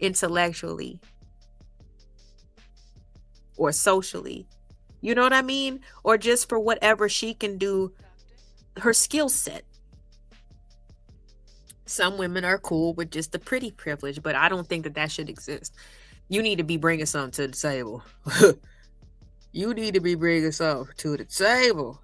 intellectually or socially. You know what I mean? Or just for whatever she can do, her skill set. Some women are cool with just the pretty privilege, but I don't think that should exist. You need to be bringing something to the table. You need to be bringing something to the table.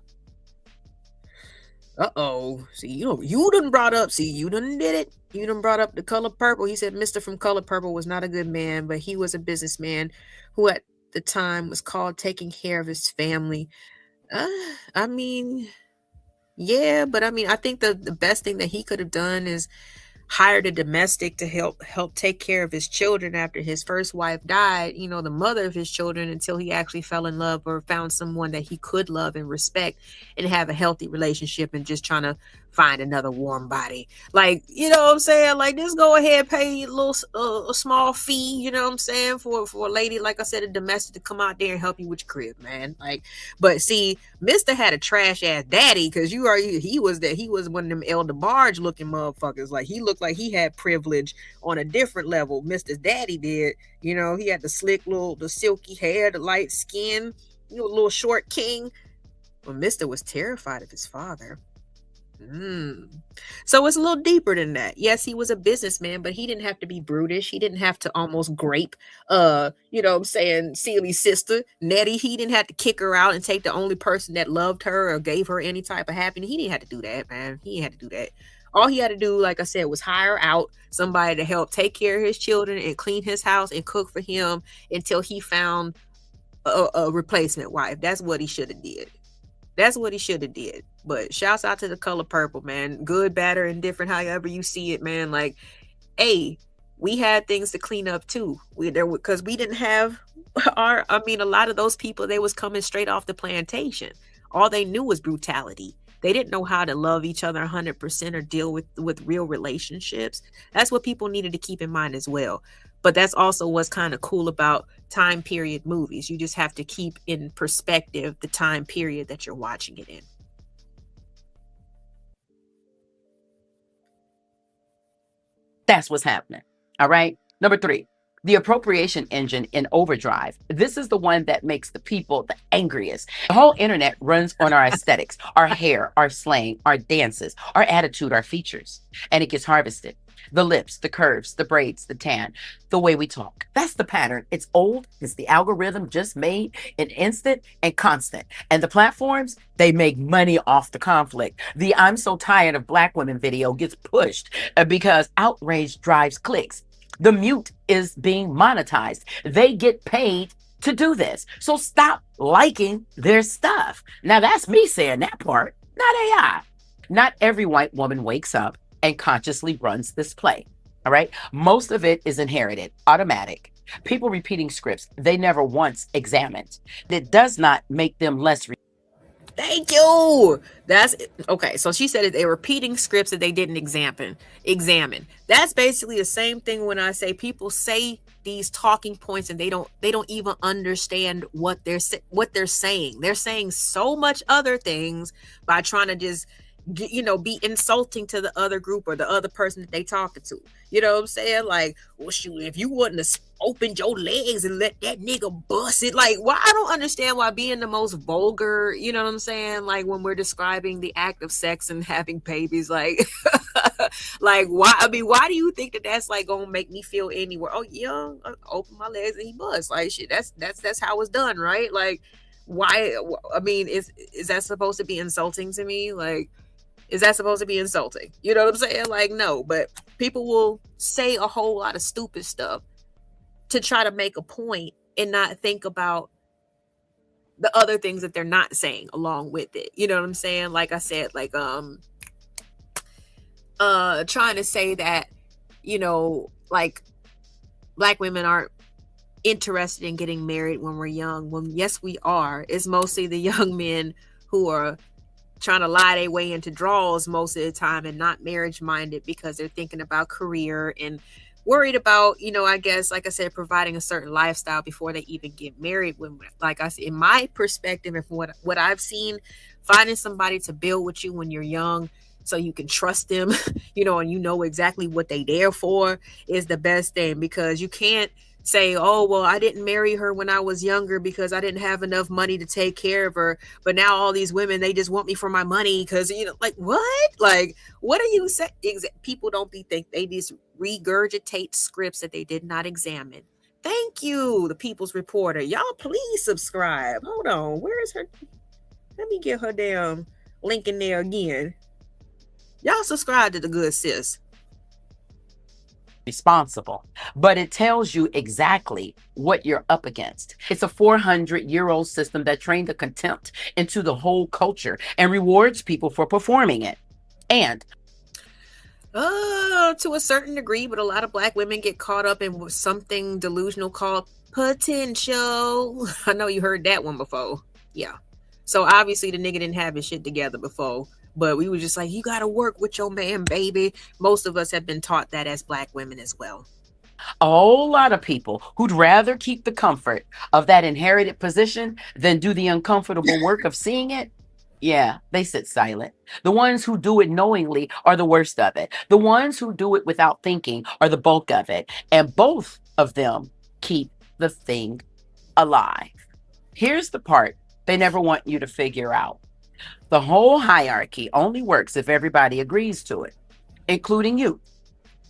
Uh-oh. See, you done brought up, you done did it. You done brought up The Color Purple. He said Mr. from Color Purple was not a good man, but he was a businessman who at the time was called taking care of his family. I mean, yeah, but I mean, I think the best thing that he could have done is hired a domestic to help take care of his children after his first wife died, the mother of his children, until he actually fell in love or found someone that he could love and respect and have a healthy relationship, and just trying to find another warm body. Like, you know what I'm saying? Like, just go ahead, pay a small fee, you know what I'm saying, for a lady, like I said, a domestic, to come out there and help you with your crib, man. Like, but see, Mr. had a trash ass daddy, because he was one of them Elder Barge looking motherfuckers. Like, he looked like he had privilege on a different level. Mr. Daddy did. He had the slick the silky hair, the light skin, little short king. Well, Mr. was terrified of his father. So it's a little deeper than that. Yes, he was a businessman, but he didn't have to be brutish. He didn't have to almost grape, Celi's sister, Nettie. He didn't have to kick her out and take the only person that loved her or gave her any type of happiness. He didn't have to do that, man. He didn't have to do that. All he had to do, like I said, was hire out somebody to help take care of his children and clean his house and cook for him until he found a replacement wife. That's what he should have did. That's what he should have did. But shouts out to The Color Purple, man. Good, bad, or indifferent, however you see it, man. Like, hey, we had things to clean up too. Because we didn't have a lot of those people, they was coming straight off the plantation. All they knew was brutality. They didn't know how to love each other 100% or deal with real relationships. That's what people needed to keep in mind as well. But that's also what's kind of cool about time period movies. You just have to keep in perspective the time period that you're watching it in. That's what's happening. All right. Number 3, the appropriation engine in overdrive. This is the one that makes the people the angriest. The whole internet runs on our aesthetics, our hair, our slang, our dances, our attitude, our features, and it gets harvested. The lips, the curves, the braids, the tan, the way we talk. That's the pattern. It's old. It's the algorithm just made an instant and constant. And the platforms, they make money off the conflict. The I'm so tired of black women video gets pushed because outrage drives clicks. The mute is being monetized. They get paid to do this. So stop liking their stuff. Now that's me saying that part, not AI. Not every white woman wakes up and consciously runs this play. All right. Most of it is inherited, automatic. People repeating scripts they never once examined. It does not make them less. Thank you. That's okay. So she said they're repeating scripts that they didn't examine. That's basically the same thing when I say people say these talking points and they don't even understand what they're saying. They're saying so much other things by trying to just be insulting to the other group or the other person that they talking to. You know what I'm saying? Like, well, shoot, if you wouldn't have opened your legs and let that nigga bust it. Like, why? I don't understand why being the most vulgar, you know what I'm saying? Like when we're describing the act of sex and having babies, like, like why? I mean, why do you think that that's like gonna make me feel anywhere? Oh yeah, I open my legs and he bust. Like shit, that's how it's done, right? Like, why? I mean, is that supposed to be insulting to me? Like, is that supposed to be insulting? You know what I'm saying? Like, no, but people will say a whole lot of stupid stuff to try to make a point and not think about the other things that they're not saying along with it. You know what I'm saying? Like I said, like trying to say that, you know, like black women aren't interested in getting married when we're young. When yes, we are. It's mostly the young men who are trying to lie their way into draws most of the time and not marriage minded because they're thinking about career and worried about, you know, I guess, like I said, providing a certain lifestyle before they even get married. When, like I said, in my perspective and from what I've seen, finding somebody to build with you when you're young so you can trust them, you know, and you know exactly what they there for is the best thing, because you can't say, oh, well, I didn't marry her when I was younger because I didn't have enough money to take care of her. But now all these women, they just want me for my money because, you know, like, what? Like, what are you saying? People don't think they just regurgitate scripts that they did not examine. Thank you, the People's Reporter. Y'all, please subscribe. Hold on. Where is her? Let me get her damn link in there again. Y'all subscribe to the good sis. Responsible, but it tells you exactly what you're up against. It's a 400-year-old system that trained the contempt into the whole culture and rewards people for performing it. And to a certain degree, but a lot of black women get caught up in something delusional called potential. I know you heard that one before. Yeah. So obviously the nigga didn't have his shit together before. But we were just like, you got to work with your man, baby. Most of us have been taught that as black women as well. A whole lot of people who'd rather keep the comfort of that inherited position than do the uncomfortable work of seeing it. Yeah, they sit silent. The ones who do it knowingly are the worst of it. The ones who do it without thinking are the bulk of it. And both of them keep the thing alive. Here's the part they never want you to figure out. The whole hierarchy only works if everybody agrees to it, including you,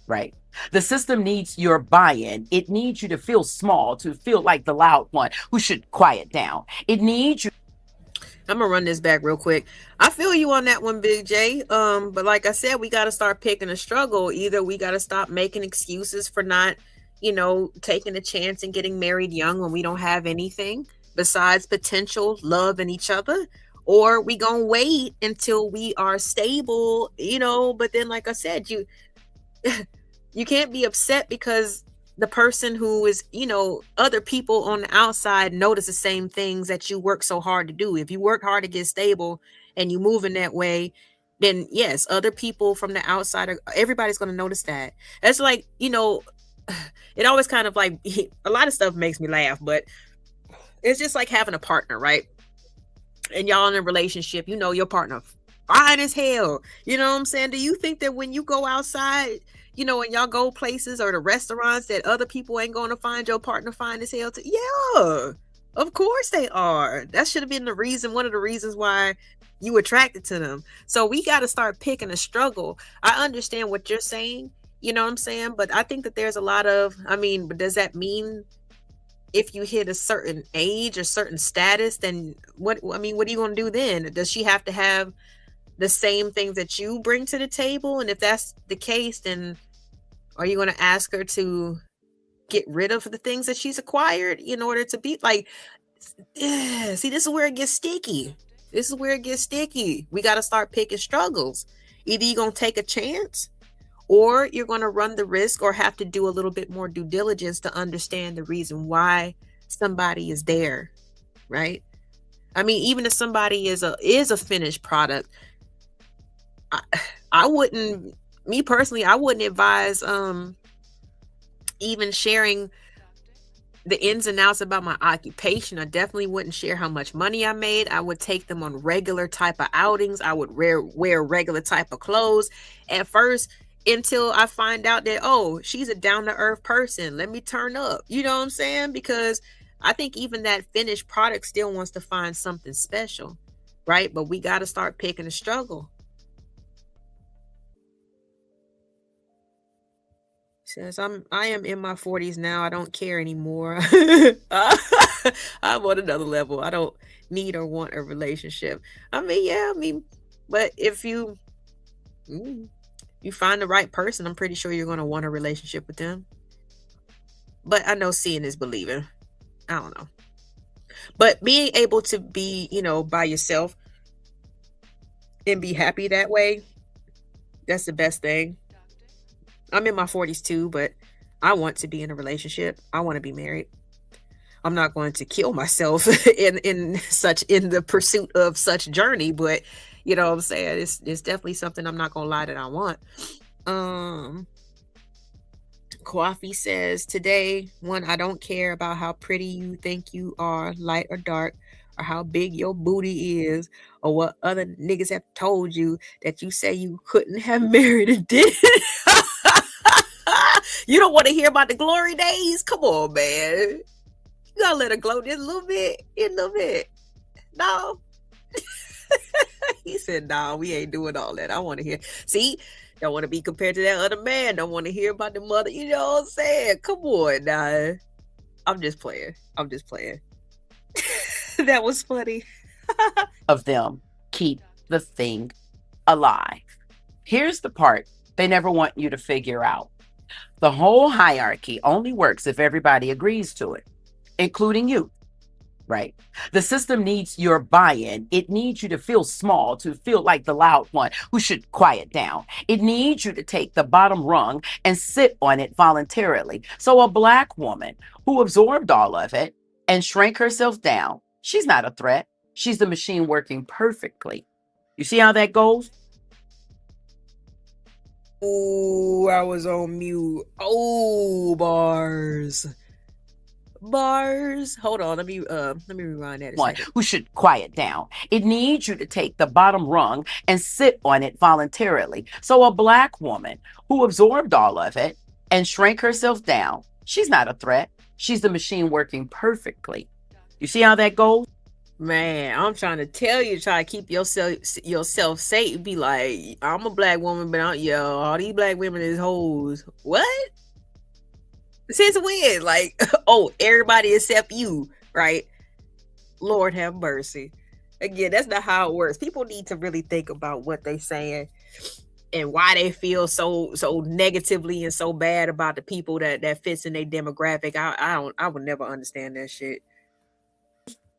right? The system needs your buy-in. It needs you to feel small, to feel like the loud one who should quiet down. It needs you. I'm gonna run this back real quick. I feel you on that one, Big J. But like I said, we got to start picking a struggle. Either we got to stop making excuses for not, you know, taking a chance and getting married young when we don't have anything besides potential, love, and each other. Or we gonna wait until we are stable, you know. But then, like I said, you can't be upset because the person who is, you know, other people on the outside notice the same things that you work so hard to do. If you work hard to get stable and you move in that way, then yes, other people from the outside, everybody's gonna notice that. That's like, you know, it always kind of like, a lot of stuff makes me laugh, but it's just like having a partner, right? And y'all in a relationship, you know, your partner fine as hell. You know what I'm saying? Do you think that when you go outside, you know, and y'all go places or the restaurants, that other people ain't going to find your partner fine as hell too? Yeah, of course they are. That should have been the reason, one of the reasons why you attracted to them. So we got to start picking a struggle. I understand what you're saying, you know what I'm saying? But I think that there's a lot of, I mean, but does that mean if you hit a certain age or certain status, then what are you going to do then? Does she have to have the same things that you bring to the table? And if that's the case, then are you going to ask her to get rid of the things that she's acquired in order to be like, yeah, see, this is where it gets sticky. We got to start picking struggles. Either you're going to take a chance, or you're going to run the risk or have to do a little bit more due diligence to understand the reason why somebody is there, right? I mean, even if somebody is a finished product, I wouldn't, me personally, I wouldn't advise even sharing the ins and outs about my occupation. I definitely wouldn't share how much money I made. I would take them on regular type of outings. I would wear regular type of clothes. At first, until I find out that, oh, she's a down to earth person. Let me turn up. You know what I'm saying? Because I think even that finished product still wants to find something special, right? But we got to start picking the struggle. Says I am in my 40s now. I don't care anymore. I'm on another level. I don't need or want a relationship. But if you find the right person, I'm pretty sure you're going to want a relationship with them. But I know seeing is believing. I don't know. But being able to be, by yourself and be happy that way, that's the best thing. I'm in my 40s too, but I want to be in a relationship. I want to be married. I'm not going to kill myself in the pursuit of such journey, but you know what I'm saying? It's definitely something I'm not gonna lie that I want. Coffee says, today, one, I don't care about how pretty you think you are, light or dark, or how big your booty is, or what other niggas have told you that you say you couldn't have married and did. You don't want to hear about the glory days? Come on, man. You gotta let her glow just a little bit. No. He said, nah, we ain't doing all that. I want to hear. See, don't want to be compared to that other man. Don't want to hear about the mother. You know what I'm saying? Come on, nah. I'm just playing. That was funny. Of them keep the thing alive. Here's the part they never want you to figure out. The whole hierarchy only works if everybody agrees to it, including you, right? The system needs your buy-in. It needs you to feel small, to feel like the loud one who should quiet down. It needs you to take the bottom rung and sit on it voluntarily. So a Black woman who absorbed all of it and shrank herself down, she's not a threat. She's the machine working perfectly. You see how that goes? Oh, I was on mute. Oh, bars. Hold on, let me rewind that a One second. who should quiet down. It needs you to take the bottom rung and sit on it voluntarily. So a Black woman who absorbed all of it and shrank herself down, she's not a threat. She's the machine working perfectly. You see how that goes? Man, I'm trying to tell you, try to keep yourself safe. Be like, I'm a Black woman, but all these Black women is hoes. What? Since when? Like, oh, everybody except you, right? Lord have mercy. Again, that's not how it works. People need to really think about what they're saying and why they feel so negatively and so bad about the people that fits in their demographic. I would never understand that shit.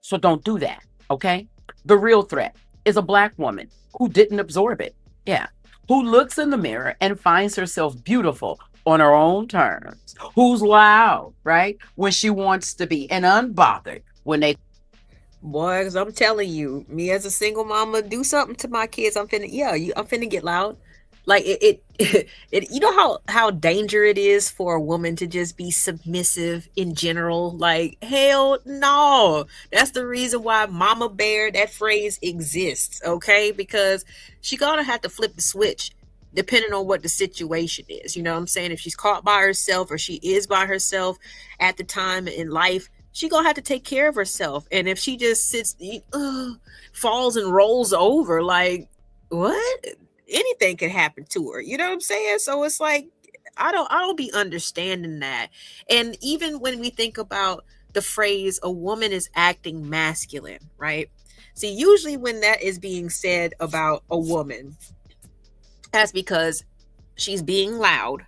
So don't do that, okay? The real threat is a Black woman who didn't absorb it. Yeah. Who looks in the mirror and finds herself beautiful on her own terms. Who's loud, right? When she wants to be, and unbothered when they... Boy, 'cause I'm telling you, me as a single mama, do something to my kids. I'm finna get loud. Like it you know how dangerous it is for a woman to just be submissive in general. Like, hell no. That's the reason why mama bear, that phrase exists, okay? Because she gonna have to flip the switch depending on what the situation is. You know what I'm saying? If she's caught by herself or she is by herself at the time in life, she gonna have to take care of herself. And if she just sits, falls and rolls over, like, what? Anything can happen to her. You know what I'm saying? So it's like, I don't be understanding that. And even when we think about the phrase, a woman is acting masculine, right? See, usually when that is being said about a woman, that's because she's being loud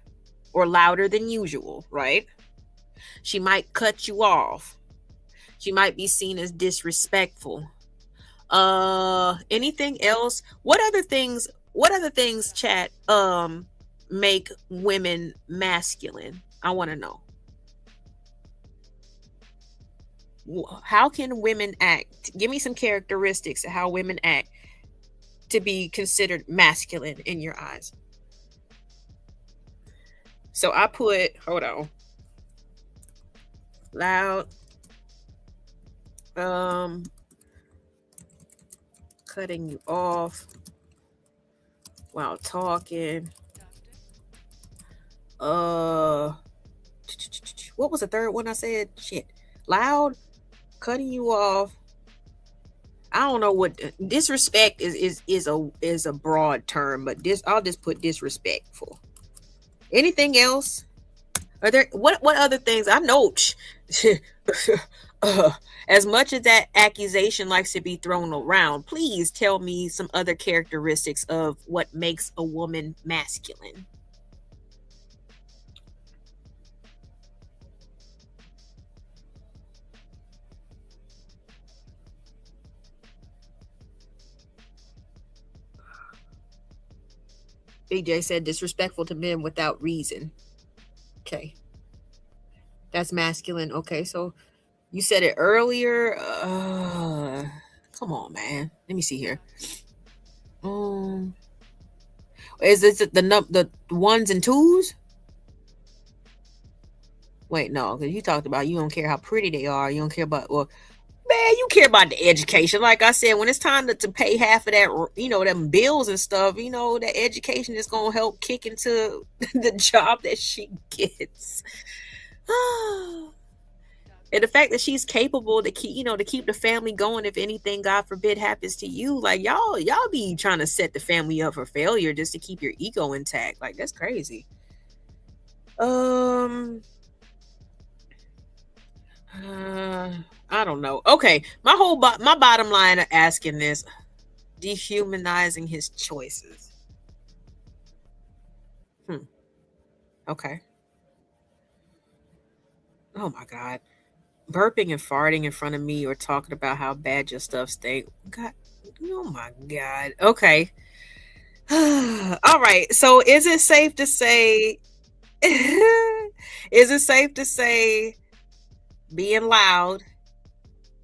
or louder than usual, right? She might cut you off. She might be seen as disrespectful. Anything else? What other things, chat, make women masculine? I want to know. How can women act? Give me some characteristics of how women act to be considered masculine in your eyes. So I put, hold on. Loud. Cutting you off while talking. What was the third one I said? Shit. Loud, cutting you off. I don't know what disrespect is a broad term, but I'll just put disrespectful. Anything else? Are there what other things I know? As much as that accusation likes to be thrown around, please tell me some other characteristics of what makes a woman masculine. BJ said disrespectful to men without reason. Okay. That's masculine. Okay, so you said it earlier. Come on, man. Let me see here. Is this the ones and twos? Wait, no, because you talked about you don't care how pretty they are. You don't care about, well, man, you care about the education. Like I said, when it's time to pay half of that, them bills and stuff, that education is going to help kick into the job that she gets. And the fact that she's capable to keep the family going if anything, God forbid, happens to you, like y'all be trying to set the family up for failure just to keep your ego intact. Like, that's crazy. I don't know. Okay, my bottom line of asking this, dehumanizing his choices. Okay. Oh my God. Burping and farting in front of me or talking about how bad your stuff stinks. God, oh my God. Okay. All right. So is it safe to say being loud,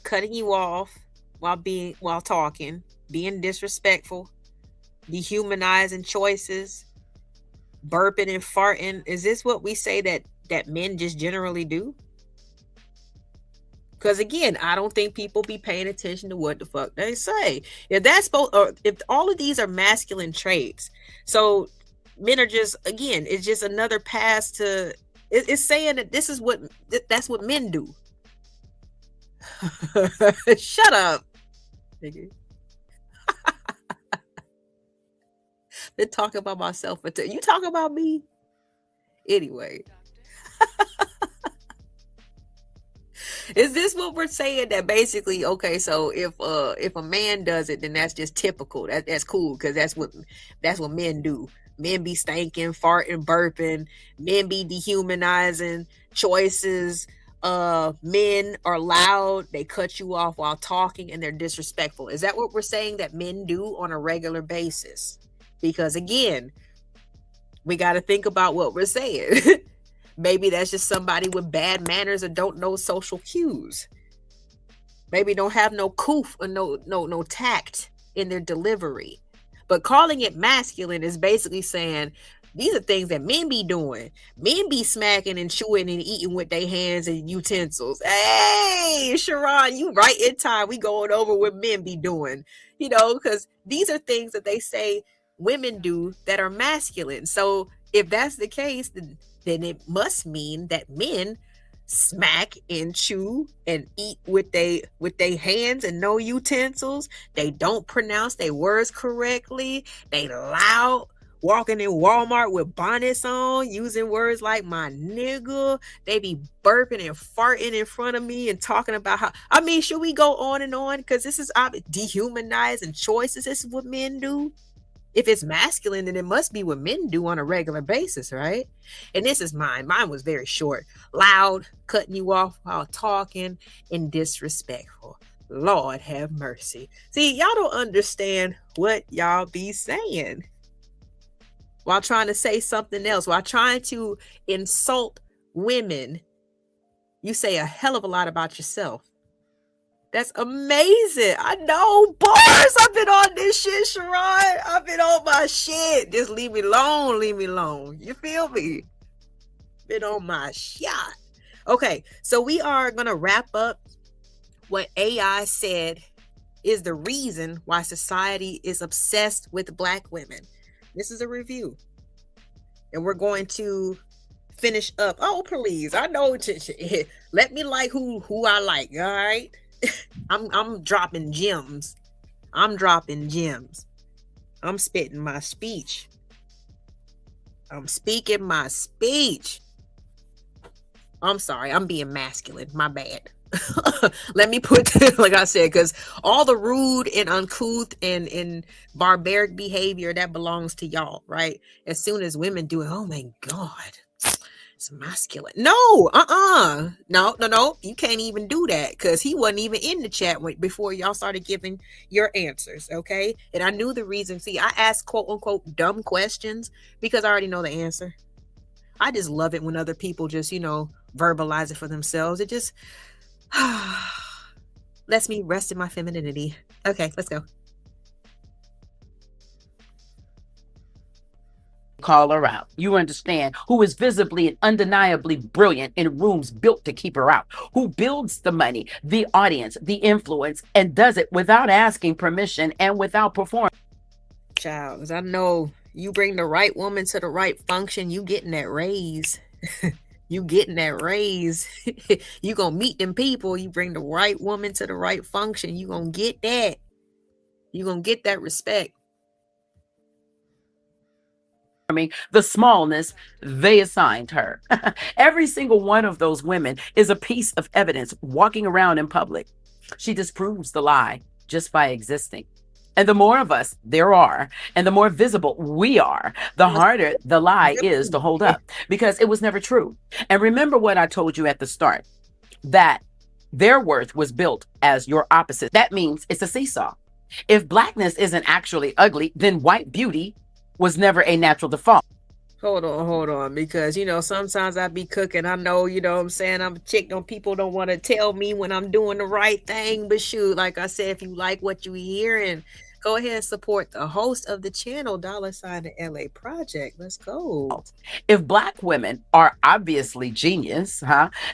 cutting you off while talking, being disrespectful, dehumanizing choices, burping and farting, is this what we say that men just generally do? Because again, I don't think people be paying attention to what the fuck they say. If all of these are masculine traits, so men are just, again, it's just another pass to. It's saying that that's what men do. Shut up, nigga. Been talking about myself, but you talking about me anyway. Is this what we're saying, that basically, okay, so if a man does it, then that's just typical. That's cool, because that's what men do. Men be stinking, farting, burping. Men be dehumanizing choices. Men are loud. They cut you off while talking, and they're disrespectful. Is that what we're saying that men do on a regular basis? Because again, we got to think about what we're saying. Maybe that's just somebody with bad manners or don't know social cues. Maybe don't have no coof or no tact in their delivery. But calling it masculine is basically saying these are things that men be doing. Men be smacking and chewing and eating with their hands and utensils. Hey, Sharon, you right in time. We going over what men be doing, because these are things that they say women do that are masculine. So if that's the case, then it must mean that men smack and chew and eat with they hands and no utensils. They don't pronounce their words correctly. They loud, walking in Walmart with bonnets on, using words like my nigga. They be burping and farting in front of me and talking about how, should we go on and on? Because this is dehumanizing choices. This is what men do. If it's masculine, then it must be what men do on a regular basis, right? And this is mine. Mine was very short. Loud, cutting you off while talking, and disrespectful. Lord have mercy. See, y'all don't understand what y'all be saying while trying to say something else, while trying to insult women. You say a hell of a lot about yourself. That's amazing. I know. Bars. I've been on this shit, Sharon. I've been on my shit. Just leave me alone. Leave me alone. You feel me? Been on my shot. Okay, so we are going to wrap up what AI said is the reason why society is obsessed with Black women. This is a review. And we're going to finish up. Oh, please. I know. Let me like who I like. All right. I'm dropping gems. I'm dropping gems. I'm spitting my speech. I'm speaking my speech. I'm sorry. I'm being masculine. My bad. Let me put like I said, because all the rude and uncouth and barbaric behavior that belongs to y'all, right? As soon as women do it, oh my God, it's masculine. No, no, you can't even do that, because he wasn't even in the chat before y'all started giving your answers, okay? And I knew the reason. See, I asked quote unquote dumb questions because I already know the answer. I just love it when other people just, verbalize it for themselves. It just lets me rest in my femininity. Okay, let's go. Call her out. You understand? Who is visibly and undeniably brilliant in rooms built to keep her out? Who builds the money, the audience, the influence, and does it without asking permission and without performing? Child, because I know you bring the right woman to the right function, you getting that raise. You getting that raise. You gonna meet them people. You bring the right woman to the right function, you gonna get that. You gonna get that respect. The smallness they assigned her. Every single one of those women is a piece of evidence walking around in public. She disproves the lie just by existing. And the more of us there are, and the more visible we are, the harder the lie is to hold up, because it was never true. And remember what I told you at the start, that their worth was built as your opposite. That means it's a seesaw. If blackness isn't actually ugly, then white beauty was never a natural default. Hold on, because sometimes I be cooking. I know, what I'm saying, I'm a chick. People don't want to tell me when I'm doing the right thing, but shoot, like I said, if you like what you hear, and go ahead and support the host of the channel, $ the LA Project. Let's go. If black women are obviously genius,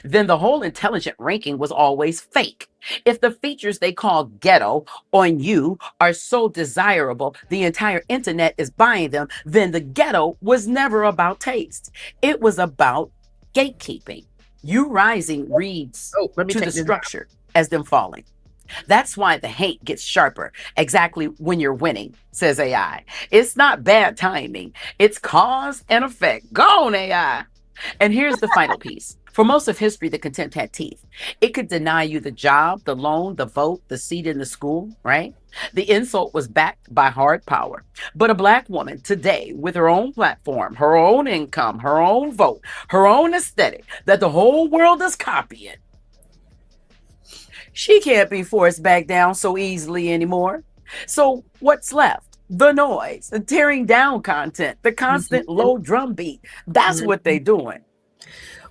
then the whole intelligent ranking was always fake. If the features they call ghetto on you are so desirable, the entire internet is buying them, then the ghetto was never about taste. It was about gatekeeping. You rising reads to the structure as them falling. That's why the hate gets sharper exactly when you're winning, says AI. It's not bad timing. It's cause and effect. Go on, AI. And here's the final piece. For most of history, the contempt had teeth. It could deny you the job, the loan, the vote, the seat in the school, right? The insult was backed by hard power. But a black woman today, with her own platform, her own income, her own vote, her own aesthetic that the whole world is copying, she can't be forced back down so easily anymore. So what's left? The noise, the tearing down content, the constant low drum beat. That's what they're doing.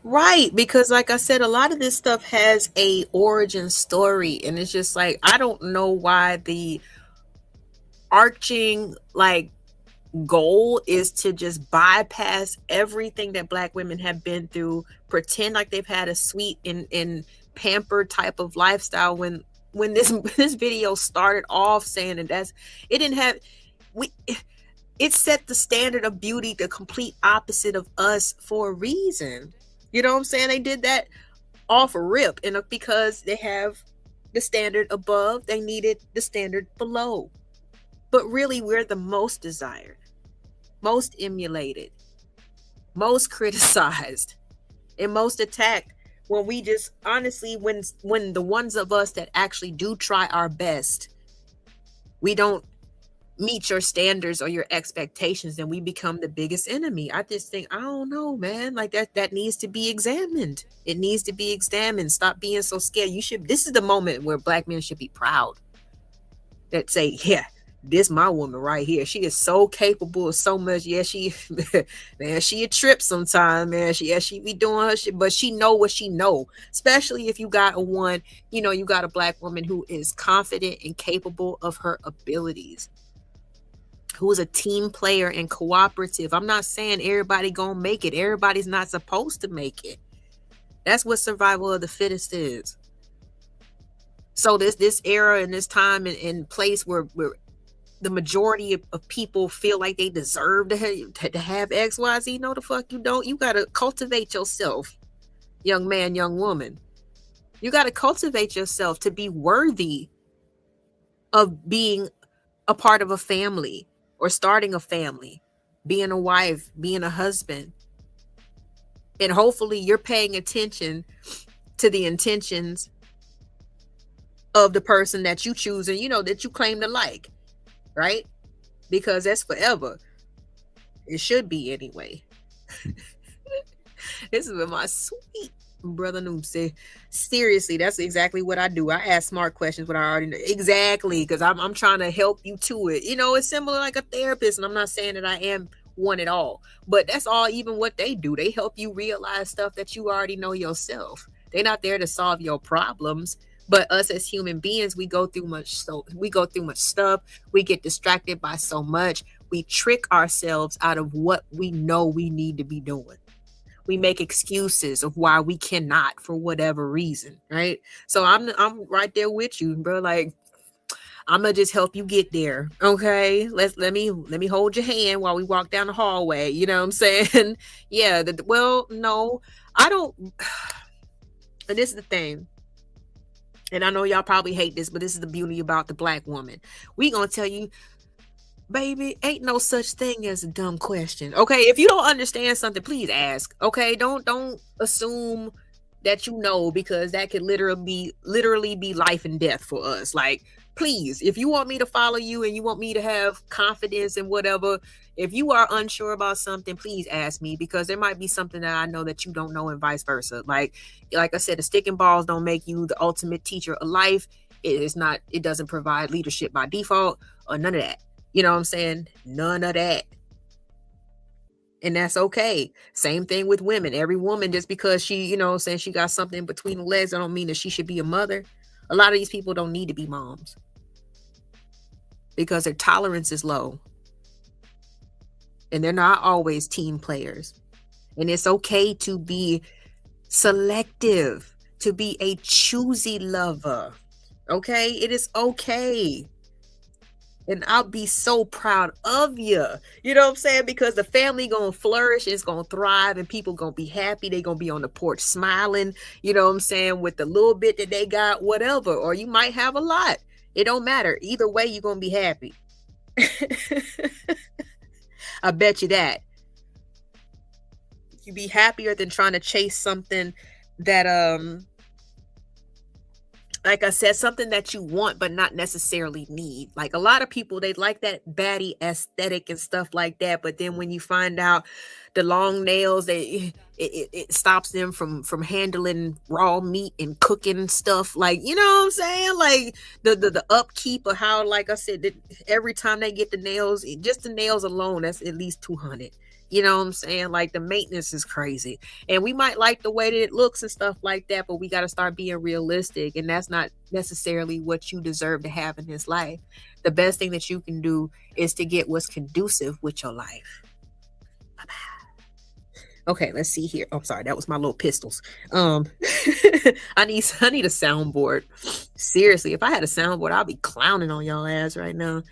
Right, because like I said, a lot of this stuff has a origin story, and it's just like, I don't know why the arching goal is to just bypass everything that black women have been through, pretend like they've had a sweet and pampered type of lifestyle, when this video started off saying that it set the standard of beauty, the complete opposite of us, for a reason. You know what I'm saying? They did that off a rip, and because they have the standard above, they needed the standard below. But really, we're the most desired, most emulated, most criticized, and most attacked, when we just honestly, when the ones of us that actually do try our best, we don't meet your standards or your expectations, then we become the biggest enemy. I just think, I don't know, man, like that needs to be examined. It needs to be examined. Stop being so scared. This is the moment where black men should be proud, that say, yeah, this my woman right here. She is so capable of so much. Yeah, she a trip sometime, man. She be doing her shit, but she know what she know. Especially if you got you got a black woman who is confident and capable of her abilities, who is a team player and cooperative. I'm not saying everybody gonna make it. Everybody's not supposed to make it. That's what survival of the fittest is. So this era and this time and place where the majority of people feel like they deserve to have XYZ. No, the fuck you don't. You got to cultivate yourself, young man, young woman. You got to cultivate yourself to be worthy of being a part of a family or starting a family, being a wife, being a husband. And hopefully you're paying attention to the intentions of the person that you choose and, you know, that you claim to like, right? Because that's forever. It should be anyway. This is what my sweet brother Noob said. Seriously, that's exactly what I do. I ask smart questions when I already know. Exactly, because I'm trying to help you to it. You know, it's similar like a therapist, and I'm not saying that I am one at all, but that's all even what they do. They help you realize stuff that you already know yourself. They're not there to solve your problems, but us as human beings, we go through much stuff. We get distracted by so much. We trick ourselves out of what we know we need to be doing. We make excuses of why we cannot for whatever reason, right? So I'm right there with you, bro. Like, I'm gonna just help you get there, okay? Let me hold your hand while we walk down the hallway. You know what I'm saying? Yeah. Well, no, I don't. And this is the thing. And I know y'all probably hate this, but this is the beauty about the Black woman. We gonna tell you, baby, ain't no such thing as a dumb question. Okay, if you don't understand something, please ask. Okay, don't assume that you know, because that could literally be life and death for us. Like, please, if you want me to follow you and you want me to have confidence in whatever, if you are unsure about something, please ask me, because there might be something that I know that you don't know, and vice versa. Like I said, the stick and balls don't make you the ultimate teacher of life. It doesn't provide leadership by default or none of that. You know what I'm saying? None of that. And that's okay. Same thing with women. Every woman, just because she, you know, saying she got something between the legs, I don't mean that she should be a mother. A lot of these people don't need to be moms because their tolerance is low. And they're not always team players. And it's okay to be selective, to be a choosy lover. Okay? It is okay. And I'll be so proud of you. You know what I'm saying? Because the family gonna flourish, it's gonna thrive, and people gonna be happy. They gonna be on the porch smiling, you know what I'm saying, with the little bit that they got, whatever. Or you might have a lot. It don't matter. Either way, you're gonna be happy. I bet you that. You'd be happier than trying to chase something that like I said, something that you want but not necessarily need. Like, a lot of people, they like that baddie aesthetic and stuff like that, but then when you find out the long nails, it stops them from handling raw meat and cooking stuff. Like, you know what I'm saying? Like the upkeep of how, like I said, every time they get the nails, just the nails alone, that's at least $200. You know what I'm saying? Like, the maintenance is crazy. And we might like the way that it looks and stuff like that, but we got to start being realistic. And that's not necessarily what you deserve to have in this life. The best thing that you can do is to get what's conducive with your life. Okay, let's see here. Oh, sorry, that was my little pistols. I need a soundboard. Seriously, if I had a soundboard, I'd be clowning on y'all ass right now.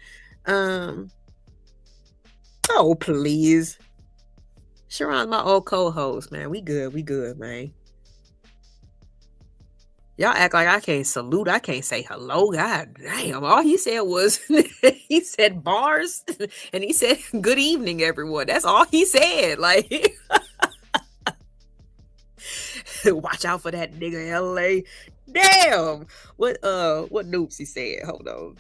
Oh, please. Sharon's my old co-host, man. We good, man. Y'all act like I can't salute. I can't say hello. God damn. All he said was, he said bars, and he said, good evening, everyone. That's all he said. Like, watch out for that nigga LA. Damn. What noobs he said? Hold on.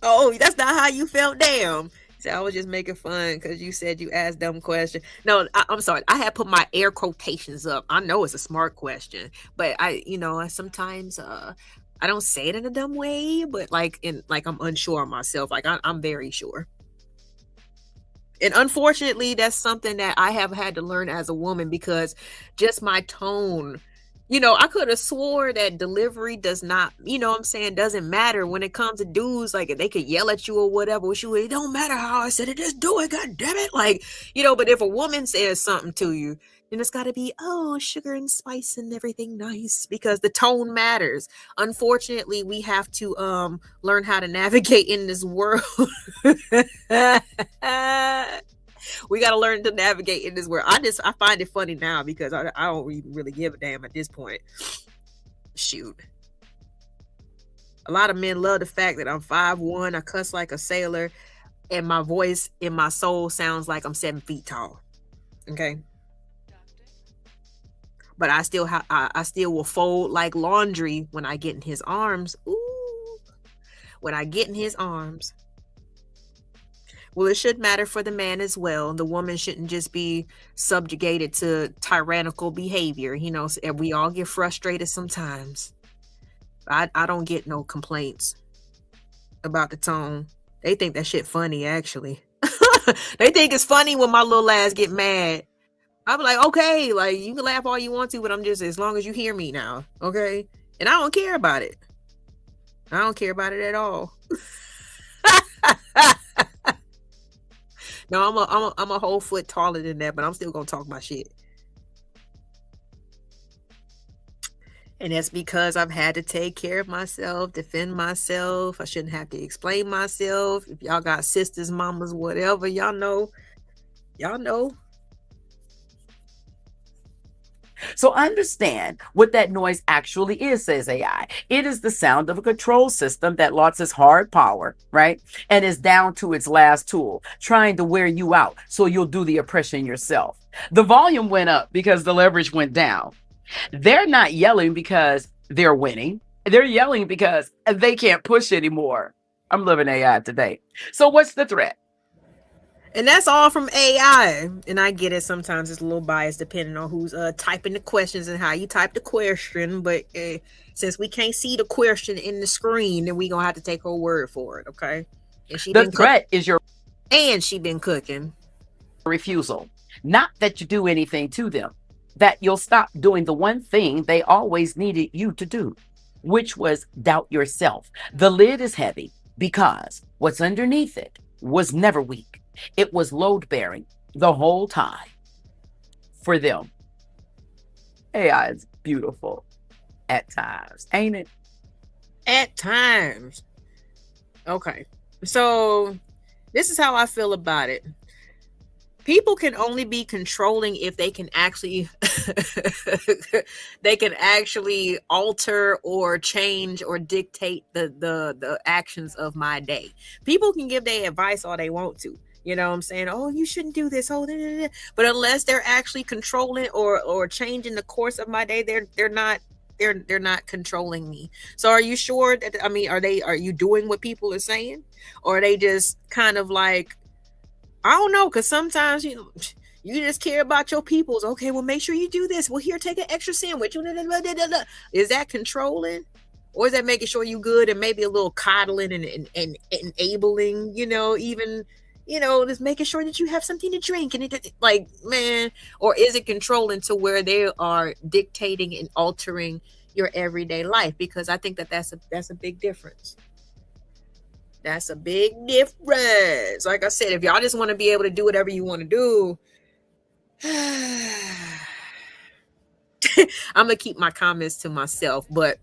Oh, that's not how you felt. Damn. So I was just making fun because you said you asked dumb question. No, I'm sorry. I had put my air quotations up. I know it's a smart question, but I sometimes I don't say it in a dumb way, but like I'm unsure of myself. Like I'm very sure. And unfortunately, that's something that I have had to learn as a woman, because just my tone, I could have swore that delivery does not, doesn't matter when it comes to dudes. Like, they could yell at you or whatever. It don't matter how I said it, just do it, god damn it. Like, but if a woman says something to you, And it's got to be, oh, sugar and spice and everything nice, because the tone matters. Unfortunately, we have to learn how to navigate in this world. We got to learn to navigate in this world. I find it funny now because I don't even really give a damn at this point. Shoot. A lot of men love the fact that I'm 5'1", I cuss like a sailor, and my voice in my soul sounds like I'm 7 feet tall. Okay. But I still will fold like laundry when I get in his arms. Ooh. When I get in his arms. Well, it should matter for the man as well. The woman shouldn't just be subjugated to tyrannical behavior. You know, we all get frustrated sometimes. I don't get no complaints about the tone. They think that shit funny, actually. They think it's funny when my little ass get mad. I'm like, okay, like you can laugh all you want to, but I'm just, as long as you hear me now, okay? And I don't care about it. I don't care about it at all. No, I'm a whole foot taller than that, but I'm still gonna talk my shit. And that's because I've had to take care of myself, defend myself. I shouldn't have to explain myself. If y'all got sisters, mamas, whatever, y'all know. So understand what that noise actually is, says AI. It is the sound of a control system that lost its hard power, right? And is down to its last tool, trying to wear you out so you'll do the oppression yourself. The volume went up because the leverage went down. They're not yelling because they're winning. They're yelling because they can't push anymore. I'm living AI today. So what's the threat? And that's all from AI. And I get it. Sometimes it's a little biased depending on who's typing the questions and how you type the question. But since we can't see the question in the screen, then we're going to have to take her word for it. Okay. And the threat is your. And she been cooking. Refusal. Not that you do anything to them. That you'll stop doing the one thing they always needed you to do, which was doubt yourself. The lid is heavy because what's underneath it was never weak. It was load-bearing the whole time for them. AI is beautiful at times, ain't it? At times. Okay. So this is how I feel about it. People can only be controlling if they can actually alter or change or dictate the actions of my day. People can give their advice all they want to. You know what I'm saying? Oh, you shouldn't do this. Oh, but unless they're actually controlling or changing the course of my day, they're not controlling me. So are you sure that, I mean, are you doing what people are saying? Or are they just kind of like, I don't know, because sometimes you just care about your peoples. Okay, well, make sure you do this. Well, here, take an extra sandwich. Is that controlling? Or is that making sure you good and maybe a little coddling and enabling, even, just making sure that you have something to drink and like, man, or is it controlling to where they are dictating and altering your everyday life? Because I think that's a big difference. That's a big difference. Like I said, if y'all just want to be able to do whatever you want to do, I'm going to keep my comments to myself. But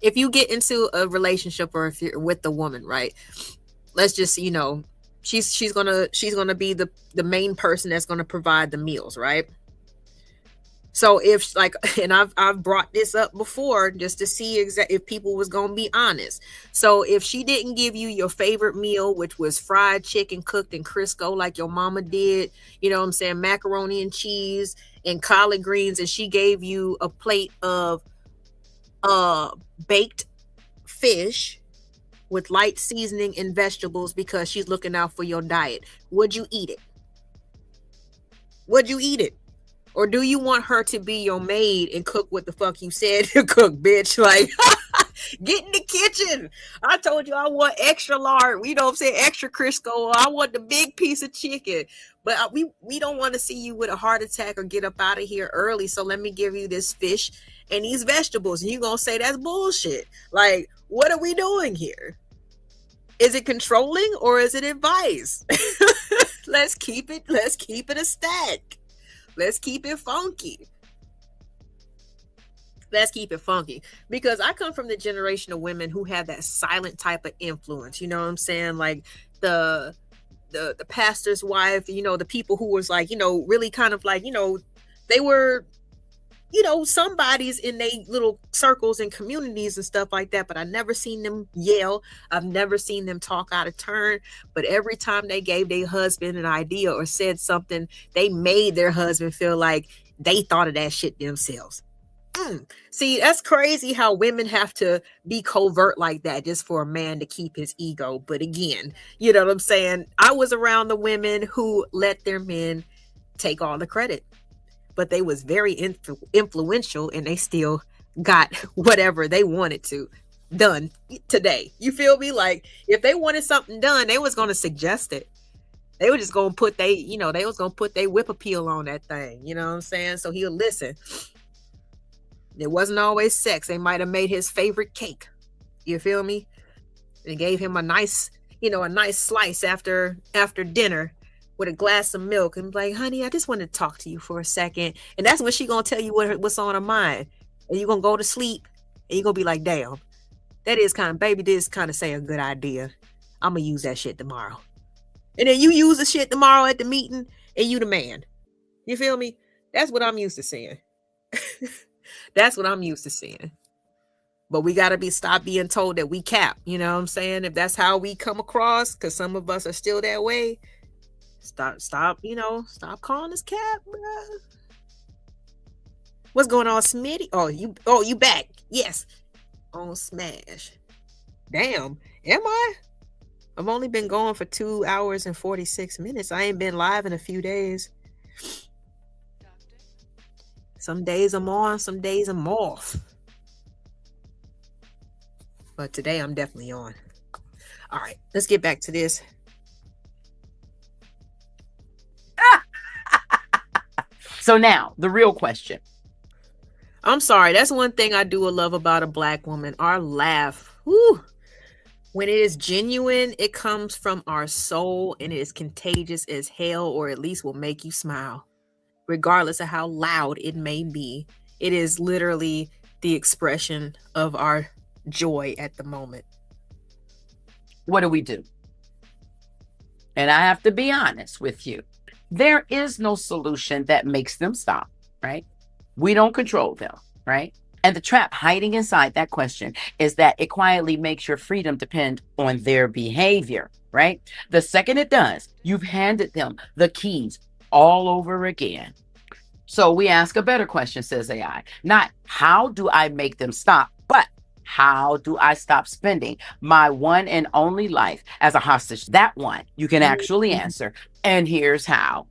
if you get into a relationship or if you're with the woman, right, let's just, she's going to be the main person that's going to provide the meals, right? So if and I've brought this up before just to see if people was going to be honest. So if she didn't give you your favorite meal, which was fried chicken cooked in Crisco like your mama did, macaroni and cheese and collard greens, and she gave you a plate of baked fish with light seasoning and vegetables because she's looking out for your diet, would you eat it? Would you eat it? Or do you want her to be your maid and cook what the fuck you said to cook, bitch? Like, get in the kitchen. I told you I want extra lard. Extra Crisco. I want the big piece of chicken. But we don't want to see you with a heart attack or get up out of here early. So let me give you this fish and these vegetables. And you're going to say that's bullshit. Like, what are we doing here? Is it controlling or is it advice? Let's keep it a stack. Let's keep it funky. Let's keep it funky, because I come from the generation of women who have that silent type of influence. You know what I'm saying? Like the pastor's wife, the people who was like, really kind of like, they were, somebody's in their little circles and communities and stuff like that. But I never seen them yell. I've never seen them talk out of turn. But every time they gave their husband an idea or said something, they made their husband feel like they thought of that shit themselves. See, that's crazy how women have to be covert like that just for a man to keep his ego. But again, you know what I'm saying? I was around the women who let their men take all the credit, but they was very influential, and they still got whatever they wanted to done today. You feel me? Like if they wanted something done, they was going to suggest it. They were just going to put they was going to put their whip appeal on that thing. You know what I'm saying? So he'll listen. It wasn't always sex. They might have made his favorite cake. You feel me? And gave him a nice slice after dinner with a glass of milk, and like, honey, I just wanted to talk to you for a second. And that's when she gonna tell you what's on her mind. And you're gonna go to sleep, and you're gonna be like, damn, that is kind of say a good idea. I'm gonna use that shit tomorrow. And then you use the shit tomorrow at the meeting, and you the man. You feel me? That's what I'm used to seeing. That's what I'm used to seeing. But we got to stop being told that we cap. You know what I'm saying? If that's how we come across, because some of us are still that way, stop calling us cap, bro. What's going on, Smitty? You back. Yes. On Smash. Damn. Am I? I've only been going for 2 hours and 46 minutes. I ain't been live in a few days. Some days I'm on, some days I'm off. But today I'm definitely on. All right, let's get back to this. So now, the real question. I'm sorry. That's one thing I do love about a Black woman. Our laugh. Whew. When it is genuine, it comes from our soul, and it is contagious as hell, or at least will make you smile. Regardless of how loud it may be, it is literally the expression of our joy at the moment. What do? And I have to be honest with you. There is no solution that makes them stop, right? We don't control them, right? And the trap hiding inside that question is that it quietly makes your freedom depend on their behavior, right? The second it does, you've handed them the keys all over again. So we ask a better question, says AI. Not how do I make them stop, but how do I stop spending my one and only life as a hostage? That one you can actually answer. And here's how.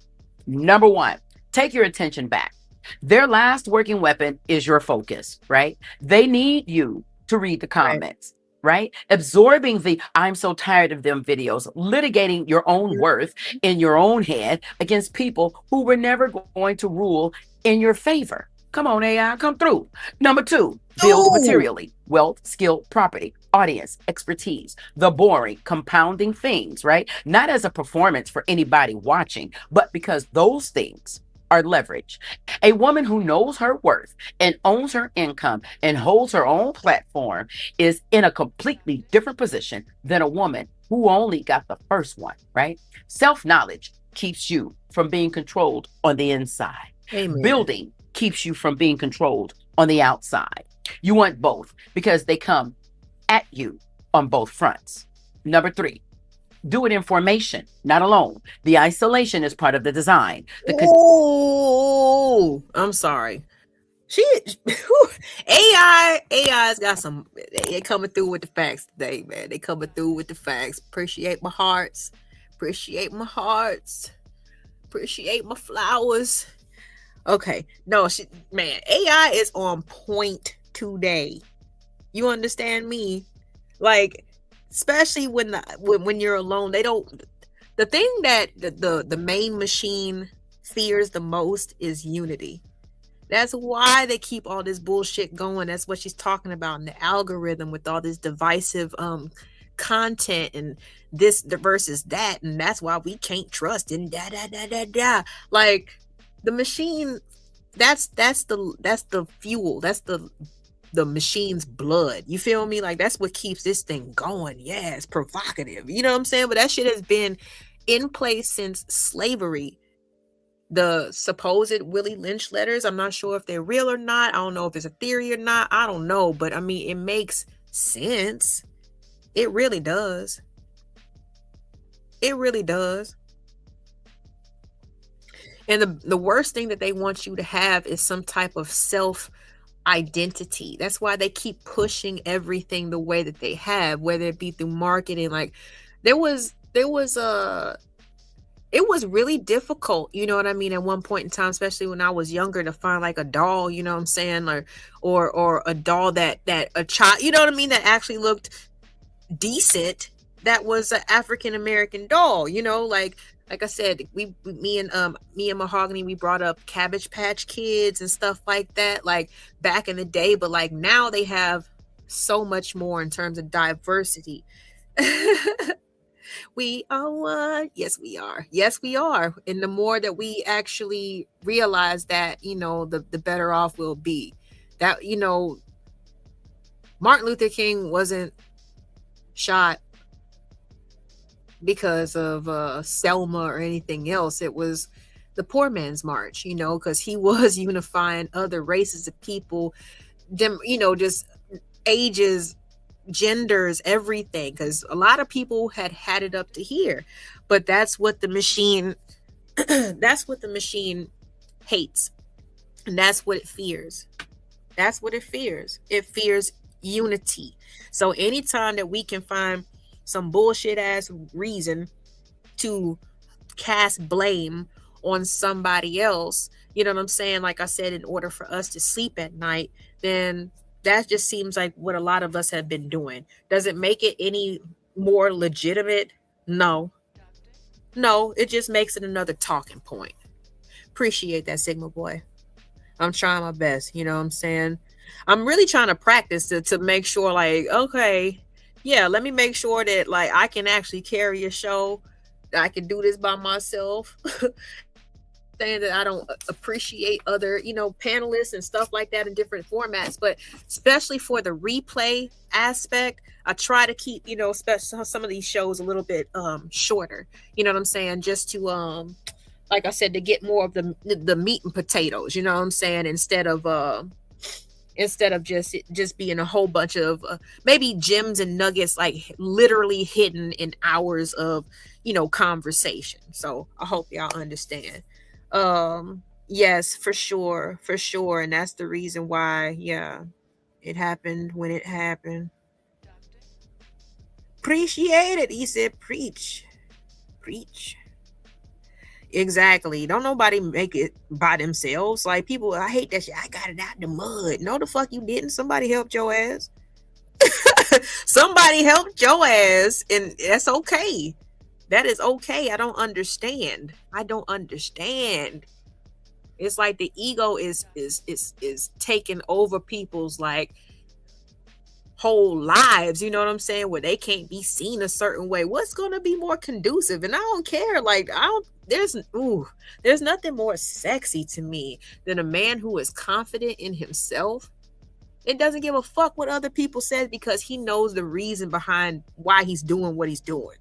Number one, take your attention back. Their last working weapon is your focus, right? They need you to read the comments. Right? Absorbing the I'm so tired of them videos, litigating your own worth in your own head against people who were never going to rule in your favor. Come on, AI, come through. Number two, build materially, wealth, skill, property, audience, expertise, the boring, compounding things, right? Not as a performance for anybody watching, but because those things are leverage. A woman who knows her worth and owns her income and holds her own platform is in a completely different position than a woman who only got the first one, right? Self-knowledge keeps you from being controlled on the inside. Amen. Building keeps you from being controlled on the outside. You want both because they come at you on both fronts. Number three, do it in formation, not alone. The isolation is part of the design. I'm sorry. AI's got some. They coming through with the facts today, man. They coming through with the facts. Appreciate my hearts. Appreciate my hearts. Appreciate my flowers. Okay, no, AI is on point today. You understand me? Like, especially when you're alone, they don't. The thing that the main machine fears the most is unity. That's why they keep all this bullshit going. That's what she's talking about in the algorithm with all this divisive content and this versus that, and that's why we can't trust and Like, the machine, that's the fuel. That's the machine's blood. You feel me? Like that's what keeps this thing going. Yeah, it's provocative. You know what I'm saying? But that shit has been in place since slavery. The supposed Willie Lynch letters, I'm not sure if they're real or not. I don't know if it's a theory or not. I don't know, but I mean, it makes sense. It really does. It really does. And the worst thing that they want you to have is some type of self identity. That's why they keep pushing everything the way that they have, whether it be through marketing. Like it was really difficult, you know what I mean, at one point in time, especially when I was younger, to find like a doll, you know what I'm saying, or a doll that a child, you know what I mean, that actually looked decent, that was an African American doll, you know, like I said, me and Mahogany, we brought up Cabbage Patch Kids and stuff like that, like back in the day, but like now they have so much more in terms of diversity. We are one. Yes, we are. Yes, we are. And the more that we actually realize that, you know, the better off we'll be. That, you know, Martin Luther King wasn't shot because of Selma or anything else. It was the poor man's march, you know, because he was unifying other races of people, them, you know, just ages, genders, everything, because a lot of people had it up to here, but that's what the machine that's what the machine hates, and that's what it fears. It fears unity. So anytime that we can find some bullshit ass reason to cast blame on somebody else, you know what I'm saying, like I said, in order for us to sleep at night, then that just seems like what a lot of us have been doing. Does it make it any more legitimate? No, it just makes it another talking point. Appreciate that, Sigma Boy. I'm trying my best, you know what I'm saying? I'm really trying to practice to make sure, like, okay, yeah, let me make sure that like I can actually carry a show. I can do this by myself. Saying that I don't appreciate other, you know, panelists and stuff like that in different formats, but especially for the replay aspect, I try to keep, you know, especially some of these shows a little bit shorter, you know what I'm saying, just to like I said, to get more of the meat and potatoes, you know what I'm saying, instead of just being a whole bunch of maybe gems and nuggets, like literally hidden in hours of, you know, conversation. So I hope y'all understand. Yes, for sure, and that's the reason why, yeah, it happened when it happened. Appreciate it. He said preach. Exactly. Don't nobody make it by themselves. Like, people, I hate that shit. I got it out the mud. No, the fuck you didn't. Somebody helped your ass. Somebody helped your ass, and that's okay. That is okay. I don't understand. It's like the ego is taking over people's like whole lives, you know what I'm saying, where they can't be seen a certain way. What's going to be more conducive? And I don't care. Like, there's nothing more sexy to me than a man who is confident in himself. It doesn't give a fuck what other people say, because he knows the reason behind why he's doing what he's doing.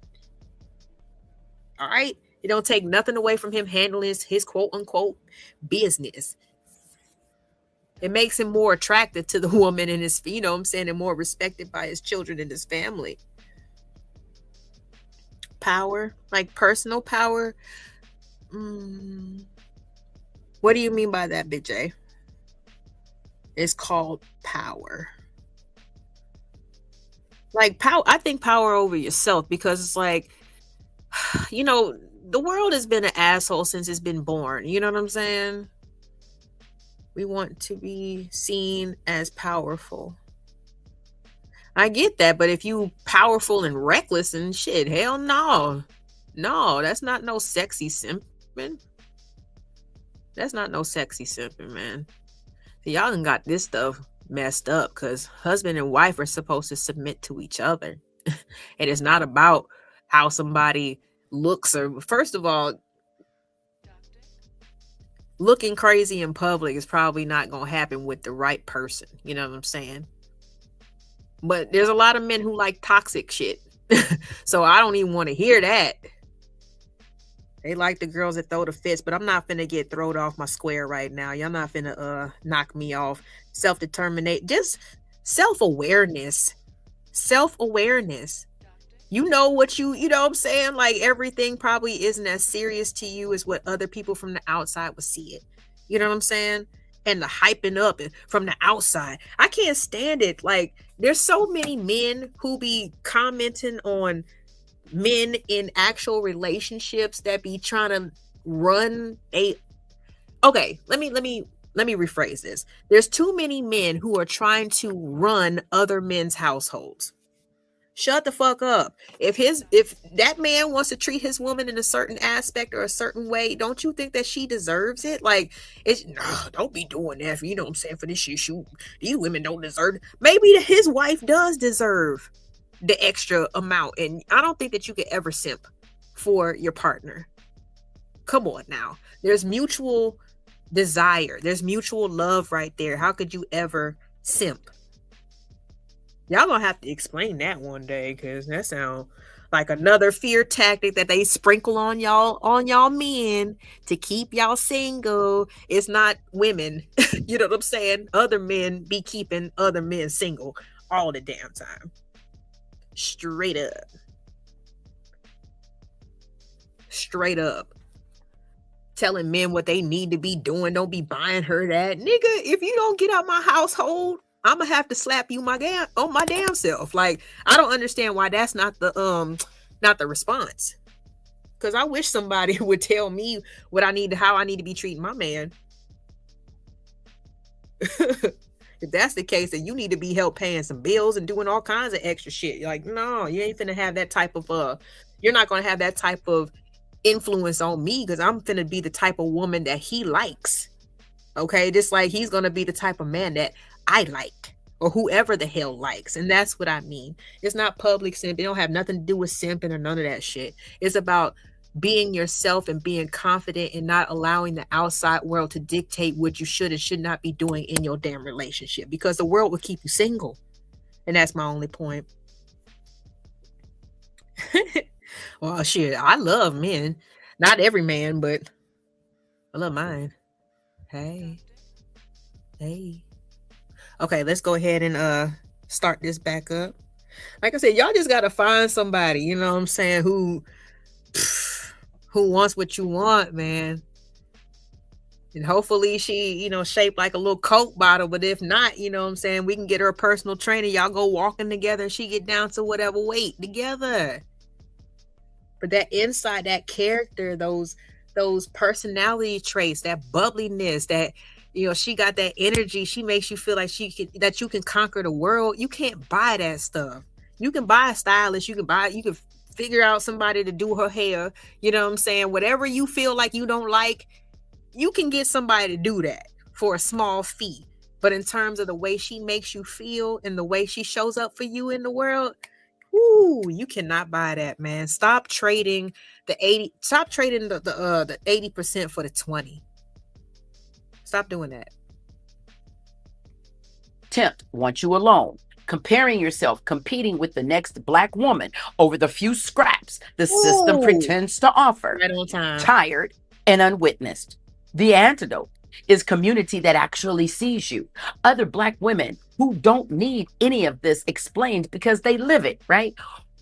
All right? It don't take nothing away from him handling his quote unquote business. It makes him more attractive to the woman and his, you know what I'm saying, and more respected by his children and his family. Power, like personal power. What do you mean by that, Big J? It's called power. Like power, I think power over yourself, because it's like, you know, the world has been an asshole since it's been born. You know what I'm saying? We want to be seen as powerful. I get that, but if you powerful and reckless and shit, hell no. No, that's not no sexy simping. That's not no sexy simping, man. So y'all done got this stuff messed up, because husband and wife are supposed to submit to each other. And it's not about how somebody looks, or first of all, looking crazy in public is probably not going to happen with the right person. You know what I'm saying? But there's a lot of men who like toxic shit. So I don't even want to hear that. They like the girls that throw the fits, but I'm not finna get thrown off my square right now. Y'all not finna knock me off. Self-determinate, just self-awareness. Self-awareness. You know what you know what I'm saying? Like everything probably isn't as serious to you as what other people from the outside would see it. You know what I'm saying? And the hyping up from the outside. I can't stand it. Like there's so many men who be commenting on men in actual relationships that be trying to run a okay, let me rephrase this. There's too many men who are trying to run other men's households. Shut the fuck up. If that man wants to treat his woman in a certain aspect or a certain way, don't you think that she deserves it? Like, it's don't be doing that. You know what I'm saying? For this shit, shoot, these women don't deserve it. Maybe his wife does deserve the extra amount, and I don't think that you could ever simp for your partner. Come on now. There's mutual desire. There's mutual love right there. How could you ever simp? Y'all gonna have to explain that one day, because that sounds like another fear tactic that they sprinkle on y'all men to keep y'all single. It's not women. You know what I'm saying? Other men be keeping other men single all the damn time. Straight up. Straight up. Telling men what they need to be doing. Don't be buying her that. Nigga, if you don't get out my household, I'm gonna have to slap you on my damn self. Like, I don't understand why that's not the response. Because I wish somebody would tell me how I need to be treating my man. If that's the case, then you need to be help paying some bills and doing all kinds of extra shit. Like, no, you ain't finna have that type of you're not gonna have that type of influence on me, because I'm finna be the type of woman that he likes. Okay, just like he's gonna be the type of man that I like, or whoever the hell likes. And that's what I mean. It's not public simp. It don't have nothing to do with simping or none of that shit. It's about being yourself and being confident and not allowing the outside world to dictate what you should and should not be doing in your damn relationship, because the world will keep you single. And that's my only point. Well, shit, I love men. Not every man, but I love mine. Hey. Okay, let's go ahead and start this back up. Like I said, y'all just gotta find somebody, you know what I'm saying, who wants what you want, man. And hopefully she, shaped like a little Coke bottle. But if not, you know what I'm saying, we can get her a personal trainer. Y'all go walking together and she get down to whatever weight together. But that inside, that character, those personality traits, that bubbliness, that, she got that energy. She makes you feel like that you can conquer the world. You can't buy that stuff. You can buy a stylist. You can figure out somebody to do her hair. You know what I'm saying? Whatever you feel like you don't like, you can get somebody to do that for a small fee. But in terms of the way she makes you feel and the way she shows up for you in the world, you cannot buy that, man. Stop trading the 80% for the 20. Stop doing that. Tempt wants you alone, comparing yourself, competing with the next black woman over the few scraps the system pretends to offer. Right on time. Tired and unwitnessed. The antidote is community that actually sees you. Other black women who don't need any of this explained because they live it, right?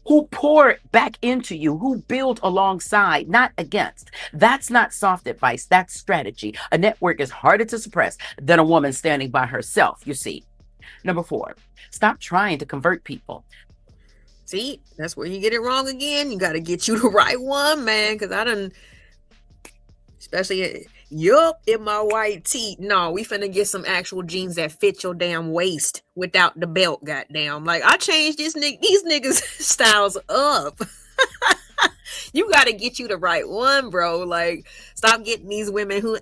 Who pour back into you, who build alongside, not against. That's not soft advice, that's strategy. A network is harder to suppress than a woman standing by herself, you see. Number 4, stop trying to convert people. See, that's where you get it wrong again. You got to get you the right one, man, because especially yup, in my white tee. No, we finna get some actual jeans that fit your damn waist without the belt, goddamn. Like, I changed these niggas styles up. You gotta get you the right one, bro. Like, stop getting these women who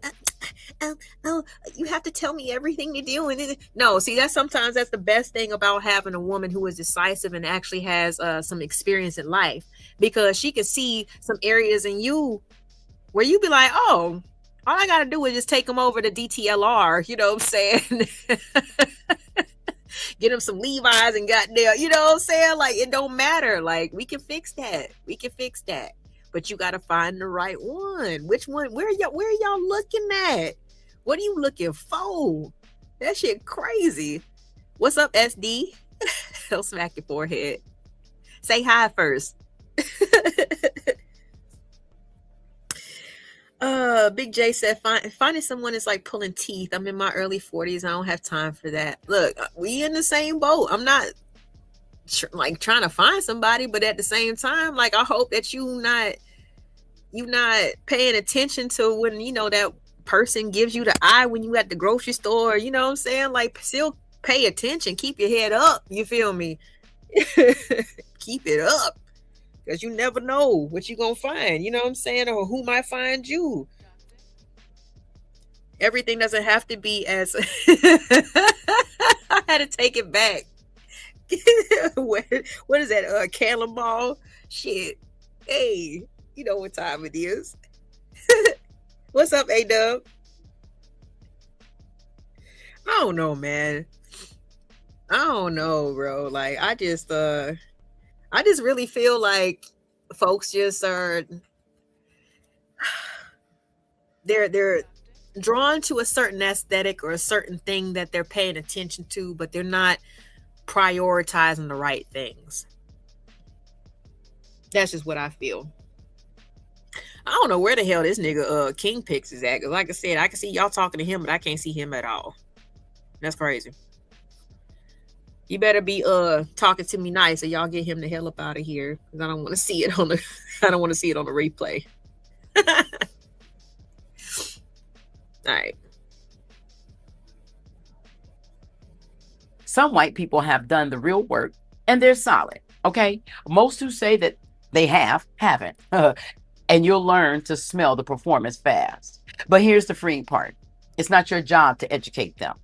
you have to tell me everything to do. And no, see, sometimes that's the best thing about having a woman who is decisive and actually has some experience in life, because she can see some areas in you where you be like, oh, All I gotta do is just take them over to DTLR, you know what I'm saying? Get them some Levi's and goddamn, you know what I'm saying? Like, it don't matter. Like, we can fix that. We can fix that. But you gotta find the right one. Which one? Where y'all looking at? What are you looking for? That shit crazy. What's up, SD? He'll smack your forehead. Say hi first. Big J said, finding someone is like pulling teeth. I'm in my early 40s. I don't have time for that. Look, we in the same boat. I'm not like trying to find somebody, but at the same time, like, I hope that you not paying attention to when, you know, that person gives you the eye when you at the grocery store. You know what I'm saying? Like, still pay attention. Keep your head up. You feel me? Keep it up. Because you never know what you're going to find, you know what I'm saying? Or who might find you. Everything doesn't have to be as... I had to take it back. What is that? Cannonball? Shit. Hey, you know what time it is. What's up, A-Dub? I don't know, man. I don't know, bro. Like, I just really feel like folks just are, they're drawn to a certain aesthetic or a certain thing that they're paying attention to, but they're not prioritizing the right things. That's just what I feel. I don't know where the hell this nigga King Pix is at. 'Cause like I said, I can see y'all talking to him, but I can't see him at all. That's crazy. You better be talking to me nice, or y'all get him the hell up out of here. Cause I don't want to see it on the replay. All right. Some white people have done the real work and they're solid. Okay. Most who say that they haven't. And you'll learn to smell the performance fast. But here's the freeing part. It's not your job to educate them.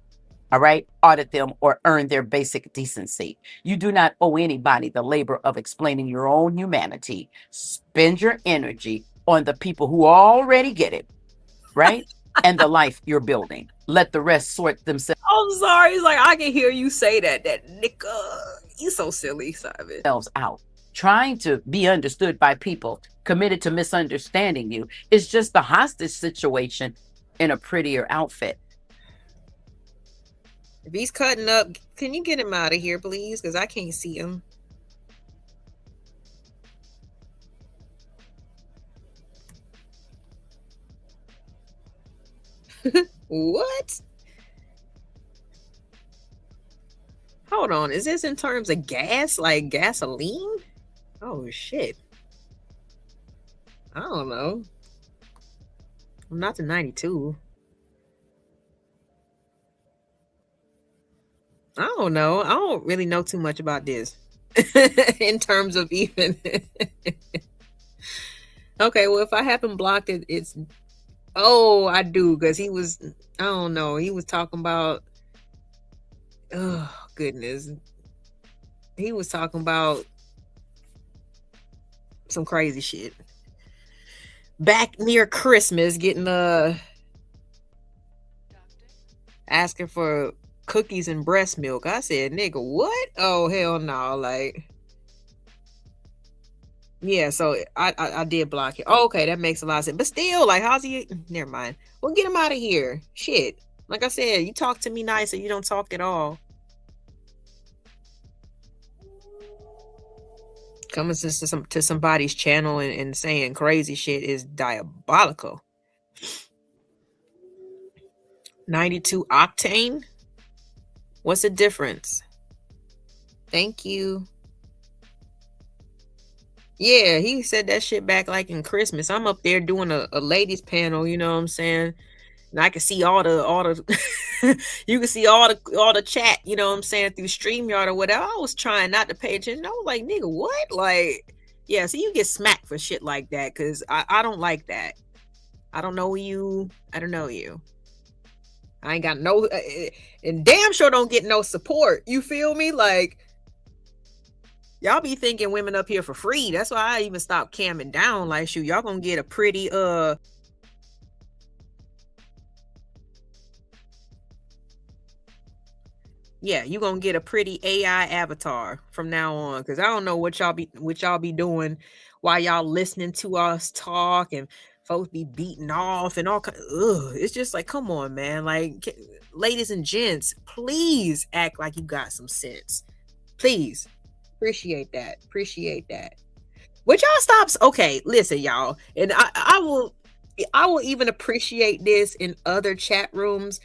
All right, audit them or earn their basic decency. You do not owe anybody the labor of explaining your own humanity. Spend your energy on the people who already get it, right? And the life you're building. Let the rest sort themselves. I'm sorry. It's like, I can hear you say that nigga. You so silly, Simon. Out. Trying to be understood by people committed to misunderstanding you is just the hostage situation in a prettier outfit. If he's cutting up, can you get him out of here, please? Because I can't see him. What? Hold on. Is this in terms of gas? Like gasoline? Oh, shit. I don't know. I'm not the 92. I don't know. I don't really know too much about this in terms of even. Okay, well, if I haven't blocked it, it's. Oh, I do, because he was. I don't know. He was talking about. Oh, goodness. He was talking about some crazy shit. Back near Christmas, getting asking for cookies and breast milk. I said, nigga, what? Oh, hell no. Like, yeah, so I did block it. Oh, okay, that makes a lot of sense. But still, like, how's he? Never mind. Well, get him out of here. Shit. Like I said, you talk to me nice or you don't talk at all. Coming to somebody's channel and saying crazy shit is diabolical. 92 octane? What's the difference? Thank you. Yeah, he said that shit back like in Christmas. I'm up there doing a ladies panel, you know what I'm saying? And I can see all the you can see all the chat, you know what I'm saying, through StreamYard or whatever. I was trying not to pay attention. I was like, nigga, what? Like, yeah, so you get smacked for shit like that, because I don't like that. I don't know you. I don't know you. I ain't got no, and damn sure don't get no support. You feel me? Like, y'all be thinking women up here for free. That's why I even stopped camming down. Like, shoot, y'all gonna get a pretty, Yeah, you gonna get a pretty AI avatar from now on, because I don't know what y'all be doing while y'all listening to us talk and folks be beating off and all kind. Ugh, it's just like, come on, man. Like, ladies and gents, please act like you got some sense. Please, appreciate that. Appreciate that. Would y'all stop? Okay, listen, y'all, and I will even appreciate this in other chat rooms.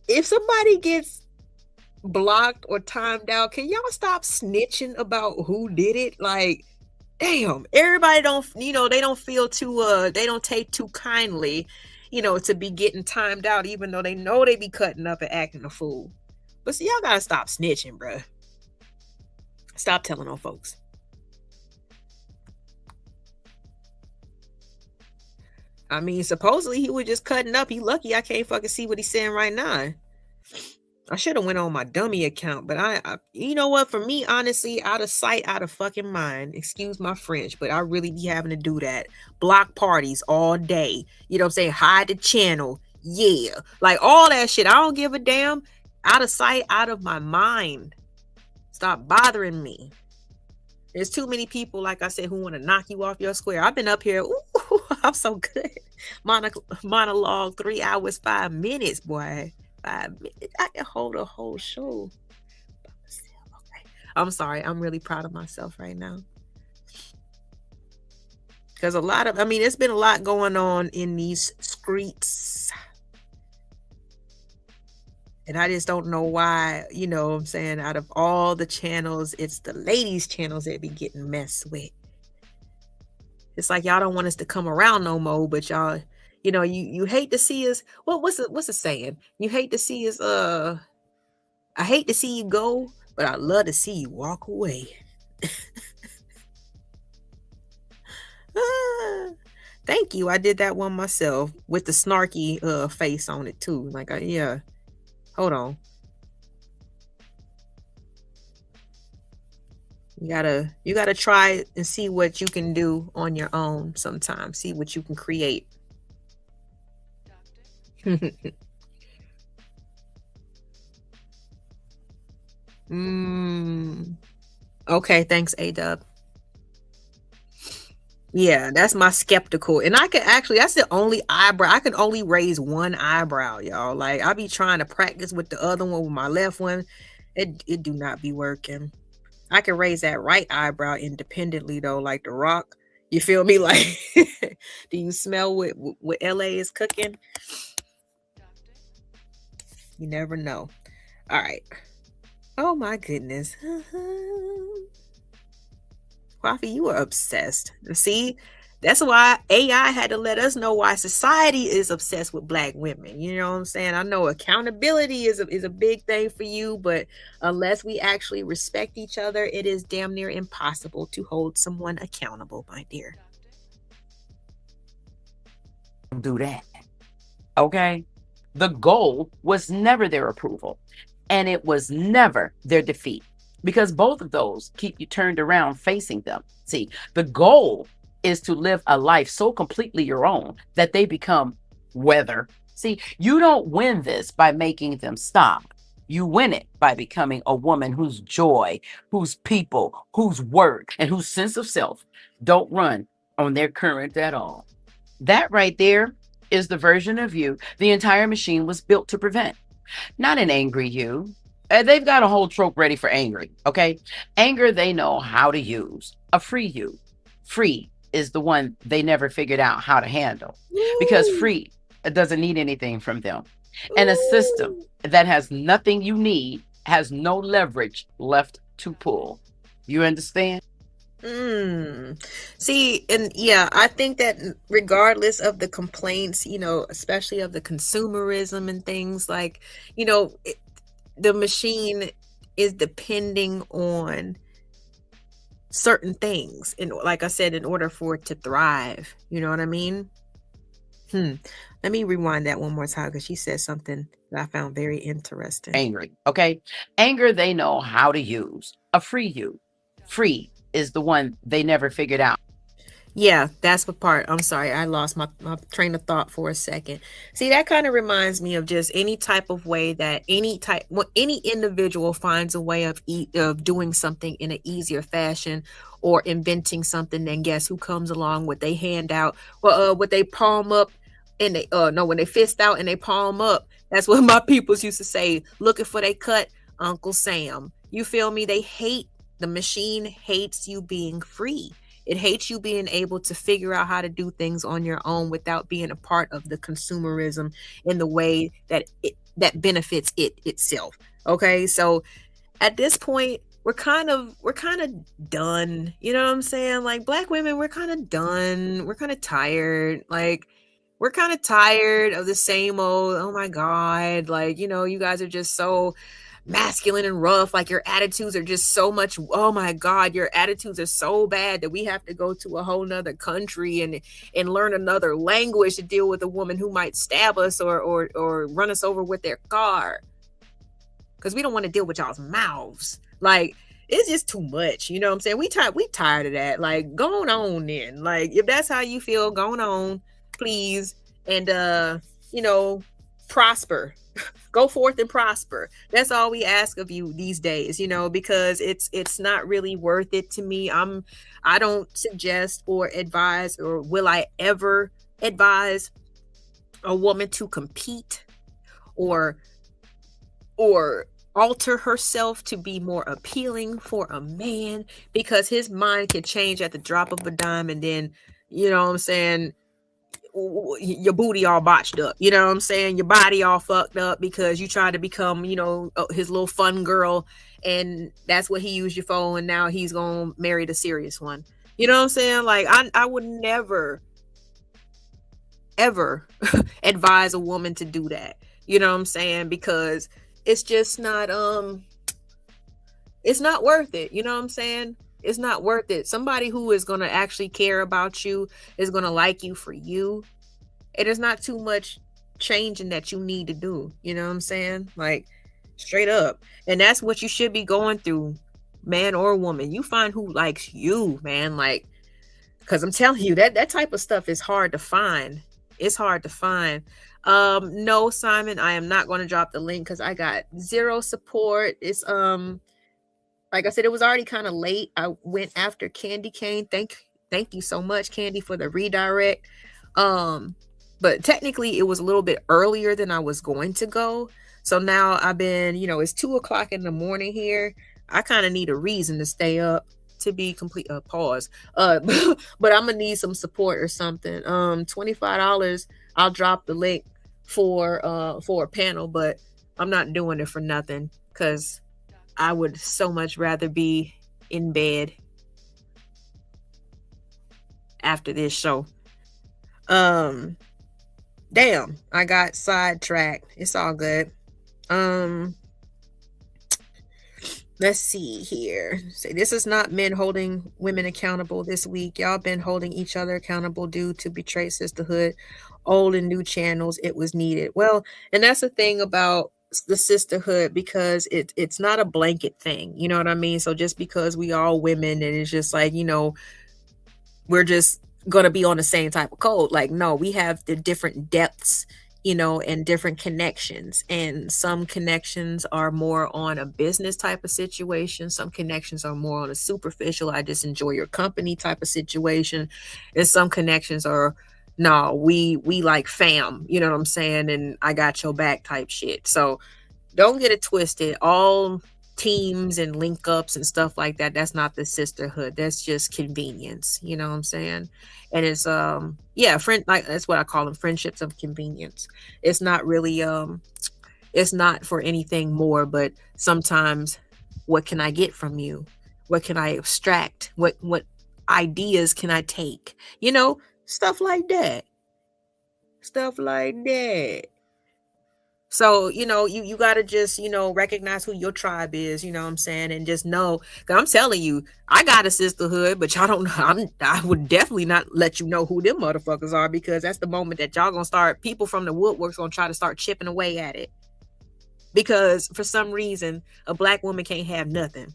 If somebody gets blocked or timed out, can y'all stop snitching about who did it? Like, damn, everybody don't, they don't feel too they don't take too kindly, to be getting timed out, even though they know they be cutting up and acting a fool. But see, y'all gotta stop snitching, bruh. Stop telling on folks. I mean, supposedly he was just cutting up. He lucky I can't fucking see what he's saying right now. I should have went on my dummy account, but I you know what? For me, honestly, out of sight, out of fucking mind. Excuse my French, but I really be having to do that. Block parties all day. You know what I'm saying? Hide the channel. Yeah. Like all that shit. I don't give a damn. Out of sight, out of my mind. Stop bothering me. There's too many people, like I said, who want to knock you off your square. I've been up here. Ooh, I'm so good. Monologue 3 hours, 5 minutes, boy. 5 minutes. I can hold a whole show by myself. Okay. I'm sorry. I'm really proud of myself right now. Because it's been a lot going on in these streets. And I just don't know why, you know what I'm saying, out of all the channels, it's the ladies' channels that be getting messed with. It's like y'all don't want us to come around no more, but y'all, you hate to see us. Well, what's the saying? You hate to see us, I hate to see you go, but I love to see you walk away. Thank you. I did that one myself with the snarky face on it too. Like, yeah. Hold on. You gotta try and see what you can do on your own sometimes. See what you can create. Okay, thanks, A-Dub. Yeah, that's my skeptical. And that's the only eyebrow. I can only raise one eyebrow, y'all. Like, I be trying to practice with the other one with my left one. It do not be working. I can raise that right eyebrow independently though, like The Rock. You feel me? Like, do you smell what LA is cooking? You never know. All right. Oh my goodness. Coffee, you are obsessed. See, that's why AI had to let us know why society is obsessed with Black women. You know what I'm saying? I know accountability is a big thing for you, but unless we actually respect each other, it is damn near impossible to hold someone accountable, my dear. Do that. Okay? The goal was never their approval, and it was never their defeat. Because both of those keep you turned around facing them. See, the goal is to live a life so completely your own that they become weather. See, you don't win this by making them stop. You win it by becoming a woman whose joy, whose people, whose work, and whose sense of self don't run on their current at all. That right there is the version of you the entire machine was built to prevent. Not an angry you. They've got a whole trope ready for angry, okay? Anger they know how to use. A free you. Free is the one they never figured out how to handle. Because free doesn't need anything from them. And a system that has nothing you need has no leverage left to pull. You understand? See, and yeah, I think that regardless of the complaints, especially of the consumerism and things like, the machine is depending on certain things. And like I said, in order for it to thrive, you know what I mean? Let me rewind that one more time because she said something that I found very interesting. Angry, okay? Anger they know how to use. A free you. Free is the one they never figured out. Yeah, that's the part. I'm sorry, I lost my train of thought for a second. See, that kind of reminds me of just any type of way that any individual finds a way of doing something in an easier fashion or inventing something. Then guess who comes along with they hand out, well, with they palm up and they no when they fist out and they palm up. That's what my peoples used to say. Looking for they cut, Uncle Sam. You feel me? The machine hates you being free. It hates you being able to figure out how to do things on your own without being a part of the consumerism in the way that benefits it itself. Okay, so at this point, we're kind of done. You know what I'm saying? Like black women, we're kind of done. We're kind of tired. Like we're kind of tired of the same old. Oh my god! Like you guys are just so masculine and rough. Like your attitudes are just so much. Oh my god, your attitudes are so bad that we have to go to a whole nother country and learn another language to deal with a woman who might stab us or run us over with their car, because we don't want to deal with y'all's mouths. Like it's just too much. You know what I'm saying? We tired of that. Like going on then. Like if that's how you feel, going on, please. And prosper. Go forth and prosper. That's all we ask of you these days, because it's not really worth it to me. I don't suggest or advise, or will I ever advise a woman to compete or alter herself to be more appealing for a man, because his mind can change at the drop of a dime, and then you know what I'm saying, your booty all botched up, you know what I'm saying, your body all fucked up because you tried to become his little fun girl, and that's what he used you for, and now he's gonna marry the serious one. You know what I'm saying? Like I would never ever advise a woman to do that, you know what I'm saying, because it's just not it's not worth it. You know what I'm saying? It's not worth it. Somebody who is going to actually care about you is going to like you for you. It is not too much changing that you need to do. You know what I'm saying? Like straight up. And that's what you should be going through, man or woman. You find who likes you, man. Like, because I'm telling you, that type of stuff is hard to find. It's hard to find. No, Simon, I am not going to drop the link because I got zero support. It's like I said, it was already kind of late. I went after Candy Cane. Thank you so much, Candy, for the redirect. But technically it was a little bit earlier than I was going to go. So now I've been, it's 2:00 in the morning here. I kind of need a reason to stay up, to be complete. Pause. But I'm gonna need some support or something. $25. I'll drop the link for a panel, but I'm not doing it for nothing because I would so much rather be in bed after this show. Damn, I got sidetracked. It's all good. Let's see here. Say this is not men holding women accountable this week. Y'all been holding each other accountable due to betray sisterhood, old and new channels. It was needed. Well, and that's the thing about the sisterhood, because it's not a blanket thing. You know what I mean? So just because we all women and it's just like, we're just gonna be on the same type of code. Like, no, we have the different depths, and different connections. And some connections are more on a business type of situation. Some connections are more on a superficial, I just enjoy your company type of situation. And some connections are, no, we like fam, you know what I'm saying? And I got your back type shit. So don't get it twisted. All teams and link ups and stuff like that, that's not the sisterhood. That's just convenience, you know what I'm saying? And it's friend, like that's what I call them, friendships of convenience. It's not really it's not for anything more, but sometimes what can I get from you? What can I abstract? What ideas can I take? Stuff like that. So, you got to just, recognize who your tribe is, you know what I'm saying? And just know, 'cause I'm telling you, I got a sisterhood, but y'all don't know. I would definitely not let you know who them motherfuckers are, because that's the moment that y'all gonna start, people from the woodworks gonna try to start chipping away at it. Because for some reason, a black woman can't have nothing.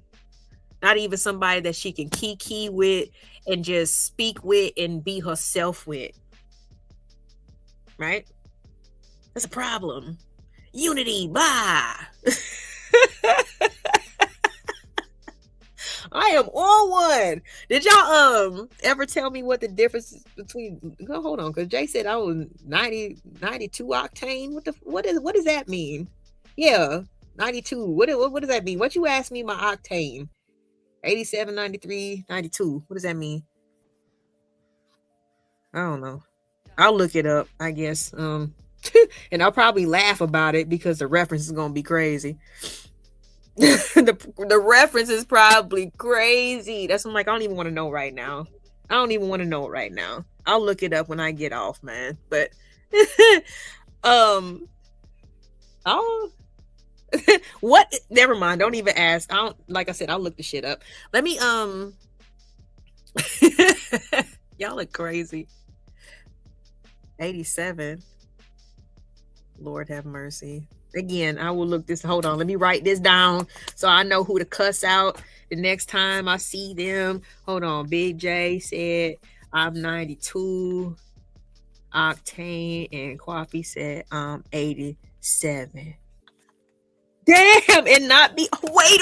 Not even somebody that she can kiki with and just speak with and be herself with. Right? That's a problem. Unity, bye. I am on one. Did y'all ever tell me what the difference is between? Hold on, because Jay said I was 92 octane. What does that mean? Yeah, 92. What does that mean? What you asked me my octane? 87, 93, 92. What does that mean? I don't know. I'll look it up, I guess. And I'll probably laugh about it because the reference is gonna be crazy. the reference is probably crazy. That's what I'm like, I don't even want to know right now. I don't even want to know it right now. I'll look it up when I get off, man. But oh what, never mind, don't even ask. I don't, like I said, I'll look the shit up. Let me y'all look crazy. 87. Lord have mercy. Again, I will look this. Hold on, let me write this down so I know who to cuss out the next time I see them. Hold on. Big J said I'm 92 octane, and Coffee said I'm 87. Damn, and not be. Wait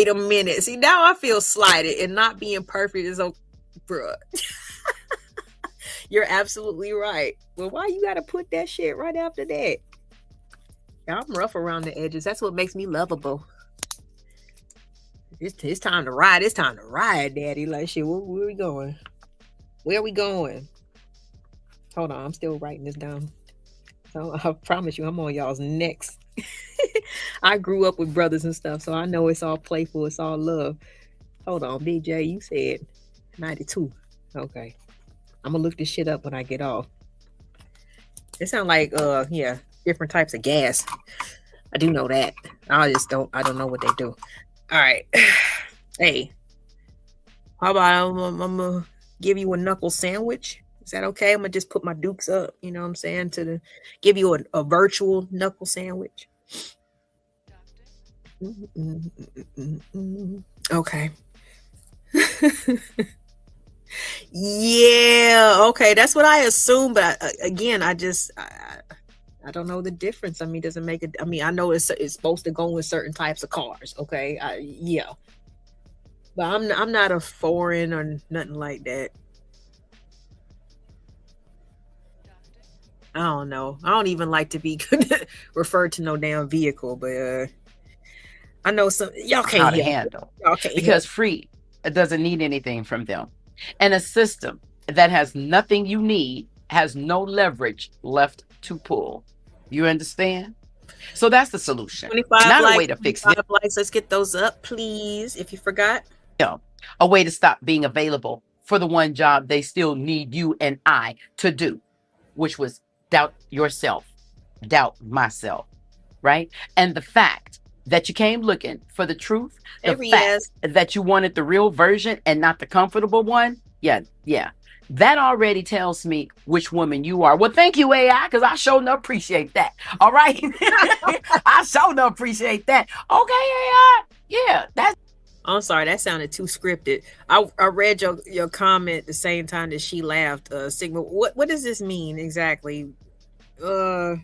a minute. See, now I feel slighted, and not being perfect is okay, bruh. You're absolutely right. Well, why you gotta put that shit right after that? I'm rough around the edges. That's what makes me lovable. It's time to ride. It's time to ride, Daddy. Like, shit, where are we going? Where are we going? Hold on, I'm still writing this down. So I promise you, I'm on y'all's necks. I grew up with brothers and stuff, so I know it's all playful. It's all love. Hold on, BJ, you said 92. Okay. I'm gonna look this shit up when I get off. It sounds like, yeah, different types of gas. I do know that. I don't know what they do. All right. Hey, how about I'm gonna give you a knuckle sandwich? Is that okay? I'm gonna just put my dukes up, you know what I'm saying, give you a virtual knuckle sandwich. Okay. Yeah, okay, that's what I assume, but again, I don't know the difference. I mean, doesn't make it. I mean, I know it's supposed to go with certain types of cars. Okay, yeah, but I'm not a foreign or nothing like that. I don't know. I don't even like to be referred to no damn vehicle, but I know some y'all can't how to handle. Y'all can't Because free doesn't need anything from them. And a system that has nothing you need has no leverage left to pull. You understand? So that's the solution. 25 Not likes, a way to fix 25 likes. Let's get those up, please. If you forgot. them. A way to stop being available for the one job they still need you and I to do, which was doubt yourself, doubt myself, right? And the fact that you came looking for the truth, the Every fact ass. that you wanted the real version and not the comfortable one, yeah. That already tells me which woman you are. Well, thank you, AI, because I sure enough appreciate that. All right? I sure enough appreciate that. Okay, AI. Yeah, that's. I'm sorry, that sounded too scripted. I read your comment the same time that she laughed. Sigma, what does this mean exactly? I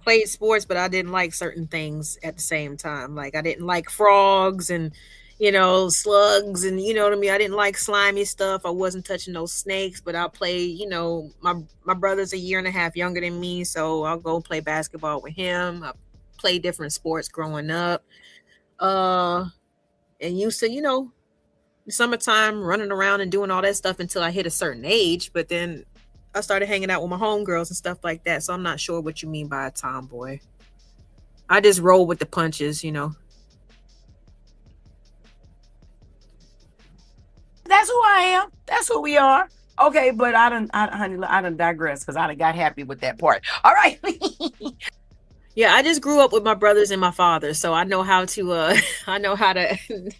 played sports, but I didn't like certain things at the same time. Like I didn't like frogs and, you know, slugs and, you know what I mean? I didn't like slimy stuff. I wasn't touching those snakes, but I'll play, you know, my brother's a year and a half younger than me, so I'll go play basketball with him. I played different sports growing up. And used to, you know, summertime running around and doing all that stuff until I hit a certain age. But then I started hanging out with my homegirls and stuff like that. So I'm not sure what you mean by a tomboy. I just roll with the punches, you know. That's who I am. That's who we are. Okay, but I done digress because I done got happy with that part. All right. Yeah, I just grew up with my brothers and my father, so I know how to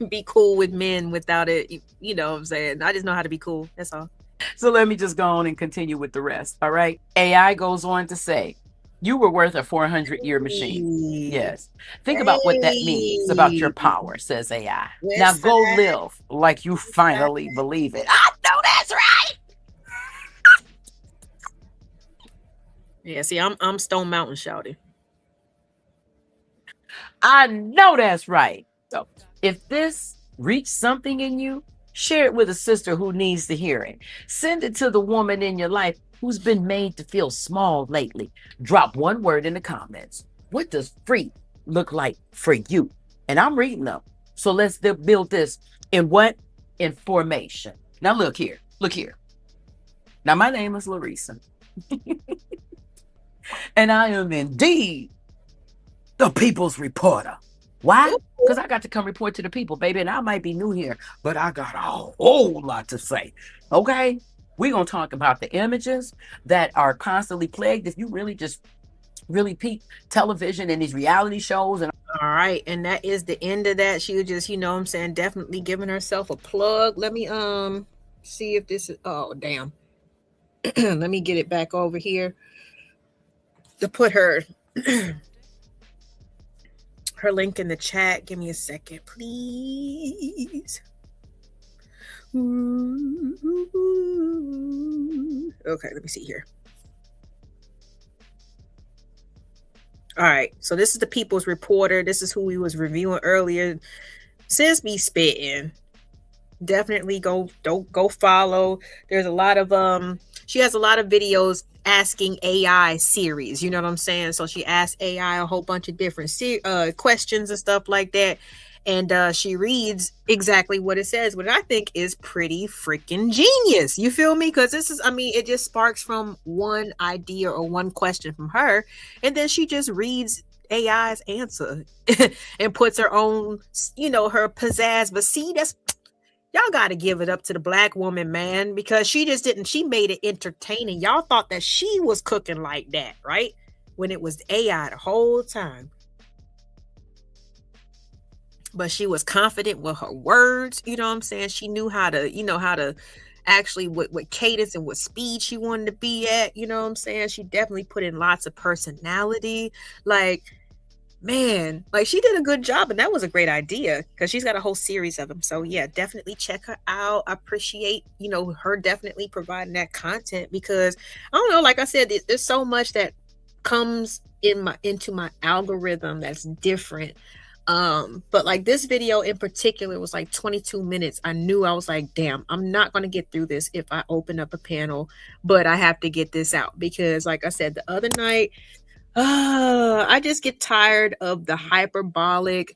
be cool with men without it, you know what I'm saying? I just know how to be cool. That's all. So let me just go on and continue with the rest. All right. AI goes on to say, You were worth a 400-year machine. Yes. Think about what that means about your Hey, power, says AI. Now West go Side, live like you West Side. finally believe it. I know that's right. Yeah, see, I'm Stone Mountain shouting. I know that's right. So if this reached something in you, share it with a sister who needs to hear it. Send it to the woman in your life who's been made to feel small lately. Drop one word in the comments. What does free look like for you? And I'm reading them. So let's build this in what? Information. Now look here. Look here. Now my name is Larissa. And I am indeed the People's Reporter. Why? Because I got to come report to the people, baby. And I might be new here, but I got a whole lot to say. Okay? We're going to talk about the images that are constantly plagued. If you really just really peep television and these reality shows and All right, and that is the end of that. She was just, you know what I'm saying, definitely giving herself a plug. Let me see if this is, oh damn. Let me get it back over here to put her her link in the chat. Give me a second, please. Okay, let me see here. All right, so this is the People's Reporter. This is who we was reviewing earlier. Sis be spitting. Definitely go follow. There's a lot of she has a lot of videos asking AI series, you know what I'm saying? So she asks AI a whole bunch of different questions and stuff like that. And she reads exactly what it says, which I think is pretty freaking genius. You feel me? Because this is, I mean, it just sparks from one idea or one question from her. And then she just reads AI's answer and puts her own, you know, her pizzazz. But see, that's, y'all got to give it up to the Black woman, man, because she just didn't, she made it entertaining. Y'all thought that she was cooking like that, right? When it was AI the whole time. But she was confident with her words, you know what I'm saying? She knew how to, you know, how to actually what cadence and what speed she wanted to be at, you know what I'm saying? She definitely put in lots of personality. Like, man, like she did a good job, and that was a great idea because she's got a whole series of them. So yeah, definitely check her out. I appreciate, you know, her definitely providing that content because I don't know, like I said, there's so much that comes into my algorithm that's different. But like this video in particular was like 22 minutes. I knew, I was like, damn, I'm not going to get through this if I open up a panel, but I have to get this out because like I said, the other night, I just get tired of the hyperbolic,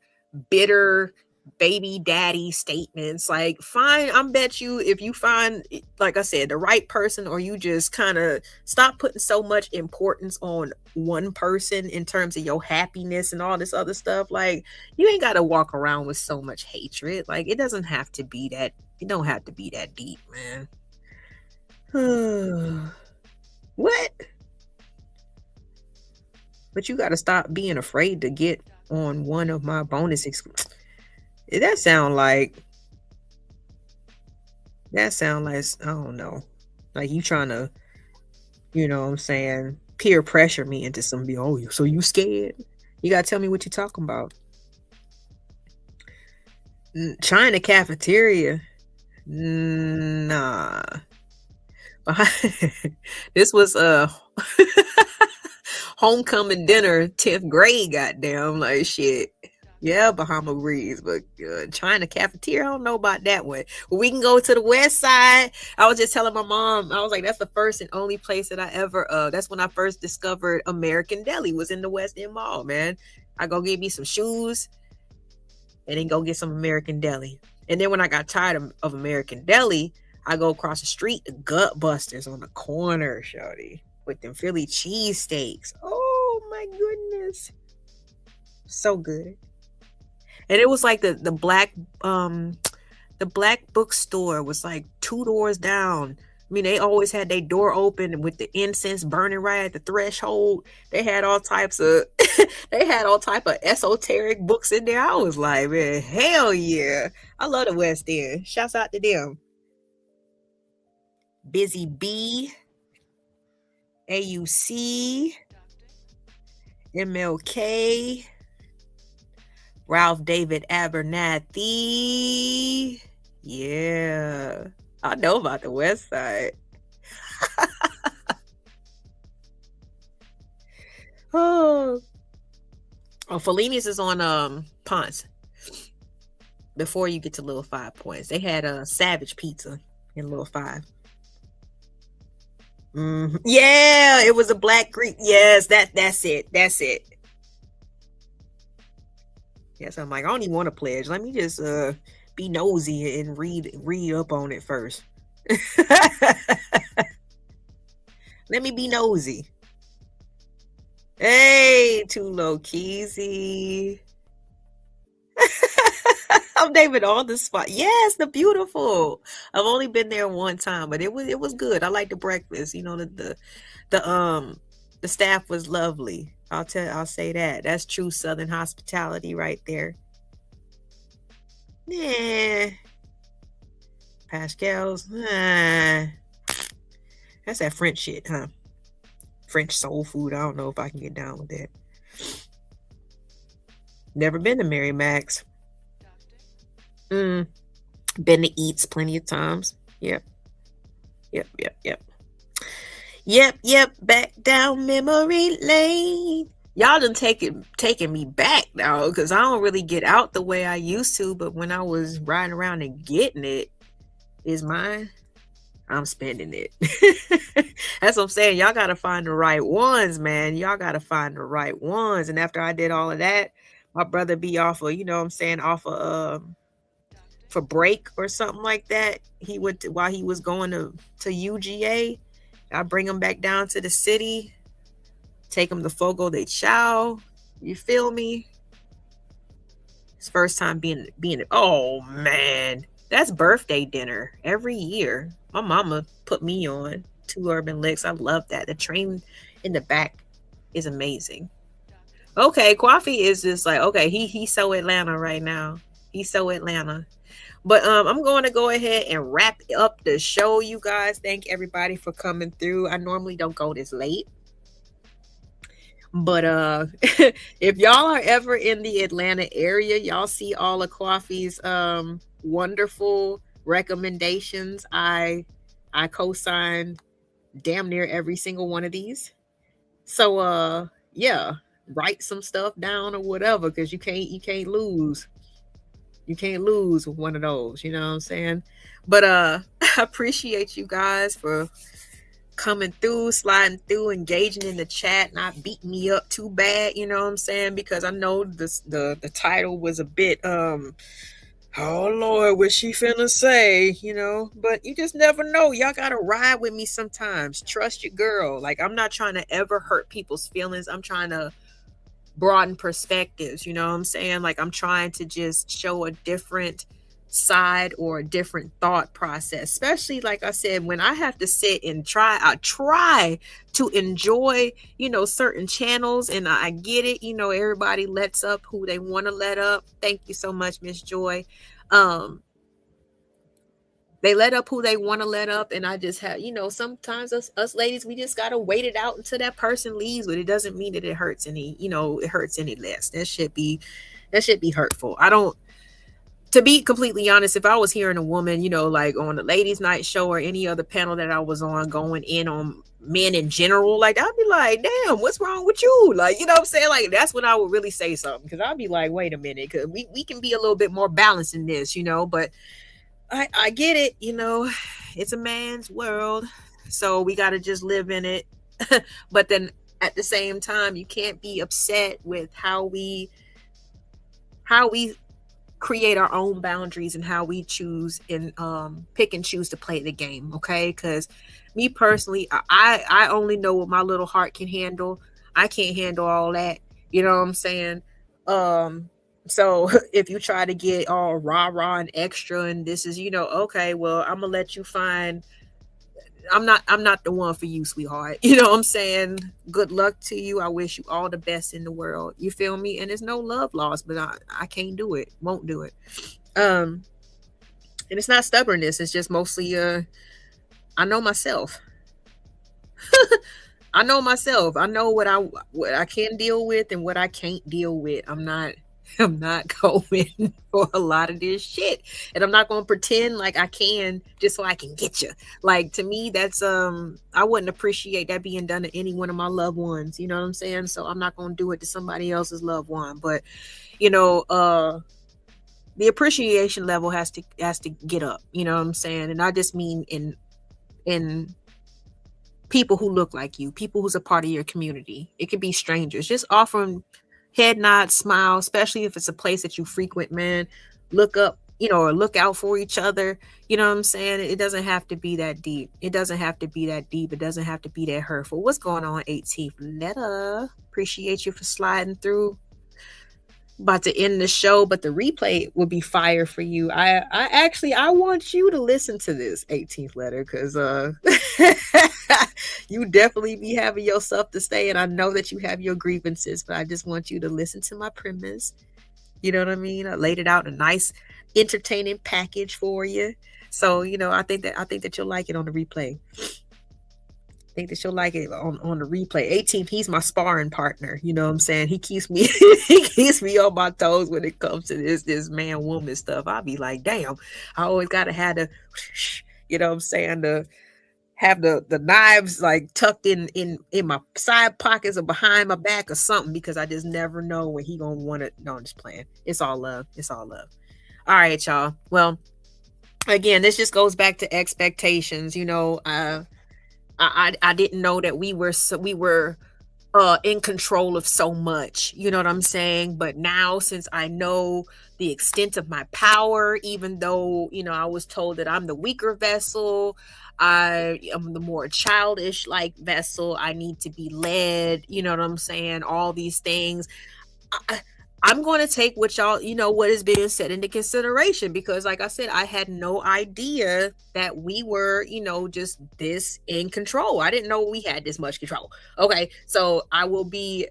bitter baby daddy statements. Like, fine, I bet you if you find, like I said, the right person, or you just kind of stop putting so much importance on one person in terms of your happiness and all this other stuff. Like, you ain't got to walk around with so much hatred. Like, it doesn't have to be that, it don't have to be that deep, man. What? But you got to stop being afraid to get on one of my bonus that sound like I don't know, like you trying to, you know what I'm saying, peer pressure me into some, oh, so you scared? You gotta tell me what you're talking about. China cafeteria, nah. This was homecoming dinner, 10th grade, goddamn, like shit. Yeah, Bahama Breeze, but China cafeteria, I don't know about that one. But we can go to the West Side. I was just telling my mom, I was like, that's the first and only place that I ever, that's when I first discovered American Deli, was in the West End Mall, man. I go get me some shoes and then go get some American Deli. And then when I got tired of American Deli, I go across the street to Gut Busters on the corner, shawty, with them Philly cheesesteaks. Oh my goodness. So good. And it was like the black bookstore was like 2 doors down. I mean, they always had their door open with the incense burning right at the threshold. They had all types of esoteric books in there. I was like, man, hell yeah. I love the West End. Shouts out to them. Busy Bee, AUC, MLK, Ralph David Abernathy. Yeah, I know about the West Side. Oh, Fellini's is on Ponce. Before you get to Little 5 Points, they had a Savage Pizza in Little 5. Yeah, it was a Black Greek. Yes, that's it. Yes, I'm like, I don't even want to pledge. Let me just be nosy and read up on it first. Let me be nosy. Hey, too low keysy. I'm naming all the spot. Yes, the Beautiful. I've only been there one time, but it was good. I like the breakfast. You know, the staff was lovely. I'll say that. That's true Southern hospitality right there. Yeah. Pascal's. That's that French shit, huh? French soul food. I don't know if I can get down with that. Never been to Mary Mac's. Been to Eats plenty of times. Yep. Back down memory lane. Y'all done taking me back now, because I don't really get out the way I used to. But when I was riding around and getting it, is mine. I'm spending it. That's what I'm saying. Y'all gotta find the right ones, man. Y'all gotta find the right ones. And after I did all of that, my brother be off of, you know what I'm saying, off of for break or something like that. He went to, while he was going to UGA, I bring him back down to the city, take him to Fogo de Chao. You feel me? His first time being oh man, that's birthday dinner every year. My mama put me on 2 Urban Licks. I love that. The train in the back is amazing. Okay, Kwafi is just like, okay, he's so Atlanta right now. He's so Atlanta. But I'm going to go ahead and wrap up the show, you guys. Thank everybody for coming through. I normally don't go this late. But if y'all are ever in the Atlanta area, y'all see all of Kwafi's wonderful recommendations. I co-sign damn near every single one of these. So yeah, write some stuff down or whatever, because you can't lose. You can't lose with one of those, you know what I'm saying? But I appreciate you guys for coming through, sliding through, engaging in the chat, not beating me up too bad, you know what I'm saying? Because I know the title was a bit oh Lord, what's she finna say, you know? But you just never know. Y'all gotta ride with me sometimes. Trust your girl. Like, I'm not trying to ever hurt people's feelings. I'm trying to broaden perspectives, you know what I'm saying? Like, I'm trying to just show a different side or a different thought process, especially like I said, when I have to sit and I try to enjoy, you know, certain channels, and I get it, you know, everybody lets up who they want to let up. Thank you so much, Miss Joy. They let up who they want to let up, and I just have, you know, sometimes us ladies, we just gotta wait it out until that person leaves, but it doesn't mean that it hurts any, you know, it hurts any less. That should be hurtful. I don't, to be completely honest, if I was hearing a woman, you know, like on the ladies' night show or any other panel that I was on, going in on men in general, like, I'd be like, damn, what's wrong with you? Like, you know what I'm saying? Like, that's when I would really say something, because I'd be like, wait a minute, because we can be a little bit more balanced in this, you know. But I get it, you know, it's a man's world, so we got to just live in it. But then at the same time, you can't be upset with how we create our own boundaries and how we choose and pick and choose to play the game. Okay, because me personally, I only know what my little heart can handle. I can't handle all that, you know what I'm saying? So if you try to get all rah and extra, and this is, you know, okay, well, I'm gonna let you find, I'm not the one for you, sweetheart. You know what I'm saying? Good luck to you. I wish you all the best in the world. You feel me? And there's no love lost, but I can't do it. Won't do it. And it's not stubbornness. It's just mostly I know myself. I know myself. I know what I can deal with and what I can't deal with. I'm not going for a lot of this shit. And I'm not gonna pretend like I can just so I can get you. Like, to me, that's I wouldn't appreciate that being done to any one of my loved ones. You know what I'm saying? So I'm not gonna do it to somebody else's loved one. But the appreciation level has to get up. You know what I'm saying? And I just mean in people who look like you, people who's a part of your community. It could be strangers. Just offer them head nod, smile, especially if it's a place that you frequent, man. Look up, or look out for each other. You know what I'm saying? It doesn't have to be that deep. It doesn't have to be that deep. It doesn't have to be that hurtful. What's going on, 18th letter? Appreciate you for sliding through. About to end the show, but the replay will be fire for you. I want you to listen to this 18th letter, because you definitely be having yourself to say, and I know that you have your grievances, but I just want you to listen to my premise. You know what I mean? I laid it out in a nice, entertaining package for you. So, I think that you'll like it on the replay. I think that you'll like it on the replay. 18th, he's my sparring partner. You know what I'm saying? He keeps me on my toes when it comes to this man-woman stuff. I'll be like, damn, I always gotta have the, you know what I'm saying, to have the knives like tucked in my side pockets or behind my back or something, because I just never know when he gonna want to. No, I'm just playing. It's all love. It's all love. All right, y'all. Well, again, this just goes back to expectations. I didn't know that we were in control of so much. You know what I'm saying? But now, since I know the extent of my power, even though, I was told that I'm the weaker vessel, I am the more childish like vessel, I need to be led, you know what I'm saying? All these things. I'm going to take what y'all, what is being said into consideration, because like I said, I had no idea that we were, just this in control. I didn't know we had this much control. Okay. So I will be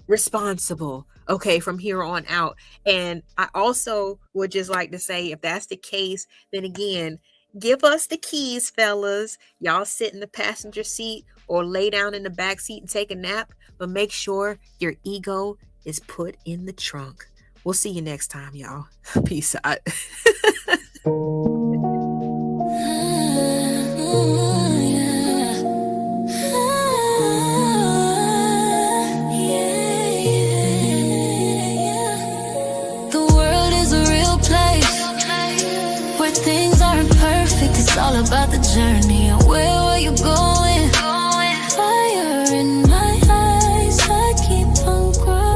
responsible. Okay. From here on out. And I also would just like to say, if that's the case, then again, give us the keys, fellas. Y'all sit in the passenger seat or lay down in the back seat and take a nap, but make sure your ego is put in the trunk. We'll see you next time, y'all. Peace out. The world is a real place where things aren't perfect. It's all about the journey. And where are you going? Fire in my eyes. I keep on growing.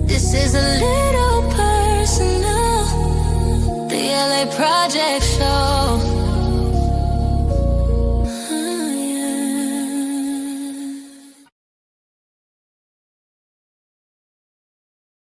This is a little personal. The LA Project